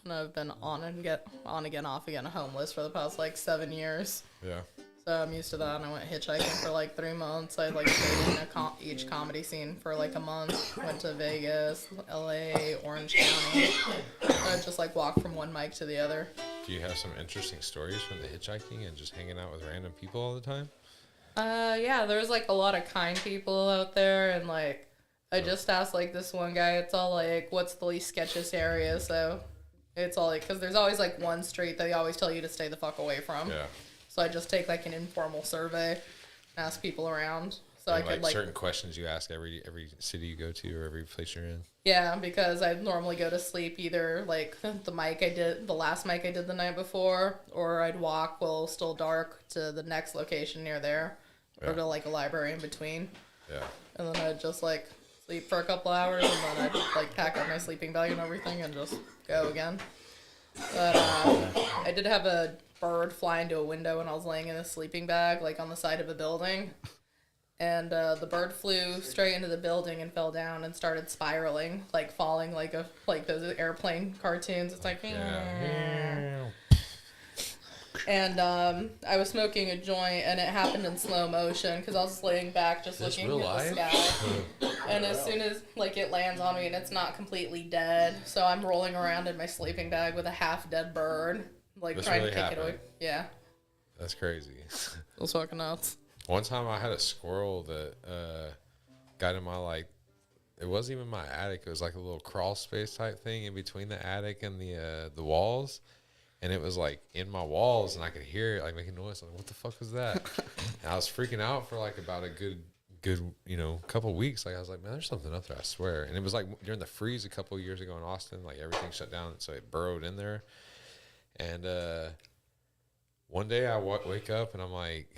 And I've been on again, off again, homeless for the past like 7 years. Yeah. So I'm used to that. And I went hitchhiking for like 3 months. I like stayed in each comedy scene for like a month. Went to Vegas, LA, Orange County. I just like walked from one mic to the other. Do you have some interesting stories from the hitchhiking and just hanging out with random people all the time? Yeah, there's like a lot of kind people out there, and like I just asked like this one guy. It's all like, what's the least sketchiest area? So it's all like, because there's always like one street that they always tell you to stay the fuck away from. Yeah. So I just take like an informal survey, and ask people around. So I could like certain questions you ask every city you go to or every place you're in. Yeah, because I normally go to sleep either like the last mic I did the night before, or I'd walk while still dark to the next location near there, or to like a library in between. Yeah. And then I'd just like sleep for a couple hours, and then I'd like pack up my sleeping bag and everything and just go again. But I did have a bird fly into a window when I was laying in a sleeping bag, like on the side of a building. And the bird flew straight into the building and fell down and started spiraling, like falling like those airplane cartoons. It's like, and I was smoking a joint, and it happened in slow motion because I was laying back just looking at the sky. And as soon as like it lands on me and it's not completely dead, so I'm rolling around in my sleeping bag with a half dead bird, like This trying really to take happened? it away. Yeah, That's crazy. it was fucking nuts. One time I had a squirrel that got in my, like, it wasn't even my attic. It was like a little crawl space type thing in between the attic and the walls. And it was like in my walls, and I could hear it like making noise. I'm like, what the fuck was that? And I was freaking out for like about a good couple weeks. Like I was like, man, there's something up there, I swear. And it was like during the freeze a couple of years ago in Austin, like everything shut down, so it burrowed in there. And one day I wake up and I'm like,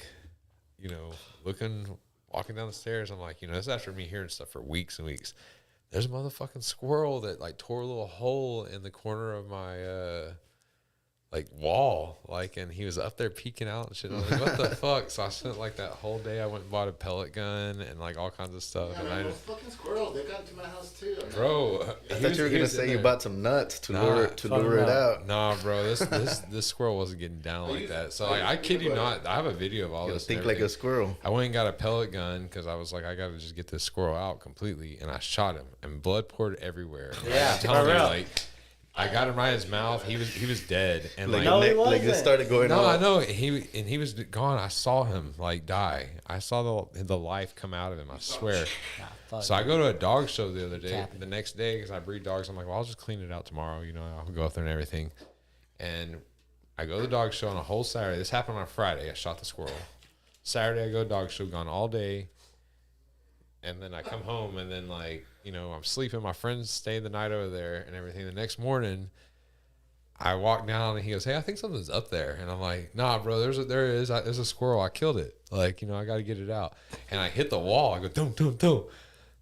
walking down the stairs. I'm like, this is after me hearing stuff for weeks and weeks. There's a motherfucking squirrel that like tore a little hole in the corner of my wall, and he was up there peeking out and shit. I was like, what the fuck? So I spent like that whole day. I went and bought a pellet gun and like all kinds of stuff. Yeah, and man, those fucking squirrels, they got into my house too. Bro, I thought you were gonna say you bought some nuts to lure it out. Nah, bro, this squirrel wasn't getting down like that. So I kid you not, I have a video of all this. Think like a squirrel. I went and got a pellet gun because I was like, I gotta just get this squirrel out completely, and I shot him, and blood poured everywhere. Yeah, I'm telling for you, real. like. I got him right in his mouth. He was dead, and like it started going. No, off. I know. He was gone. I saw him like die. I saw the life come out of him. I swear. So I go to a dog show the other day. The next day, because I breed dogs, I'm like, well, I'll just clean it out tomorrow. I'll go up there and everything. And I go to the dog show on a whole Saturday. This happened on Friday. I shot the squirrel. Saturday, I go to dog show, gone all day. And then I come home, and then I'm sleeping. My friends stay the night over there and everything. The next morning, I walk down and he goes, "Hey, I think something's up there." And I'm like, "Nah, bro, there's a squirrel. I killed it. Like, I got to get it out." And I hit the wall. I go, "Don't, don't, don't."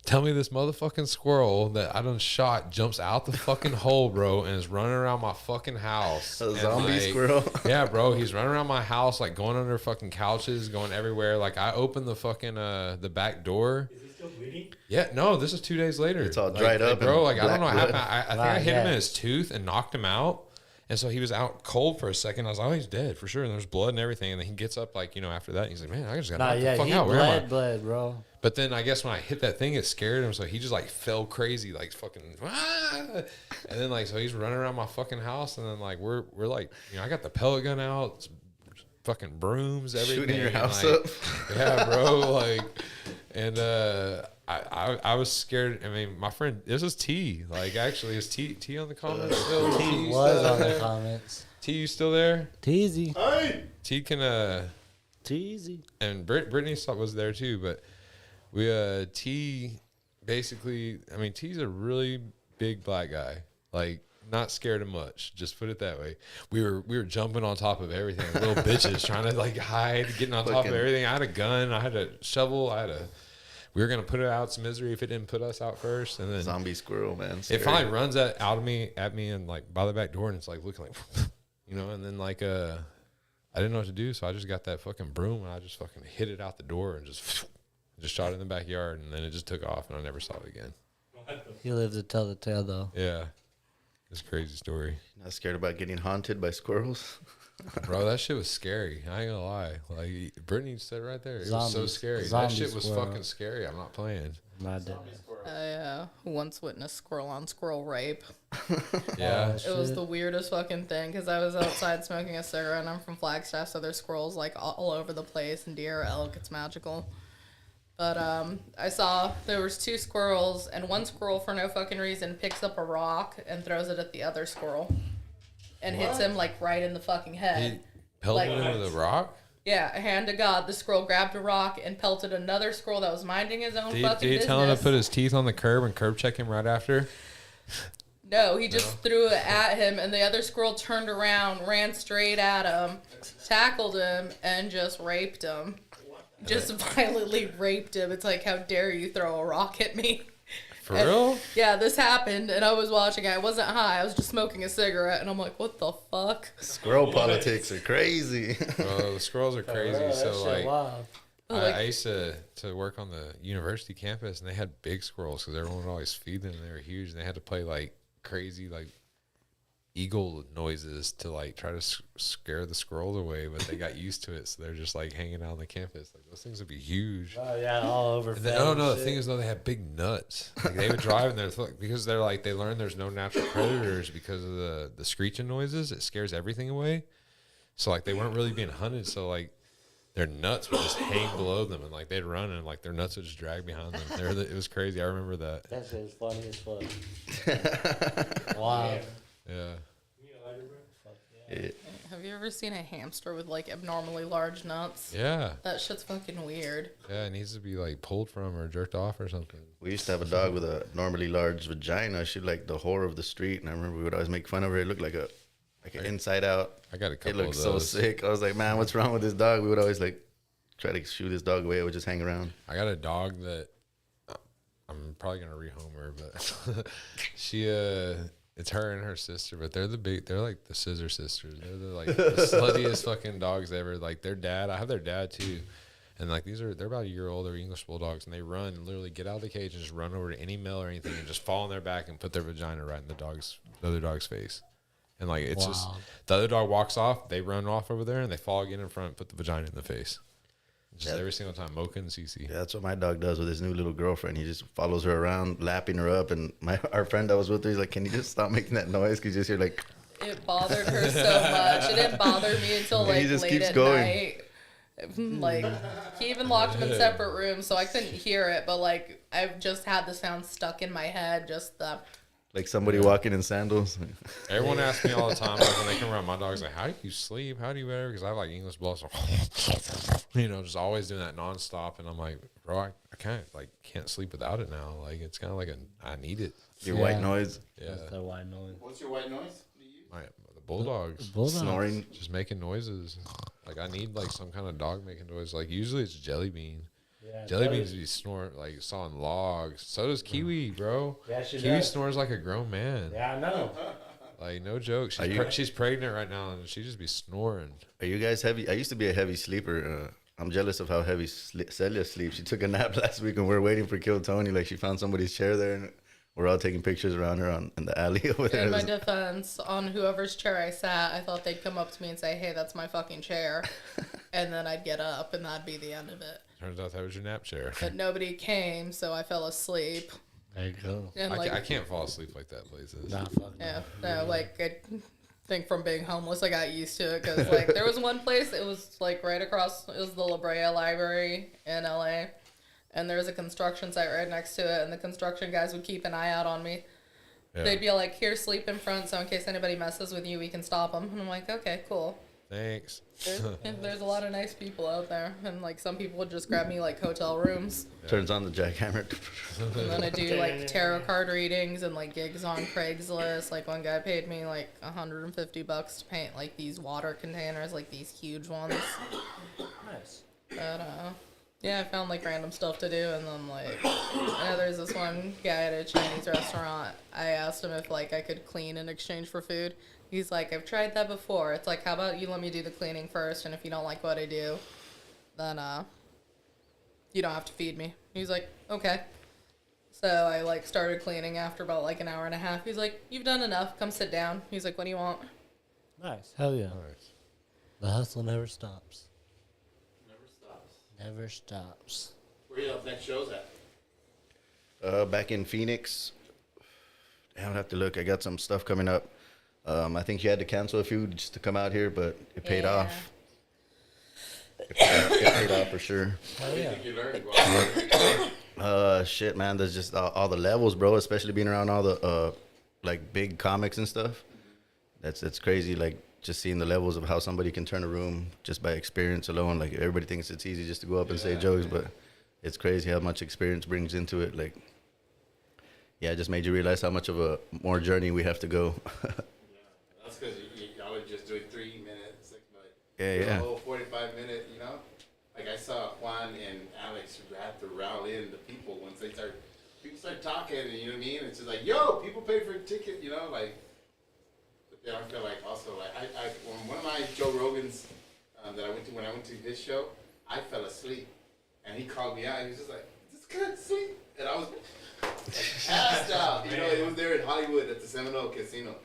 Tell me this motherfucking squirrel that I done shot jumps out the fucking hole, bro, and is running around my fucking house. A zombie squirrel? Yeah, bro. He's running around my house, like going under fucking couches, going everywhere. Like I opened the fucking the back door. Is he still bleeding? Yeah, no, this is 2 days later. It's all dried up. bro. Like I don't know what blood. happened. I think I hit him in his tooth and knocked him out. And so he was out cold for a second. I was like, "Oh, he's dead for sure." And there's blood and everything. And then he gets up, like, after that. And he's like, "Man, I just got knocked the fuck out. Where am I?" Bled, bro. But then I guess when I hit that thing, it scared him. So he just like fell crazy, like fucking. And then like, so he's running around my fucking house. And then like, we're like, I got the pellet gun out, fucking brooms, everything. Shooting your house like, up. Yeah, bro. Like, and I was scared. I mean, my friend, this is T. Like, actually, is T on the comments still? T was on the comments. T, you still there? Teasy. Hey. T can Teasy. And Brittany was there too, but we T basically. I mean, T's a really big black guy. Like, not scared of much. Just put it that way. We were jumping on top of everything, little bitches trying to like hide, getting on top of everything. I had a gun. I had a shovel. We were gonna put it out its misery if it didn't put us out first, and then zombie squirrel, man. It finally runs out of me at me and like by the back door, and it's like looking like, and then like I didn't know what to do, so I just got that fucking broom and I just fucking hit it out the door and just shot it in the backyard, and then it just took off and I never saw it again. He lived to tell the tale, though. Yeah, it's a crazy story. Not scared about getting haunted by squirrels? Bro, that shit was scary. I ain't gonna lie. Like Brittany said right there, it was so scary. That Zombie shit was squirrel. fucking scary. I'm not playing. My dad. I once witnessed squirrel on squirrel rape. Yeah. It was the weirdest fucking thing because I was outside smoking a cigarette and I'm from Flagstaff, so there's squirrels like all over the place, and deer, elk, it's magical. But I saw there was 2 squirrels, and one squirrel for no fucking reason picks up a rock and throws it at the other squirrel and hits him like right in the fucking head. He pelted him with a rock? Yeah, hand to God, the squirrel grabbed a rock and pelted another squirrel that was minding his own fucking business. Did he tell him to put his teeth on the curb and curb check him right after? No, he just threw it at him, and the other squirrel turned around, ran straight at him, tackled him, and just raped him. Just violently raped him. It's like, how dare you throw a rock at me? For real? Yeah, this happened, and I was watching it. I wasn't high. I was just smoking a cigarette, and I'm like, what the fuck? Squirrel politics are crazy. Bro, the squirrels are crazy. So, like, Like- I used to work on the university campus, and they had big squirrels because everyone would always feed them. They were huge, and they had to play, like, crazy, like, eagle noises to, like, try to scare the squirrels away, but they got used to it, so they're just, like, hanging out on the campus. Like, those things would be huge. Oh, yeah, all over. And then, the thing is, though, they have big nuts. Like, they would drive, and because they're, like, they learn there's no natural predators because of the screeching noises. It scares everything away. So, like, they weren't really being hunted, so, like, their nuts would just hang below them, and, like, they'd run, and, like, their nuts would just drag behind them. It was crazy. I remember that. That shit is funny as fuck. Wow. Yeah. Have you ever seen a hamster with, like, abnormally large nuts? Yeah. That shit's fucking weird. Yeah, it needs to be, like, pulled from or jerked off or something. We used to have a dog with a normally large vagina. She like the whore of the street, and I remember we would always make fun of her. It looked like an inside out. I got a couple It looked of so those. sick. I was like, man, what's wrong with this dog? We would always like try to shoo this dog away. It would just hang around. I got a dog that I'm probably gonna rehome her, but she it's her and her sister, but they're like the scissor sisters. They're the sluttiest fucking dogs ever. Like their dad, I have their dad too, and like they're about a year old. They're English bulldogs, and they run and literally get out of the cage and just run over to any male or anything and just fall on their back and put their vagina right in the other dog's face. And like it's just the other dog walks off, they run off over there, and they fall again in front and put the vagina in the face. Just every single time, Mocha and Cece. Yeah, that's what my dog does with his new little girlfriend. He just follows her around, lapping her up. And our friend that was with her, he's like, "Can you just stop making that noise?" Because you just hear like. It bothered her so much. It didn't bother me until like he just late keeps at going. night. Like he even locked them in separate rooms, so I couldn't hear it. But like I've just had the sound stuck in my head. Just the. Like somebody walking in sandals. Everyone asks me all the time, like when they come around my dog's like, "How do you sleep? How do you whatever?" Because I have like English blood, so just always doing that nonstop. And I'm like, bro, I can't sleep without it now. Like it's kind of like I need it. Your white noise. Yeah. That's the white noise. What's your white noise? The bulldogs. Snoring. Just making noises. Like, I need, like, some kind of dog making noise. Like, usually it's Jelly Bean. Yeah, Jelly Beans be snoring, like, sawing logs. So does Kiwi, bro. Yeah, she Kiwi does. snores like a grown man. Yeah, I know. Like, no joke. She's pregnant right now, and she just be snoring. Are you guys heavy? I used to be a heavy sleeper. I'm jealous of how heavy Celia sleeps. She took a nap last week, and we're waiting for Kill Tony. Like, she found somebody's chair there, and we're all taking pictures around her in the alley over there. In my defense, on whoever's chair I sat, I thought they'd come up to me and say, hey, that's my fucking chair. And then I'd get up, and that'd be the end of it. Turns out that was your nap chair. But nobody came, so I fell asleep. There you go. And I can't fall asleep like that, places. Nah, fuck yeah, no, like, I think from being homeless, I got used to it. Because, like, there was one place, it was, like, right across, it was the La Brea Library in L.A., and there was a construction site right next to it, and the construction guys would keep an eye out on me. Yeah. They'd be like, here, sleep in front, so in case anybody messes with you, we can stop them. And I'm like, okay, cool. Thanks. There's a lot of nice people out there, and like some people would just grab me like hotel rooms. Yeah. Turns on the jackhammer. And then I do like tarot card readings and like gigs on Craigslist. Like one guy paid me like $150 to paint like these water containers, like these huge ones. Nice. But yeah, I found like random stuff to do, and then like there's this one guy at a Chinese restaurant. I asked him if like I could clean in exchange for food. He's like, I've tried that before. It's like, how about you let me do the cleaning first, and if you don't like what I do, then you don't have to feed me. He's like, okay. So I like started cleaning after about like an hour and a half. He's like, you've done enough. Come sit down. He's like, what do you want? Nice. Hell yeah. Nice. The hustle never stops. Never stops. Never stops. Where your next show's at? Back in Phoenix. I don't have to look. I got some stuff coming up. I think you had to cancel a few just to come out here, but it paid off. It paid off for sure. What do you think you learned? Shit, man. There's just all the levels, bro. Especially being around all the like big comics and stuff. That's crazy. Like just seeing the levels of how somebody can turn a room just by experience alone. Like everybody thinks it's easy just to go up and say jokes, but it's crazy how much experience brings into it. Like, yeah, it just made you realize how much of a more journey we have to go. That's because y'all are just doing 3 minutes, but yeah. The whole 45-minute, you know? Like I saw Juan and Alex have to rally in the people once people start talking, and you know what I mean? It's just like, yo, people pay for a ticket, you know? Like, but then I feel like also, like, when one of my Joe Rogans that I went to, when I went to his show, I fell asleep. And he called me out, and he was just like, is this guy asleep? And I was passed out. You know, it was there in Hollywood at the Seminole Casino.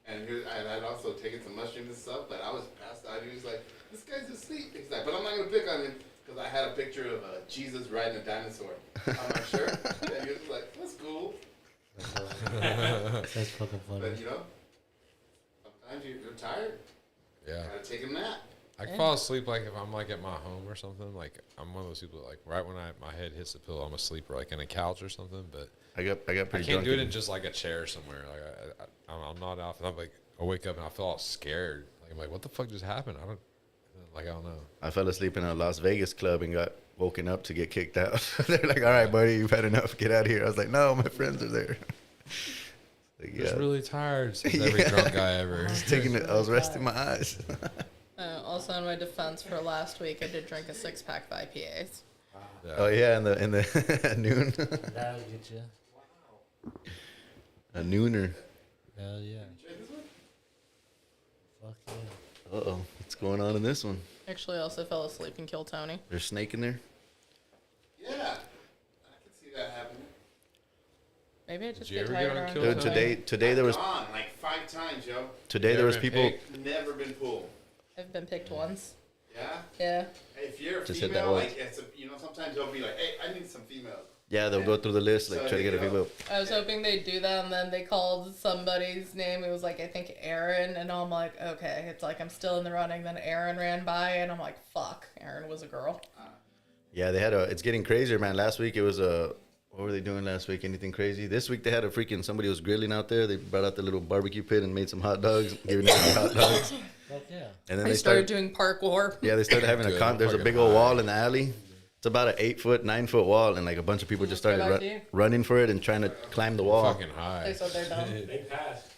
And I'd also taken some mushrooms and stuff, but I was passed out. He was like, this guy's asleep. He's like, but I'm not going to pick on him because I had a picture of Jesus riding a dinosaur on my shirt. And he was like, that's cool. That's fucking funny. But, you know, sometimes you're tired. Yeah. Got to take a nap. I can fall asleep like if I'm like at my home or something. Like I'm one of those people that, like right when my head hits the pillow, I'm asleep, or like in a couch or something. But I got pretty I can't drunk do it in just like a chair somewhere. Like I'm not off. And I'm like, I wake up and I feel all scared. Like I'm like, what the fuck just happened? I don't know. I fell asleep in a Las Vegas club and got woken up to get kicked out. They're like, all right, buddy, you've had enough. Get out of here. I was like, no, my friends are there. Like, Just really tired. Since every drunk guy ever. I was resting my eyes. Also, in my defense, for last week, I did drink a 6-pack of IPAs. Yeah. Oh yeah, in the noon. That'll get you. Wow. A nooner. Hell yeah. Fuck yeah. Uh-oh. What's going on in this one? Actually, I also fell asleep and killed Tony. There's a snake in there? Yeah. I can see that happening. Maybe I just get tired. Dude, today there was... Gone like 5 times, yo. Today there was people... Never been pulled. I've been picked once. Yeah? Yeah. Hey, if you're a Just female, like, sometimes they'll be like, hey, I need some females. Yeah, they'll go through the list, like, So try to get a female. I was hoping they'd do that, and then they called somebody's name. It was like, I think Aaron, and I'm like, okay. It's like I'm still in the running. Then Aaron ran by, and I'm like, fuck. Aaron was a girl. Yeah, they had it's getting crazier, man. Last week it was what were they doing last week? Anything crazy? This week they had somebody was grilling out there. They brought out the little barbecue pit and made some hot dogs, giving out hot dogs. Yeah. And then they started doing parkour. Yeah, they started having there's a big old wall in the alley. It's about an 8-foot, 9-foot wall, and like a bunch of people just started running for it and trying to climb the wall. Fucking high. They said they're done. They passed.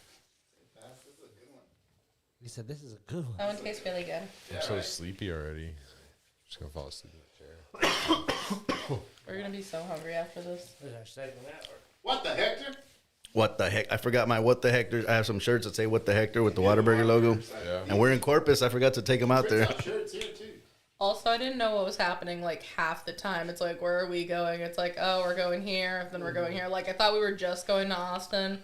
He said, "This is a good one." That one tastes really good. I'm so sleepy already. Just gonna fall asleep in the chair. We're gonna be so hungry after this. What the heck? What the heck? I forgot my what the heck. I have some shirts that say what the Hector with the Whataburger logo. Yeah. And we're in Corpus. I forgot to take them out there. Shirts here too. Also, I didn't know what was happening like half the time. It's like, where are we going? It's like, oh, we're going here, then we're going here. Like, I thought we were just going to Austin.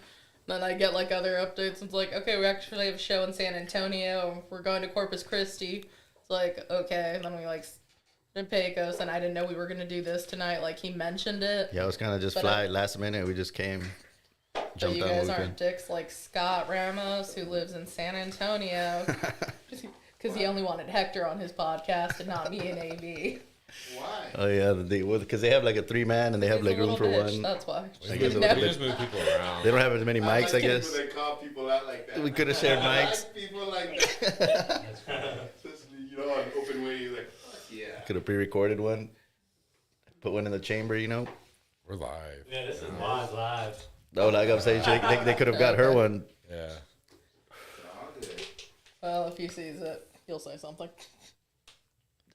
Then I get like other updates. It's like, okay, we actually have a show in San Antonio. We're going to Corpus Christi. It's like, okay. And then we like in Pecos, and I didn't know we were gonna do this tonight. Like he mentioned it. Yeah, it was kind of just last minute. We just came. So you guys aren't dicks like Scott Ramos, who lives in San Antonio, because he only wanted Hector on his podcast and not me and AB. Why? Oh yeah, because they have like a 3-man and they have He's like a room little for bitch, one. That's why. We just move people around. They don't have as many mics, I guess. They call people out like that. We could have shared I mics. like people like that. Especially, you know, on open way, you're like, fuck yeah. Could have pre-recorded one. Put one in the chamber, you know. We're live. Yeah, this is live. No, like I'm saying, they could have got her one. Yeah. Well, if he sees it, he'll say something.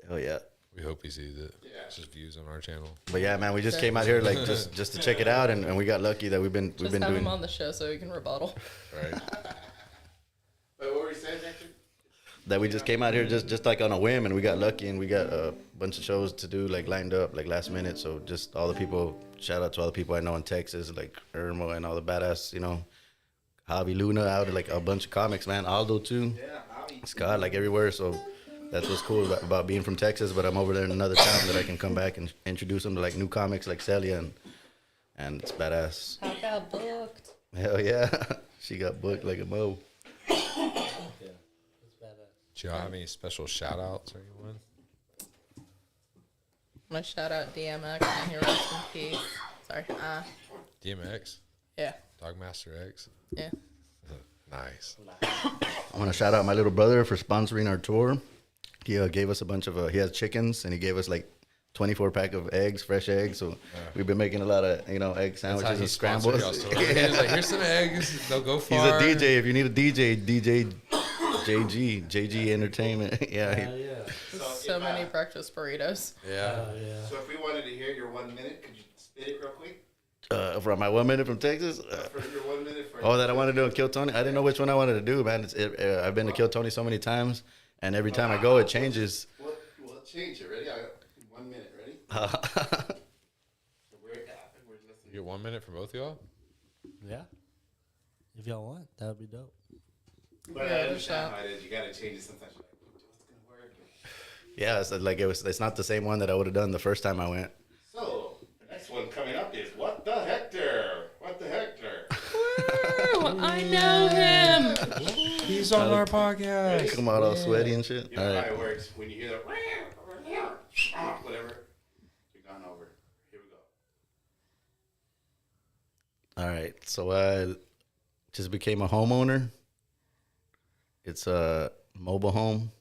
Oh yeah. We hope he sees it. Yeah. It's just views on our channel. But yeah, man, we just came out here like just to check it out, and we got lucky that we've been Have doing. him on the show so he can rebuttal. Right. Wait, what were you saying, Hector? That we just came out here just like on a whim, and we got lucky, and we got a bunch of shows to do like lined up like last minute. So just all the people, shout out to all the people I know in Texas, like Irma and all the badass, you know, Javi Luna out, like a bunch of comics, man. Aldo too. Yeah, Javi. Scott, like everywhere. So that's what's cool about being from Texas. But I'm over there in another town that I can come back and introduce them to like new comics like Celia, and it's badass. I got booked. Hell yeah, she got booked like a mo. Do y'all have any special shout outs or anyone? I'm gonna shout out DMX and he rest in peace. Sorry. DMX? Yeah. Dogmaster X? Yeah. Nice. I want to shout out my little brother for sponsoring our tour. He gave us a bunch of, he has chickens, and he gave us like 24-pack of eggs, fresh eggs. So we've been making a lot of, you know, egg sandwiches and scrambles. He was like, here's some eggs. They'll go far. He's a DJ. If you need a DJ JG Entertainment. Yeah. So many breakfast burritos. Yeah. So if we wanted to hear your 1 minute, could you spit it real quick? From my 1 minute from Texas. For your 1 minute. That I wanted to do in Kill Tony. I didn't know which one I wanted to do, man. I've been to Kill Tony so many times, and every time I go, it changes. We'll change it. Ready? 1 minute. Ready? You get 1 minute for both of y'all? Yeah. If y'all want, that would be dope. But I understand how it is. You gotta change it sometimes. You're like, what's gonna work? Yeah, it's not the same one that I would have done the first time I went. So the next one coming up is what the Hector? What the Hector? Woo! I know him. He's on our podcast. Come out all sweaty and shit. You know how it works when you hear the whatever. You're gone over. Here we go. All right, so I just became a homeowner. It's a mobile home,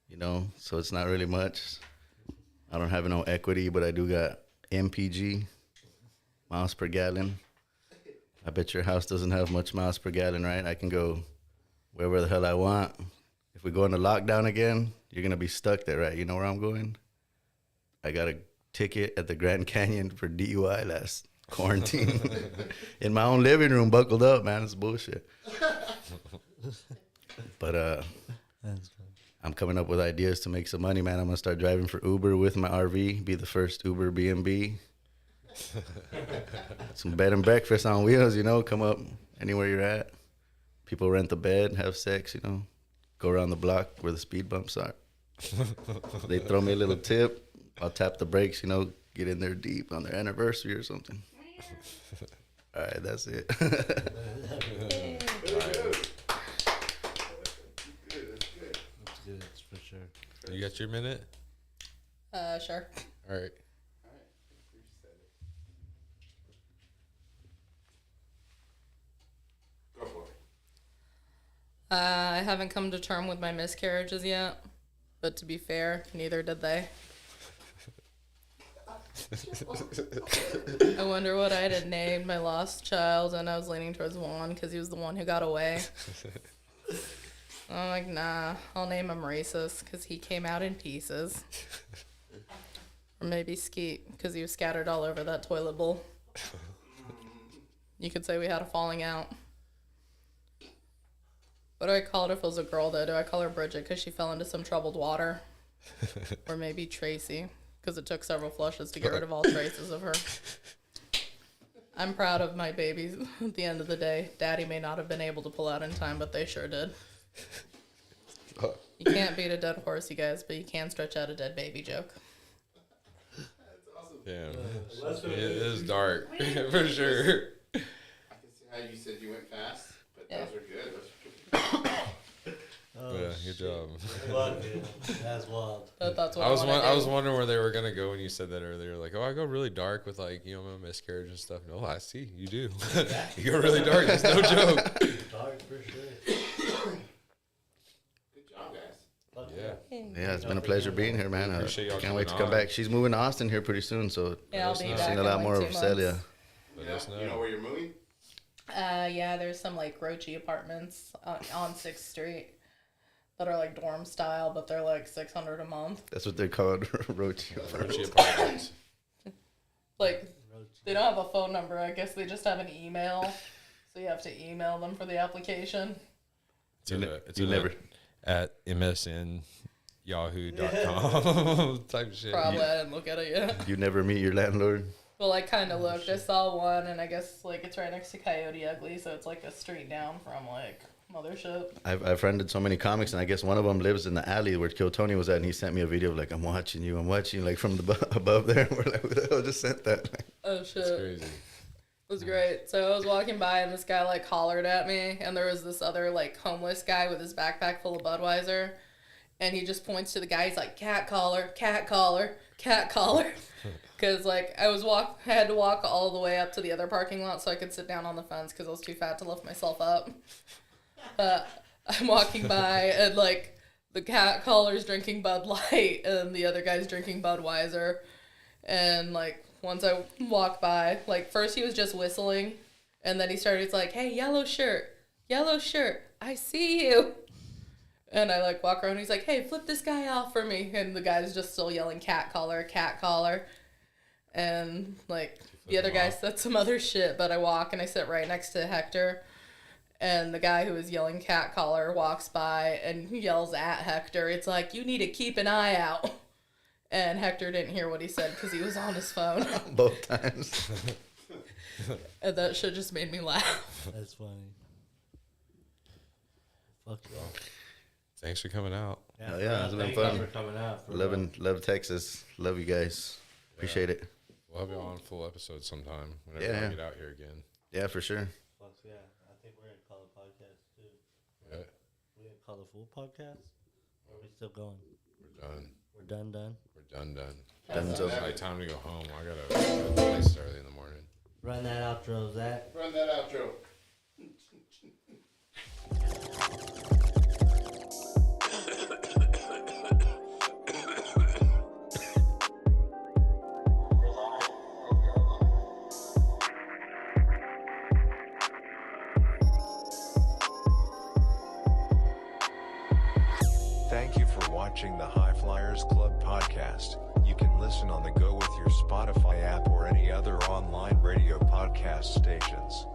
you know, so it's not really much. I don't have no equity, but I do got MPG, miles per gallon. I bet your house doesn't have much miles per gallon, right? I can go wherever the hell I want. If we go into lockdown again, you're going to be stuck there, right? You know where I'm going? I got a ticket at the Grand Canyon for DUI last quarantine. In my own living room, buckled up, man. It's bullshit. But I'm coming up with ideas to make some money, man. I'm going to start driving for Uber with my RV, be the first Uber B&B. Some bed and breakfast on wheels, you know, come up anywhere you're at. People rent the bed, have sex, you know, go around the block where the speed bumps are. They throw me a little tip. I'll tap the brakes, you know, get in there deep on their anniversary or something. All right, that's it. That's for sure. You got your minute? Sure. All right. Go for it. I haven't come to terms with my miscarriages yet, but to be fair, neither did they. I wonder what I'd have named my lost child, and I was leaning towards Juan because he was the one who got away. I'm like, nah, I'll name him Racist because he came out in pieces. Or maybe Skeet because he was scattered all over that toilet bowl. You could say we had a falling out. What do I call it if it was a girl, though? Do I call her Bridget because she fell into some troubled water? Or maybe Tracy because it took several flushes to get rid of all traces of her. I'm proud of my babies at the end of the day. Daddy may not have been able to pull out in time, but they sure did. You can't beat a dead horse, you guys, but you can stretch out a dead baby joke. Yeah, it is dark for sure. I can see how you said you went fast, but those are good. Yeah, good job. That's wild. That's what I was wondering where they were gonna go when you said that earlier. Like, oh, I go really dark with like my miscarriage and stuff. No, I see you do. You go really dark. It's no joke. Dark for sure. Good job, guys. Yeah, it's been a pleasure being here, man. Appreciate y'all Can't wait to coming come on. back. She's moving to Austin here pretty soon, so Yeah, I'll be back seeing a in lot like more 2 of Celia. months. You know where you're moving? Yeah, there's some like roachy apartments on 6th Street that are like dorm style, but they're like $600 a month. That's what they're called, Roachy apartments. Like, they don't have a phone number. I guess they just have an email, so you have to email them for the application. It's never at msnyahoo.com type shit. Probably I didn't look at it yet. You never meet your landlord? Well, I kind of looked. I saw one, and I guess like it's right next to Coyote Ugly, so it's like a street down from like Mothership. I've friended so many comics, and I guess one of them lives in the alley where Kill Tony was at, and he sent me a video of like, I'm watching you, like from the above there. We're like, who the hell just sent that? Oh shit. That's crazy. It was great. So I was walking by and this guy like hollered at me, and there was this other like homeless guy with his backpack full of Budweiser, and he just points to the guy. He's like, cat collar, cat collar, cat collar. Because like I had to walk all the way up to the other parking lot so I could sit down on the fence because I was too fat to lift myself up. I'm walking by and like the cat collar's drinking Bud Light and the other guy's drinking Budweiser, and like once I walk by, like first he was just whistling, and then he started like, hey, yellow shirt, I see you. And I like walk around, he's like, hey, flip this guy off for me, and the guy's just still yelling cat collar, and like the other guy said some other shit, but I walk and I sit right next to Hector, and the guy who was yelling cat collar walks by and yells at Hector, it's like, you need to keep an eye out. And Hector didn't hear what he said because he was on his phone. Both times. And that shit just made me laugh. That's funny. Fuck y'all. Thanks for coming out. Yeah, it's been fun. For coming out. Love Texas. Love you guys. Appreciate it. We'll have you on full episode sometime whenever we get out here again. Yeah, for sure. Fuck yeah. I think we're going to call the podcast too. Yeah. We're going to call the full podcast? Or are we still going? We're done. We're done? We're done. Done. It's like time to go home. I got to go to the place early in the morning. Run that outro, Zach. Run that outro. Thank you for watching the High Flyers Club podcast. You can listen on the go with your Spotify app or any other online radio podcast stations.